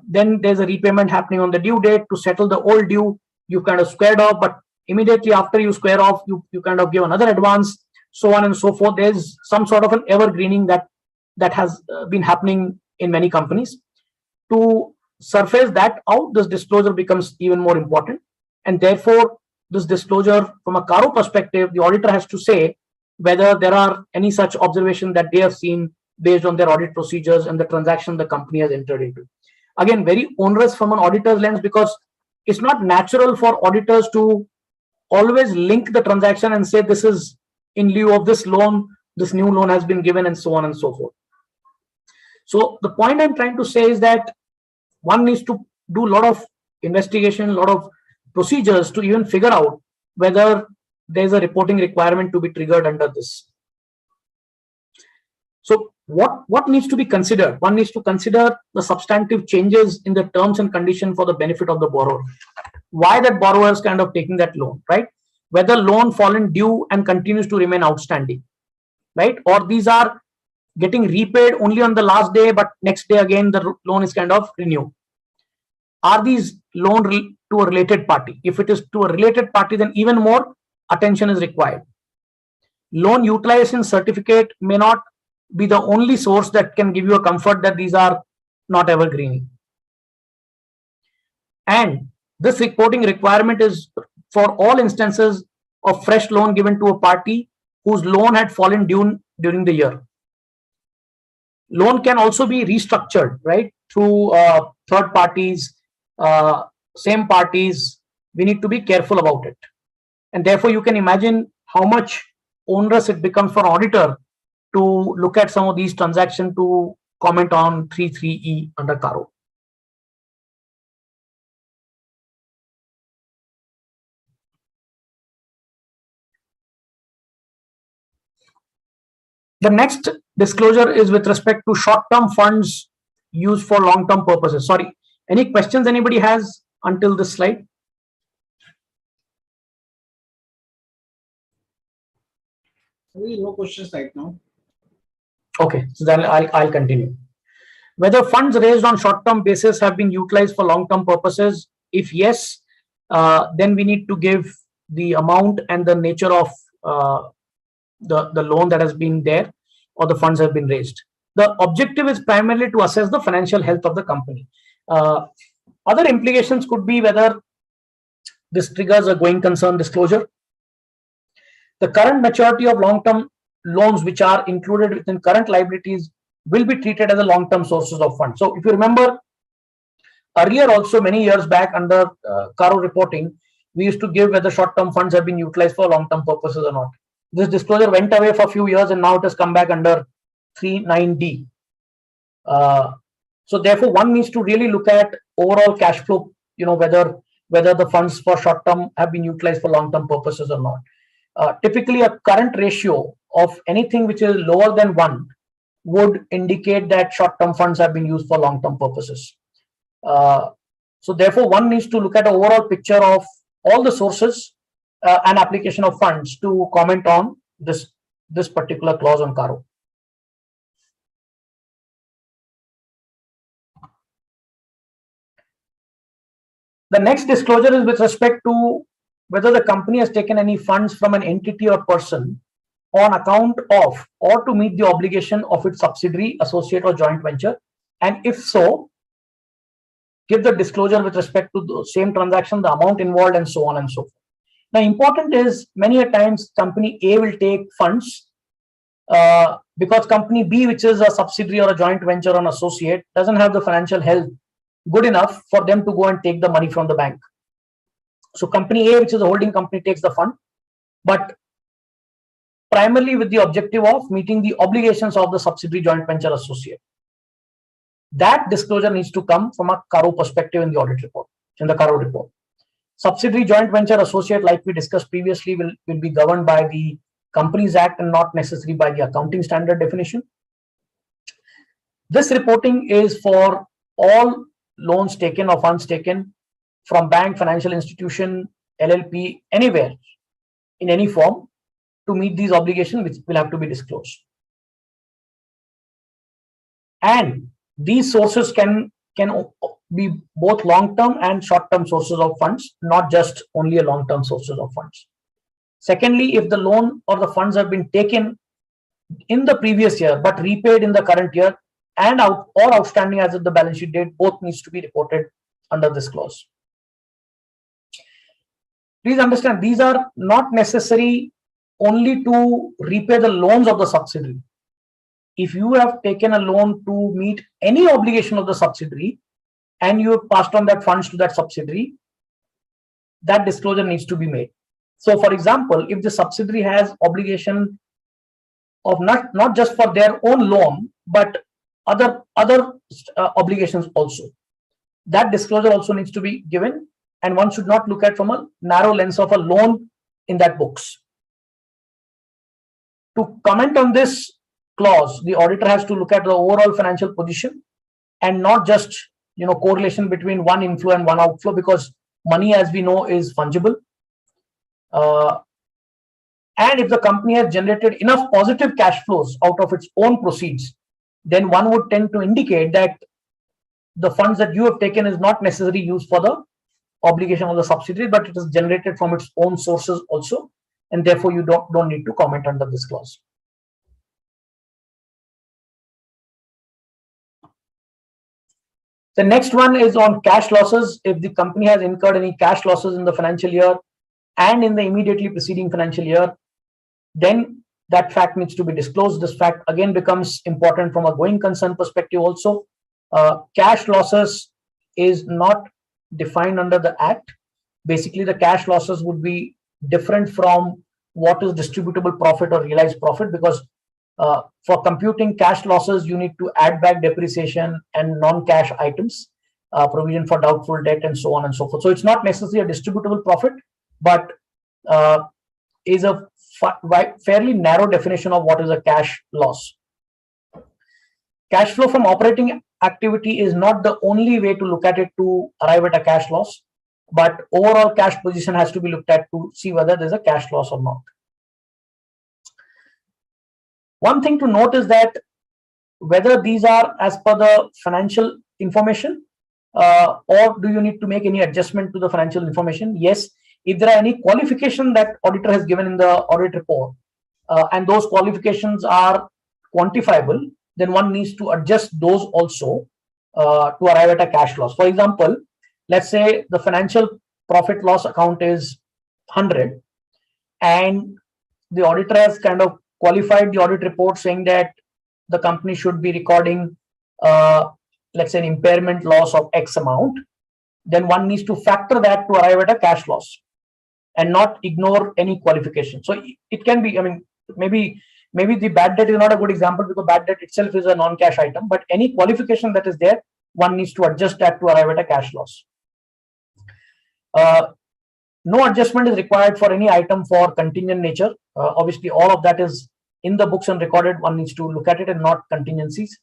D: Then there's a repayment happening on the due date to settle the old due. You kind of squared off, but immediately after you square off, you kind of give another advance, so on and so forth. There's some sort of an evergreening that has been happening in many companies. To surface that out, this disclosure becomes even more important. And therefore, this disclosure from a CARO perspective, the auditor has to say whether there are any such observations that they have seen based on their audit procedures and the transaction the company has entered into. Again, very onerous from an auditor's lens, because it's not natural for auditors to always link the transaction and say this is in lieu of this loan, this new loan has been given, and so on and so forth. So the point I'm trying to say is that one needs to do a lot of investigation, a lot of procedures to even figure out whether there's a reporting requirement to be triggered under this. So what needs to be considered? One needs to consider the substantive changes in the terms and conditions for the benefit of the borrower. Why that borrower is kind of taking that loan, right? Whether loan fallen due and continues to remain outstanding, right? Or these are getting repaid only on the last day, but next day again the loan is kind of renewed. Are these loan to a related party? If it is to a related party, then even more attention is required. Loan utilization certificate may not be the only source that can give you a comfort that these are not evergreening. And this reporting requirement is for all instances of fresh loan given to a party whose loan had fallen due during the year. Loan can also be restructured, right, through third parties, same parties. We need to be careful about it. And therefore, you can imagine how much onerous it becomes for auditor to look at some of these transactions to comment on 3.3e under CARO. The next disclosure is with respect to short-term funds used for long-term purposes. Sorry, any questions anybody has until this slide?
H: No questions right now.
D: Okay, so then I'll continue. Whether funds raised on short-term basis have been utilized for long-term purposes. If yes, then we need to give the amount and the nature of the loan that has been there or the funds have been raised. The objective is primarily to assess the financial health of the company. Other implications could be whether This triggers a going concern disclosure. The current maturity of long-term loans which are included within current liabilities will be treated as a long-term sources of funds. So if you remember, earlier also many years back under CARO reporting, we used to give whether short-term funds have been utilized for long-term purposes or not. This disclosure went away for a few years and now it has come back under 3(9)(d). So therefore, one needs to really look at overall cash flow, whether the funds for short-term have been utilized for long-term purposes or not. Typically, a current ratio of anything which is lower than 1 would indicate that short-term funds have been used for long-term purposes. So therefore, one needs to look at the overall picture of all the sources and application of funds to comment on this particular clause on CARO. The next disclosure is with respect to whether the company has taken any funds from an entity or person on account of or to meet the obligation of its subsidiary, associate, or joint venture, and if so, give the disclosure with respect to the same transaction, the amount involved, and so on and so forth. Now, important is many a times company A will take funds because company B, which is a subsidiary or a joint venture or an associate, doesn't have the financial health good enough for them to go and take the money from the bank. So company A, which is a holding company, takes the fund, but primarily with the objective of meeting the obligations of the subsidiary, joint venture, associate. That disclosure needs to come from a CARO perspective in the audit report, in the CARO report. Subsidiary, joint venture, associate, like we discussed previously, will be governed by the Companies Act and not necessarily by the accounting standard definition. This reporting is for all loans taken or funds taken from bank, financial institution, LLP, anywhere, in any form, to meet these obligations, which will have to be disclosed. And these sources can be both long-term and short-term sources of funds, not just only a long-term sources of funds. Secondly, if the loan or the funds have been taken in the previous year but repaid in the current year and or outstanding as of the balance sheet date, both needs to be reported under this clause. Please understand, these are not necessary only to repay the loans of the subsidiary. If you have taken a loan to meet any obligation of the subsidiary and you have passed on that funds to that subsidiary, that disclosure needs to be made. So for example, if the subsidiary has obligation of not just for their own loan, but other obligations also, that disclosure also needs to be given, and one should not look at from a narrow lens of a loan in that books. To comment on this clause, the auditor has to look at the overall financial position and not just correlation between one inflow and one outflow, because money, as we know, is fungible. And if the company has generated enough positive cash flows out of its own proceeds, then one would tend to indicate that the funds that you have taken is not necessarily used for the obligation of the subsidiary, but it is generated from its own sources also, and therefore you don't need to comment under this clause. The next one is on cash losses. If the company has incurred any cash losses in the financial year and in the immediately preceding financial year, then that fact needs to be disclosed. This fact again becomes important from a going concern perspective also. Cash losses is not defined under the Act. Basically, the cash losses would be different from what is distributable profit or realized profit, because for computing cash losses, you need to add back depreciation and non-cash items, provision for doubtful debt, and so on and so forth. So it's not necessarily a distributable profit, but is a fairly narrow definition of what is a cash loss. Cash flow from operating activity is not the only way to look at it to arrive at a cash loss, but overall cash position has to be looked at to see whether there's a cash loss or not. One thing to note is that whether these are as per the financial information or do you need to make any adjustment to the financial information? Yes, if there are any qualification that auditor has given in the audit report and those qualifications are quantifiable, then one needs to adjust those also to arrive at a cash loss. For example, let's say the financial profit loss account is 100, and the auditor has kind of qualified the audit report saying that the company should be recording, let's say, an impairment loss of X amount, then one needs to factor that to arrive at a cash loss and not ignore any qualification. So it can be, I mean, maybe the bad debt is not a good example because bad debt itself is a non-cash item, but any qualification that is there, one needs to adjust that to arrive at a cash loss. No adjustment is required for any item for contingent nature. Obviously, all of that is in the books and recorded. One needs to look at it and not contingencies.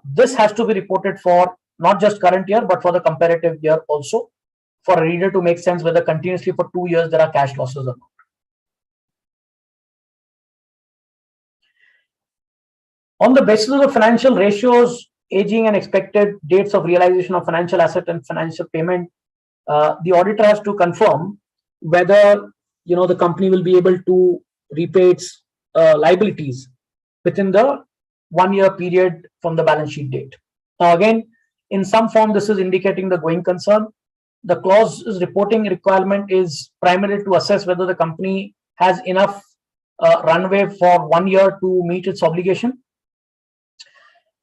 D: This has to be reported for not just current year, but for the comparative year also, for a reader to make sense whether continuously for 2 years there are cash losses or not. On the basis of the financial ratios, aging and expected dates of realization of financial asset and financial payment, the auditor has to confirm whether the company will be able to repay its liabilities within the 1 year period from the balance sheet date. Now again, in some form, this is indicating the going concern. The clause's reporting requirement is primarily to assess whether the company has enough runway for 1 year to meet its obligation.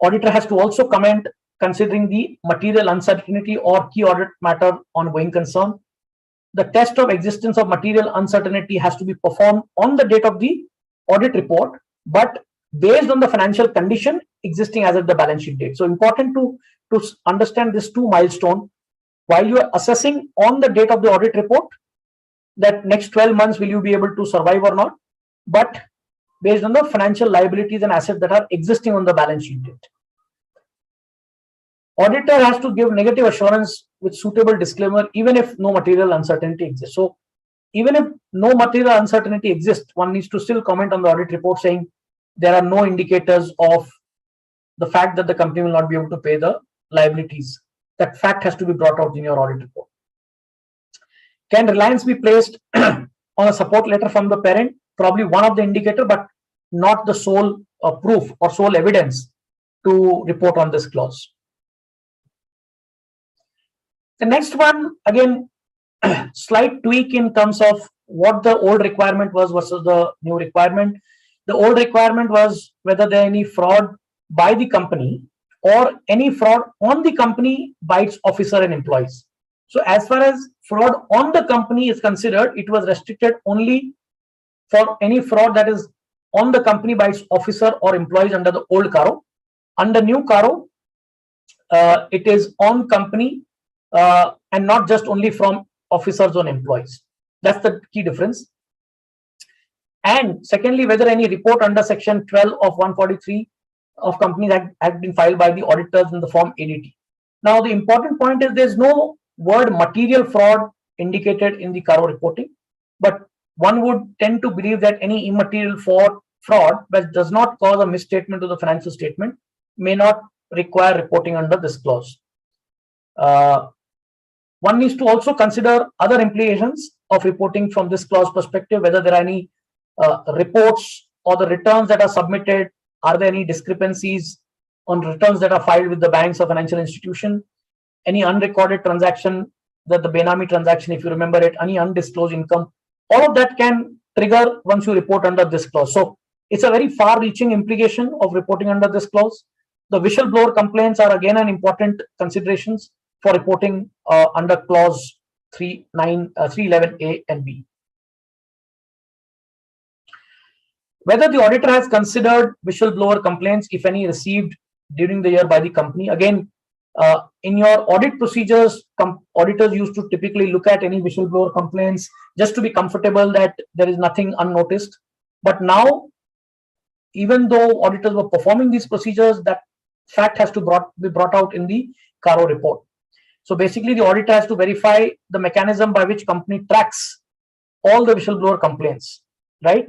D: Auditor has to also comment considering the material uncertainty or key audit matter on going concern. The test of existence of material uncertainty has to be performed on the date of the audit report, but based on the financial condition existing as of the balance sheet date. So important to understand this 2 milestone while you are assessing on the date of the audit report that next 12 months will you be able to survive or not, but based on the financial liabilities and assets that are existing on the balance sheet date. Auditor has to give negative assurance with suitable disclaimer even if no material uncertainty exists. So even if no material uncertainty exists, one needs to still comment on the audit report saying there are no indicators of the fact that the company will not be able to pay the liabilities. That fact has to be brought out in your audit report. Can reliance be placed on a support letter from the parent? Probably one of the indicator, but not the sole proof or sole evidence to report on this clause. The next one, again, slight tweak in terms of what the old requirement was versus the new requirement. The old requirement was whether there any fraud by the company or any fraud on the company by its officer and employees. So as far as fraud on the company is considered, it was restricted only for any fraud that is on the company by its officer or employees under the old CARO. Under new CARO, it is on company and not just only from officers or employees. That's the key difference. And secondly, whether any report under section 12 of 143 of Companies Act has been filed by the auditors in the form ADT. Now, the important point is there's no word material fraud indicated in the CARO reporting, but one would tend to believe that any immaterial fraud that does not cause a misstatement to the financial statement may not require reporting under this clause. One needs to also consider other implications of reporting from this clause perspective, whether there are any reports or the returns that are submitted. Are there any discrepancies on returns that are filed with the banks or financial institution? Any unrecorded transaction, the Benami transaction, if you remember it, any undisclosed income, all of that can trigger once you report under this clause. So it's a very far-reaching implication of reporting under this clause. The whistleblower complaints are again an important considerations for reporting under clause 311A and B. Whether the auditor has considered whistleblower complaints, if any, received during the year by the company. Again, in your audit procedures, auditors used to typically look at any whistleblower complaints just to be comfortable that there is nothing unnoticed. But now, even though auditors were performing these procedures, that fact has to be brought out in the CARO report. So basically, the auditor has to verify the mechanism by which company tracks all the whistleblower complaints, right?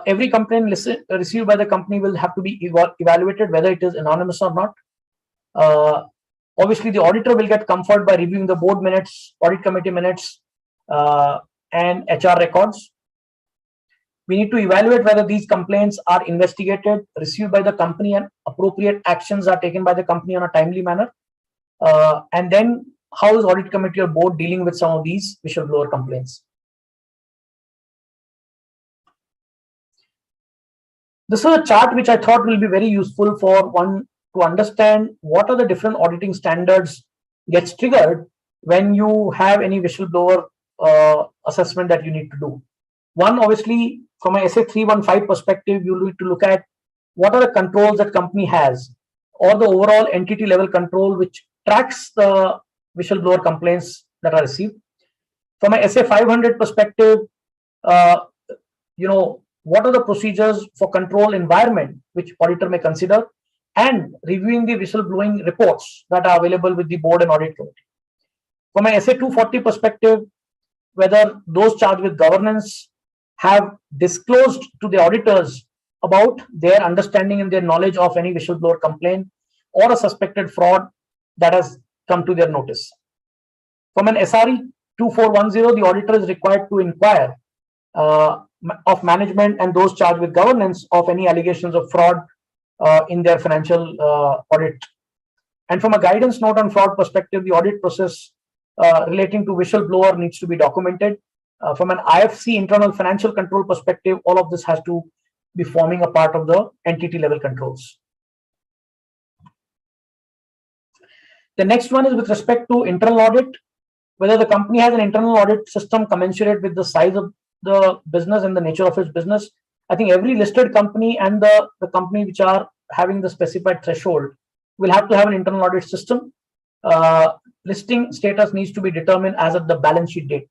D: Every complaint received by the company will have to be evaluated whether it is anonymous or not. Obviously, the auditor will get comfort by reviewing the board minutes, audit committee minutes, and HR records. We need to evaluate whether these complaints are investigated, received by the company, and appropriate actions are taken by the company on a timely manner. And then how is audit committee or board dealing with some of these whistleblower complaints? This is a chart which I thought will be very useful for one to understand what are the different auditing standards gets triggered when you have any whistleblower assessment that you need to do. One, obviously, from a SA 315 perspective, you need to look at what are the controls that company has, or the overall entity level control which tracks the whistleblower complaints that are received. From a SA 500 perspective, what are the procedures for control environment which auditor may consider, and reviewing the whistleblowing reports that are available with the board and audit committee. From a SA 240 perspective, whether those charged with governance have disclosed to the auditors about their understanding and their knowledge of any whistleblower complaint or a suspected fraud that has come to their notice. From an SRE 2410, the auditor is required to inquire of management and those charged with governance of any allegations of fraud in their financial audit. And from a guidance note on fraud perspective, the audit process relating to whistleblower needs to be documented. From an IFC internal financial control perspective, all of this has to be forming a part of the entity level controls. The next one is with respect to internal audit, whether the company has an internal audit system commensurate with the size of the business and the nature of its business. I think every listed company and the company which are having the specified threshold will have to have an internal audit system. Listing status needs to be determined as of the balance sheet date.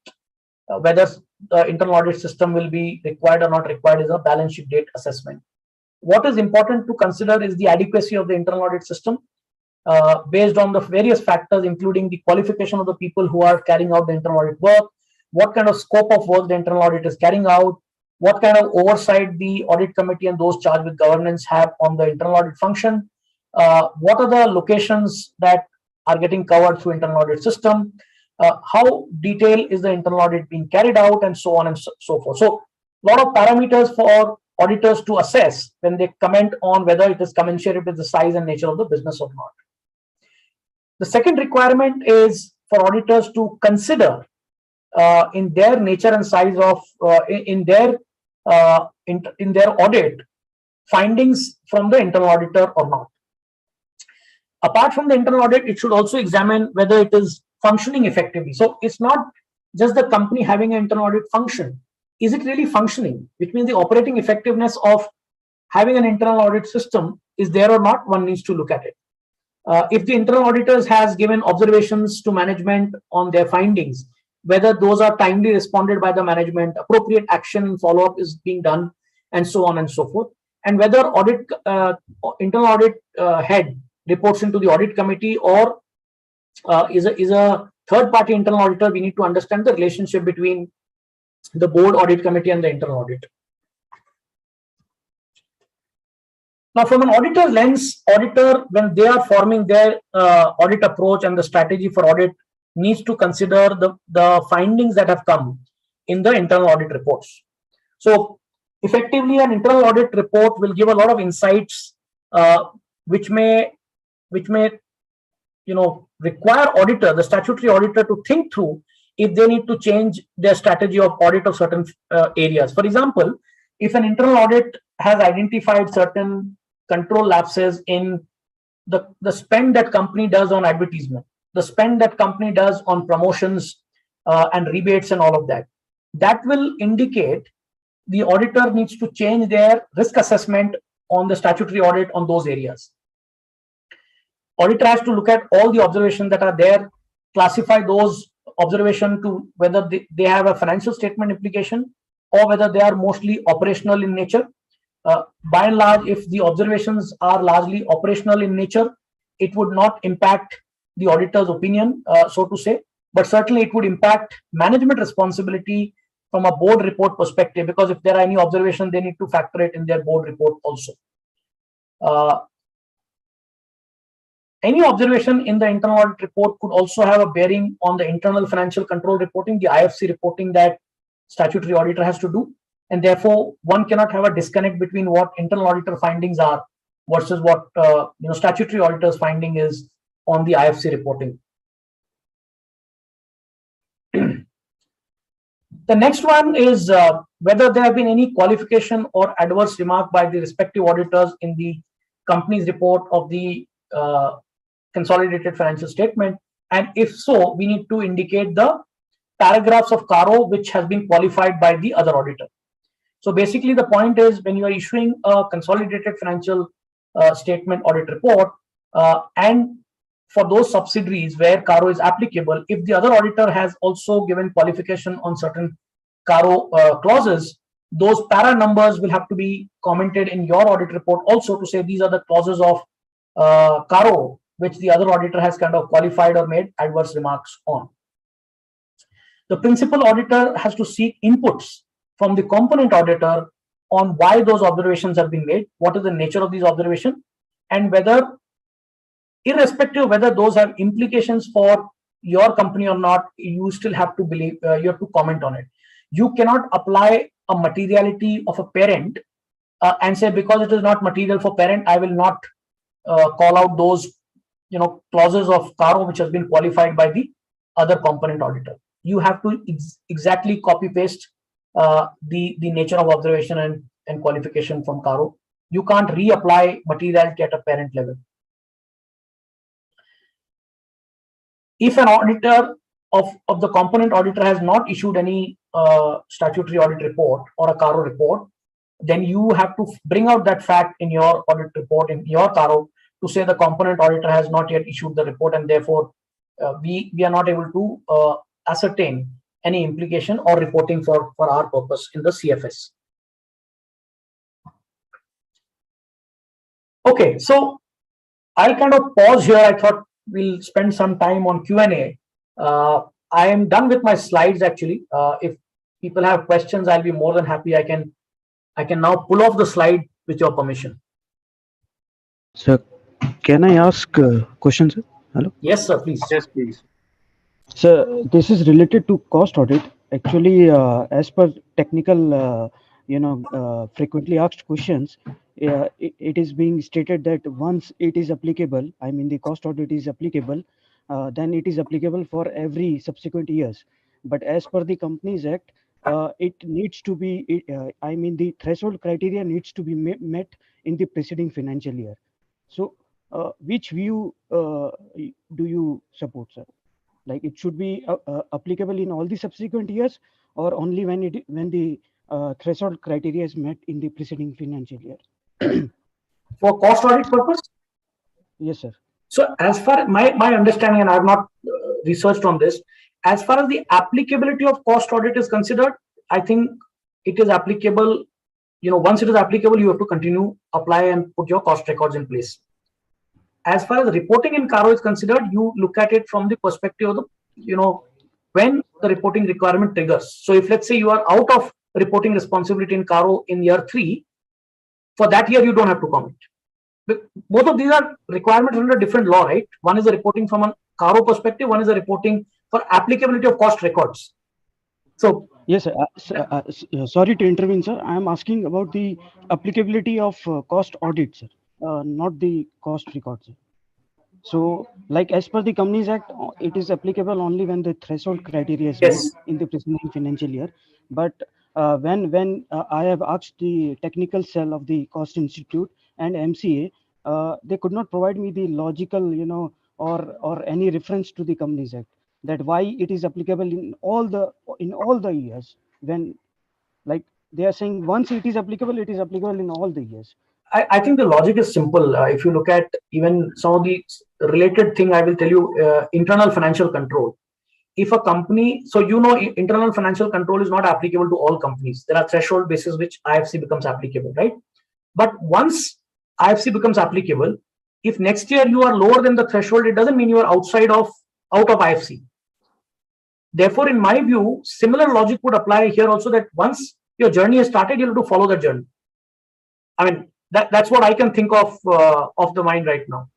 D: Whether the internal audit system will be required or not required is a balance sheet date assessment. What is important to consider is the adequacy of the internal audit system based on the various factors, including the qualification of the people who are carrying out the internal audit work, what kind of scope of work the internal audit is carrying out, what kind of oversight the audit committee and those charged with governance have on the internal audit function, what are the locations that are getting covered through internal audit system, how detailed is the internal audit being carried out, and so on and so forth. So a lot of parameters for auditors to assess when they comment on whether it is commensurate with the size and nature of the business or not. The second requirement is for auditors to consider in their nature and size of in their audit findings from the internal auditor or not. Apart from the internal audit, it should also examine whether it is functioning effectively. So it's not just the company having an internal audit function. Is it really functioning? Which means the operating effectiveness of having an internal audit system is there or not, one needs to look at it. If the internal auditors has given observations to management on their findings, whether those are timely responded by the management, appropriate action and follow-up is being done, and so on and so forth. And whether internal audit head reports into the audit committee or is a third-party internal auditor, we need to understand the relationship between the board, audit committee, and the internal audit. Now, from an auditor lens, auditor, when they are forming their audit approach and the strategy for audit, needs to consider the findings that have come in the internal audit reports. So effectively, an internal audit report will give a lot of insights which may require auditor, the statutory auditor, to think through if they need to change their strategy of audit of certain areas. For example, if an internal audit has identified certain control lapses in the spend that company does on advertisement, the spend that company does on promotions and rebates and all of that, that will indicate the auditor needs to change their risk assessment on the statutory audit on those areas. Auditor has to look at all the observations that are there, classify those observations to whether they have a financial statement implication or whether they are mostly operational in nature. By and large, if the observations are largely operational in nature, it would not impact the auditor's opinion, so to say, but certainly it would impact management responsibility from a board report perspective, because if there are any observations, they need to factor it in their board report also. Any observation in the internal audit report could also have a bearing on the internal financial control reporting, the IFC reporting that statutory auditor has to do. And therefore, one cannot have a disconnect between what internal auditor findings are versus what statutory auditor's finding is on the IFC reporting. The next one is whether there have been any qualification or adverse remark by the respective auditors in the company's report of the consolidated financial statement, and if so, we need to indicate the paragraphs of CARO which has been qualified by the other auditor. So basically, the point is when you are issuing a consolidated financial statement audit report, and for those subsidiaries where CARO is applicable, if the other auditor has also given qualification on certain CARO clauses, those para numbers will have to be commented in your audit report also to say these are the clauses of CARO which the other auditor has kind of qualified or made adverse remarks on. The principal auditor has to seek inputs from the component auditor on why those observations have been made, what is the nature of these observations, and whether, irrespective of whether those have implications for your company or not, you still have to believe, you have to comment on it. You cannot apply a materiality of a parent and say because it is not material for parent, I will not call out those clauses of CARO which has been qualified by the other component auditor. You have to exactly copy paste the nature of observation and qualification from CARO. You can't reapply materiality at a parent level. If an auditor of the component auditor has not issued any statutory audit report or a CARO report, then you have to bring out that fact in your audit report, in your CARO, to say the component auditor has not yet issued the report, and therefore we are not able to ascertain any implication or reporting for our purpose in the CFS. Okay, so I'll kind of pause here. I thought we'll spend some time on Q&A. I am done with my slides actually. If people have questions, I'll be more than happy. I can now pull off the slide with your permission.
L: Sir, can I ask a question, sir? Hello?
D: Yes, sir, please.
A: Yes, please.
L: Sir, this is related to cost audit. Actually, as per technical, frequently asked questions, it is being stated that once it is applicable, I mean the cost audit is applicable, then it is applicable for every subsequent years. But as per the Companies Act, it needs to be, the threshold criteria needs to be met in the preceding financial year. So, which view do you support, sir? Like it should be applicable in all the subsequent years, or only when the threshold criteria is met in the preceding financial year?
D: For cost audit purpose?
L: Yes, sir.
D: So as far as my understanding, and I have not researched on this, as far as the applicability of cost audit is considered, I think it is applicable. Once it is applicable, you have to continue, apply and put your cost records in place. As far as reporting in CARO is considered, you look at it from the perspective of the, when the reporting requirement triggers. So if let's say you are out of reporting responsibility in CARO in year 3, for that year, you don't have to comment. But both of these are requirements under different law, right? One is the reporting from a CARO perspective, one is the reporting for applicability of cost records. So
L: yes, sir. Sorry to intervene, sir. I am asking about the applicability of cost audit, sir, not the cost records. So, like as per the Companies Act, it is applicable only when the threshold criteria is met in the preceding financial year. But when I have asked the technical cell of the Cost Institute and MCA, they could not provide me the logical, or any reference to the Companies Act, that why it is applicable in all the years. When, like, they are saying once it is applicable in all the years.
D: I think the logic is simple. If you look at even some of the related thing, I will tell you, internal financial control. If a company, so internal financial control is not applicable to all companies. There are threshold basis which IFC becomes applicable, right? But once IFC becomes applicable, if next year you are lower than the threshold, it doesn't mean you are out of IFC. Therefore, in my view, similar logic would apply here also, that once your journey has started, you have to follow that journey. I mean, that's what I can think of the mind right now.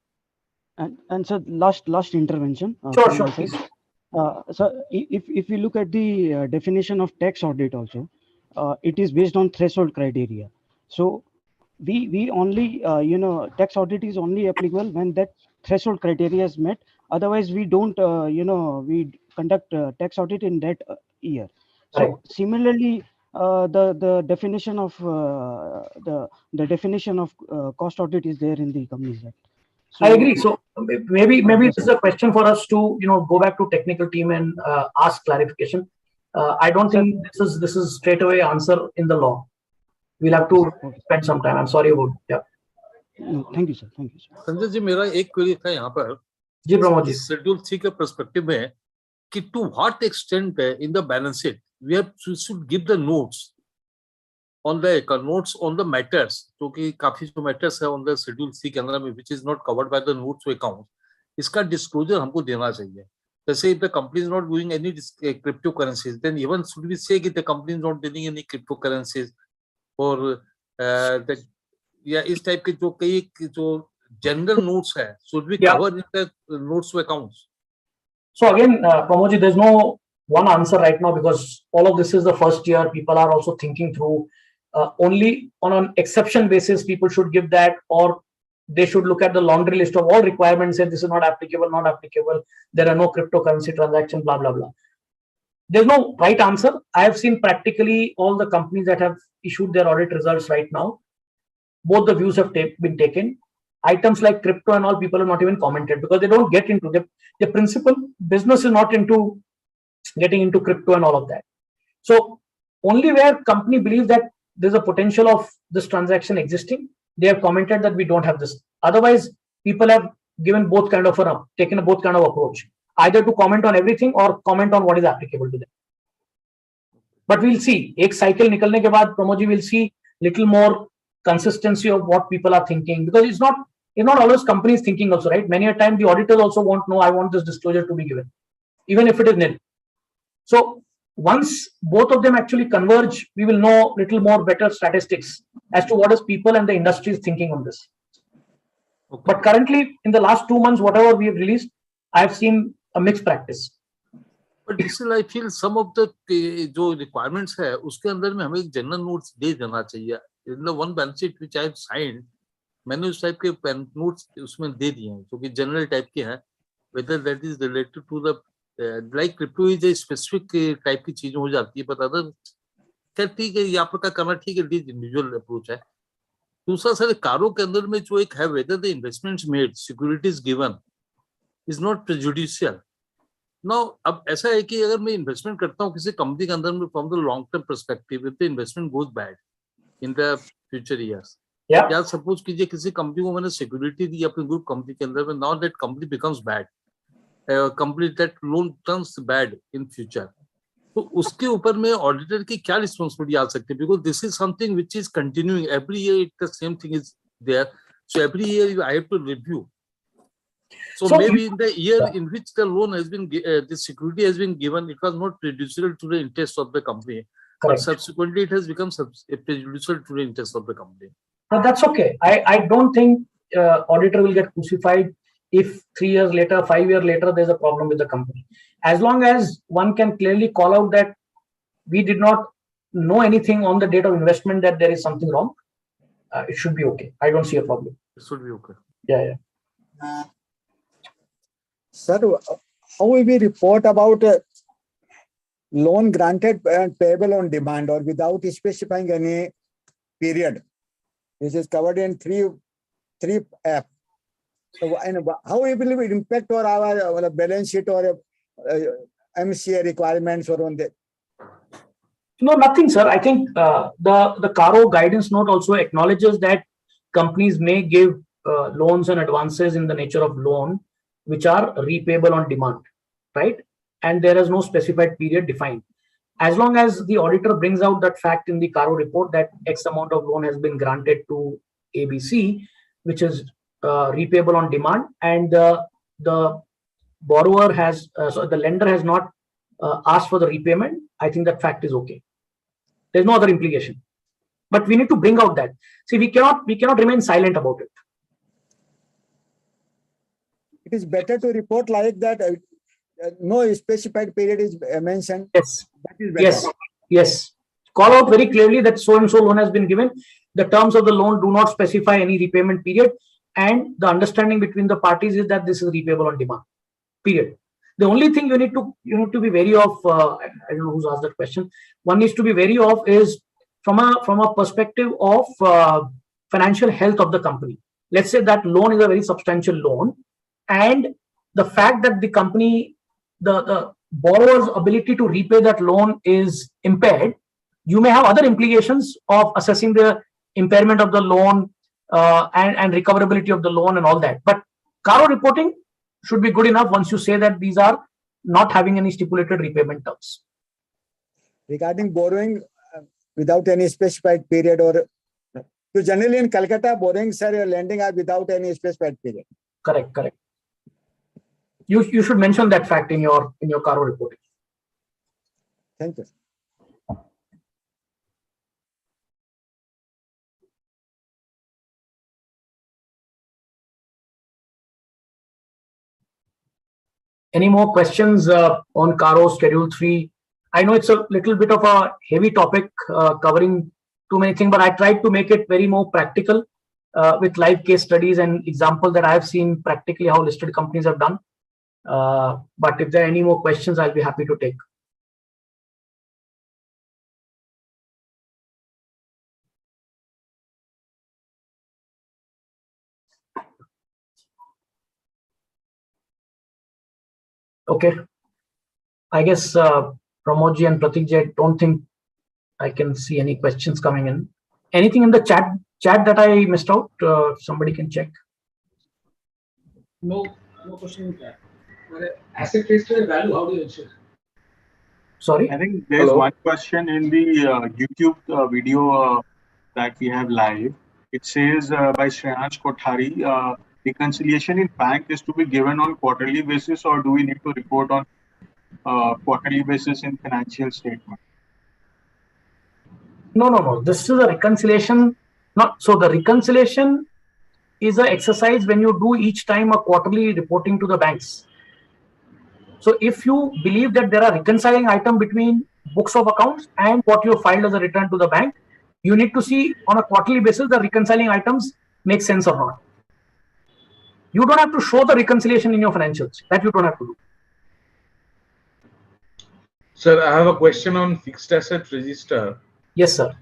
L: And so last intervention.
D: Sure, please.
L: So if we look at the definition of tax audit also, it is based on threshold criteria. So we only, tax audit is only applicable when that threshold criteria is met. Otherwise, we don't, we conduct tax audit in that year. So
D: Right.
L: similarly, the definition of the definition of cost audit is there in the Companies Act. So
D: I agree. So maybe this is a question for us to go back to technical team and ask clarification. I don't think this is straight away answer in the law. We'll have to spend some time. I'm sorry about yeah.
L: No, thank you, sir. Thank you, sir.
F: Sanjay जी, मेरा एक query था यहाँ पर
D: जी Pramod ji,
F: schedule 3 के perspective में कि to what extent in the balance sheet we should give the notes on the matters, जो कि काफी जो मैटर्स है ऑन द शेड्यूल 3 के अंदर में which is not covered by the notes account, इसका डिस्क्लोजर हमको देना चाहिए. जैसे if the company is not doing any crypto currencies, then even should we say that the company is not dealing any crypto currencies, और या इस type के जो कई जो जनरल नोट्स है should we cover in the notes to accounts?
D: So again, Pramod ji, there's no one answer right now because all of this is the first year. People are also thinking through. Only on an exception basis, people should give that, or they should look at the laundry list of all requirements. Say this is not applicable, not applicable. There are no cryptocurrency transactions, blah blah blah. There's no right answer. I have seen practically all the companies that have issued their audit results right now. Both the views have been taken. Items like crypto and all, people have not even commented because they don't get into the principal business is not into getting into crypto and all of that. So only where company believes that there's a potential of this transaction existing, they have commented that we don't have this. Otherwise, people have given both kind of taken both kind of approach, either to comment on everything or comment on what is applicable to them. But we'll see. Ek cycle nikalne ke baad, Pramod ji, will see little more consistency of what people are thinking, because it's not always companies thinking also, right? Many a time the auditors also want know, I want this disclosure to be given, even if it is nil. So once both of them actually converge, we will know little more better statistics as to what is people and the industry is thinking on this. Okay. But currently, in the last 2 months, whatever we have released, I have seen a mixed practice.
F: But still, I feel some of the जो requirements है, उसके अंदर में हमें एक general notes दे देना चाहिए. In the one balance sheet which I have signed, मैंने उस टाइप के नोट्स उसमें दे दिए हैं जो कि जनरल टाइप के हैं, whether that is related to the like crypto is a specific type की चीजें हो जाती है, but other क्या ठीक है, ये आप लोग का करना ठीक है, इंडिविजुअल अप्रोच है. दूसरा सर, कारो के अंदर में जो एक है, whether the investments made, securities given is not prejudicial. Now अब ऐसा है कि अगर मैं इन्वेस्टमेंट करता हूँ किसी कंपनी के अंदर में from the long term perspective, if the investment goes bad in the future years, क्या सपोज कीजिए किसी कंपनी को मैंने सिक्योरिटी दी अपनी ग्रुप कंपनी के अंदर में, now that company becomes bad, company that loan turns bad in future, तो उसके ऊपर में ऑडिटर की क्या रिस्पांसिबिलिटी आ सकती है? Because this is something which is continuing every year, it the same thing is there, so every year I have to review. So maybe in the year in which the loan has been, the security has been given, it was not prejudicial to the interest of the company. Correct. But subsequently it has become prejudicial to the interest of the company.
D: But that's okay. I don't think auditor will get crucified if 3 years later, 5 years later, there's a problem with the company. As long as one can clearly call out that we did not know anything on the date of investment that there is something wrong, it should be okay. I don't see a problem.
F: It should be okay.
D: Yeah.
M: Sir, how will we report about loan granted and payable on demand or without specifying any period? This is covered in 3F. So, and how it will impact on our balance sheet or MCA requirements or on that?
D: No, nothing, sir. I think the CARO guidance note also acknowledges that companies may give loans and advances in the nature of loan, which are repayable on demand, right? And there is no specified period defined. As long as the auditor brings out that fact in the CARO report that X amount of loan has been granted to ABC, which is repayable on demand, and the borrower has, so the lender has not asked for the repayment, I think that fact is okay. There's no other implication. But we need to bring out that. See, we cannot remain silent about it.
M: It is better to report like that. No specified period is mentioned.
D: Yes.
M: That is better.
D: Yes. Call out very clearly that so and so loan has been given. The terms of the loan do not specify any repayment period, and the understanding between the parties is that this is repayable on demand. Period. The only thing you need to be wary of, I don't know who's asked that question. One needs to be wary of is from a perspective of financial health of the company. Let's say that loan is a very substantial loan, and the fact that the company, the borrower's ability to repay that loan is impaired, you may have other implications of assessing the impairment of the loan and recoverability of the loan and all that. But CARO reporting should be good enough once you say that these are not having any stipulated repayment terms.
M: Regarding borrowing without any specified period, or so generally in Calcutta, borrowings are lending are without any specified period.
D: Correct. You should mention that fact in your CARO reporting.
M: Thank you.
D: Any more questions on CARO Schedule 3? I know it's a little bit of a heavy topic covering too many things, but I tried to make it very more practical with live case studies and examples that I have seen practically how listed companies have done. But if there are any more questions, I'll be happy to take. Okay. I guess Pramodji and Pratikji, I don't think I can see any questions coming in. Anything in the chat that I missed out? Somebody can check.
N: No question in chat. Asset register value, how do you ensure?
D: Sorry?
A: I think there's one question in the YouTube video that we have live. It says by Shreyansh Kothari, reconciliation in bank is to be given on quarterly basis, or do we need to report on quarterly basis in financial statement?
D: No. This is a reconciliation. So the reconciliation is an exercise when you do each time a quarterly reporting to the banks. So if you believe that there are reconciling items between books of accounts and what you filed as a return to the bank, you need to see on a quarterly basis the reconciling items make sense or not. You don't have to show the reconciliation in your financials. That you don't have to do.
G: Sir, I have a question on fixed asset register.
D: Yes, sir.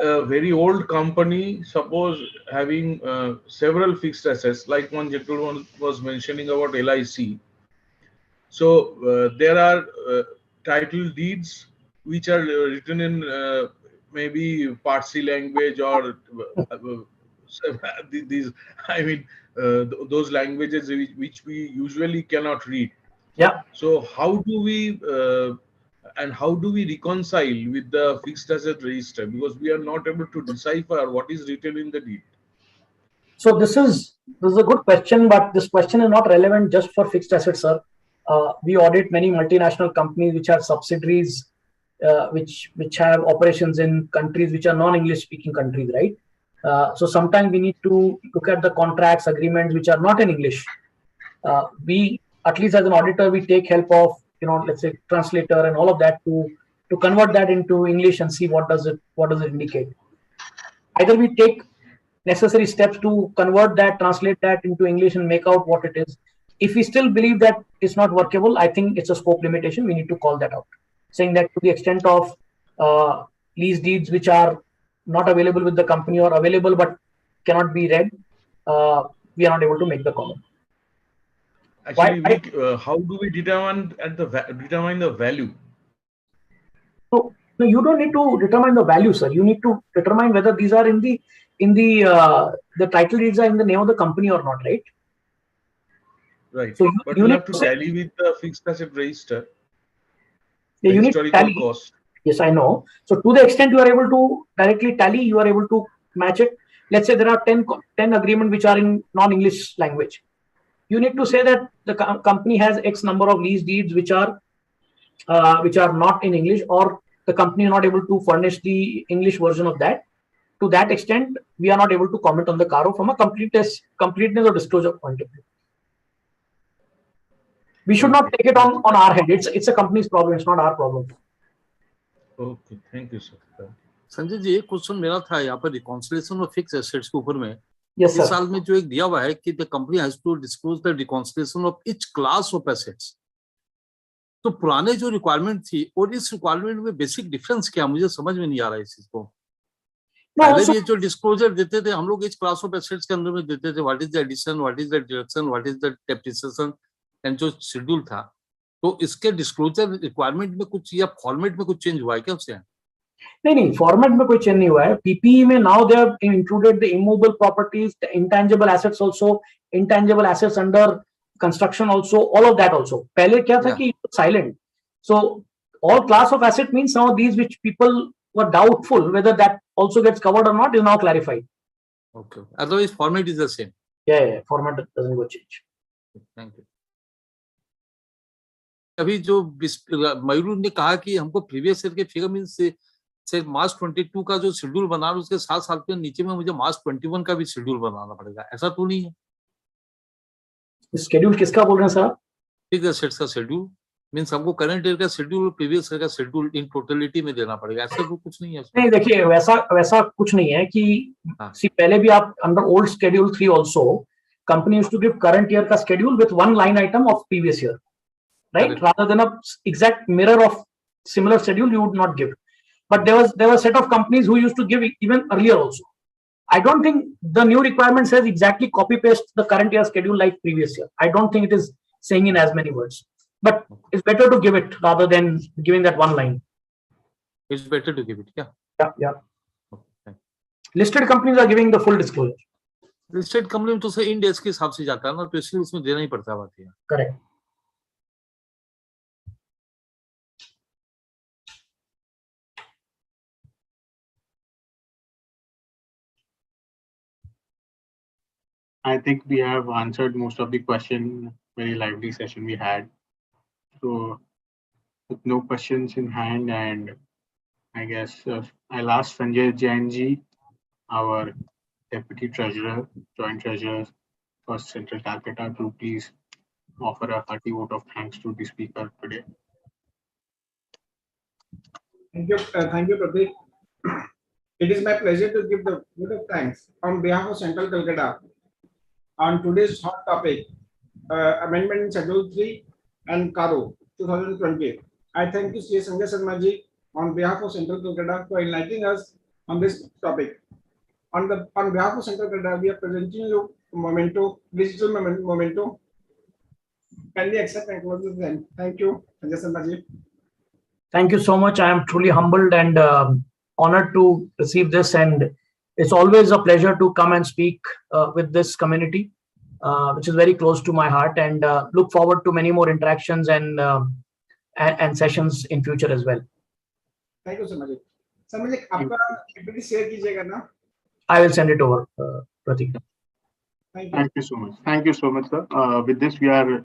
G: A very old company, suppose having several fixed assets, like one gentleman was mentioning about LIC. So there are title deeds which are written in maybe Parsi language or these. I mean, those languages which we usually cannot read.
D: Yeah.
G: So how do we reconcile with the fixed asset register, because we are not able to decipher what is written in the deed?
D: So this is a good question, but this question is not relevant just for fixed assets, sir. We audit many multinational companies which have subsidiaries, which have operations in countries which are non-English speaking countries, right? So sometimes we need to look at the contracts, agreements which are not in English. We, at least as an auditor, we take help of, let's say translator and all of that to convert that into English and see what does it indicate. Either we take necessary steps to convert that, translate that into English and make out what it is. If we still believe that it's not workable, I think it's a scope limitation. We need to call that out, saying that to the extent of lease deeds which are not available with the company or available but cannot be read, we are not able to make the comment.
G: Actually, how do we determine the value?
D: No, you don't need to determine the value, sir. You need to determine whether these are in the title deeds are in the name of the company or not, right?
G: Right.
D: So
G: but you have to tally with the fixed asset register.
D: Yeah, you
G: historical
D: need to tally.
G: Cost.
D: Yes, I know. So to the extent you are able to directly tally, you are able to match it. Let's say there are 10 agreements which are in non-English language. You need to say that the company has X number of lease deeds which are not in English, or the company is not able to furnish the English version of that. To that extent, we are not able to comment on the CARO from a completeness or disclosure point of view. We should not take it on our head. It's a company's problem. It's not our problem.
G: Okay, thank you, sir.
F: Sanjay ji, एक question मेरा था यहाँ पर reconciliation और fix assets के ऊपर में,
D: Yes,
F: इस
D: sir.
F: साल में जो एक दिया हुआ है कि the company has to disclose the reconciliation of each class of assets, तो पुराने जो रिक्वायरमेंट थी और इस रिक्वायरमेंट में बेसिक डिफरेंस क्या, मुझे समझ में नहीं आ रहा है इस चीज को। पहले भी जो डिस्क्लोजर देते थे हम लोग इस क्लास ऑफ एसेट्स के अंदर में देते थे, what is the addition, what is the deduction, what is the depreciation and जो शेड्यूल था, तो इसके डिस्क्लोजर रिक्वायरमेंट में कुछ या फॉर्मेट में कुछ चेंज हुआ है क्या उससे?
D: नहीं, फॉर्मेट में कोई चेंज नहीं हुआ है। पीपीई में now they have included the immovable properties, the intangible assets also, intangible assets under construction also, all of that also. पहले क्या था कि silent, so all class of asset means some of these which people were doubtful whether that also gets covered or not is now clarified.
F: Okay, otherwise format is the same.
D: Yeah, format doesn't go change.
F: Thank you. अभी जो मयूर ने कहा कि हमको previous year के figure means से मार्च 22 का जो शेड्यूल बना है उसके साथ साथ के नीचे में मुझे मार्च 21 का भी शेड्यूल बनाना पड़ेगा, ऐसा तो नहीं है?
D: शेड्यूल किसका बोल रहे हैं सर?
F: फिक्स्ड एसेट्स का शेड्यूल मींस हमको करंट ईयर का शेड्यूल और प्रीवियस ईयर का शेड्यूल इन टोटलिटी में देना पड़ेगा, ऐसा तो कुछ नहीं है?
D: नहीं, देखिए वैसा कुछ नहीं है कि पहले भी आप under old schedule 3 also company used to give current year का schedule with one line item of previous year, right? Rather than a exact mirror of similar schedule, you would not give. But there were a set of companies who used to give even earlier also. I don't think the new requirement says exactly copy paste the current year schedule like previous year. I don't think it is saying in as many words. But it's better to give it rather than giving that one line.
F: It's better to give it, yeah.
D: Yeah. Okay. Listed companies are giving the full disclosure.
F: Listed company में तो sir इन days के हिसाब से जाता है ना, तो इसलिए उसमें देना ही पड़ता है बात है।
D: Correct.
A: I think we have answered most of the question. Very lively session we had. So with no questions in hand, and I guess I'll ask Sanjay Jain ji, our Deputy Treasurer, Joint Treasurer for Central Calcutta, to please offer a hearty vote of thanks to the speaker today.
H: Thank you, Pratik. It is my pleasure to give the vote of thanks on behalf of Central Calcutta on today's hot topic, amendment in Schedule 3 and CARO 2020. I thank you, C.A. Sanjay Sharma ji, on behalf of Central Calcutta for enlightening us on this topic. On behalf of Central Calcutta, we are presenting you digital memento. Kindly accept and close this then. Thank you, Sanjay Sharma ji.
D: Thank you so much. I am truly humbled and honored to receive this, and it's always a pleasure to come and speak with this community, which is very close to my heart, and look forward to many more interactions and sessions in future as well.
H: Thank you so much. Sir, आपका PPT share कीजिएगा ना?
D: I will send it over, Pratik.
A: Thank you so much. Thank you so much, sir. With this, we are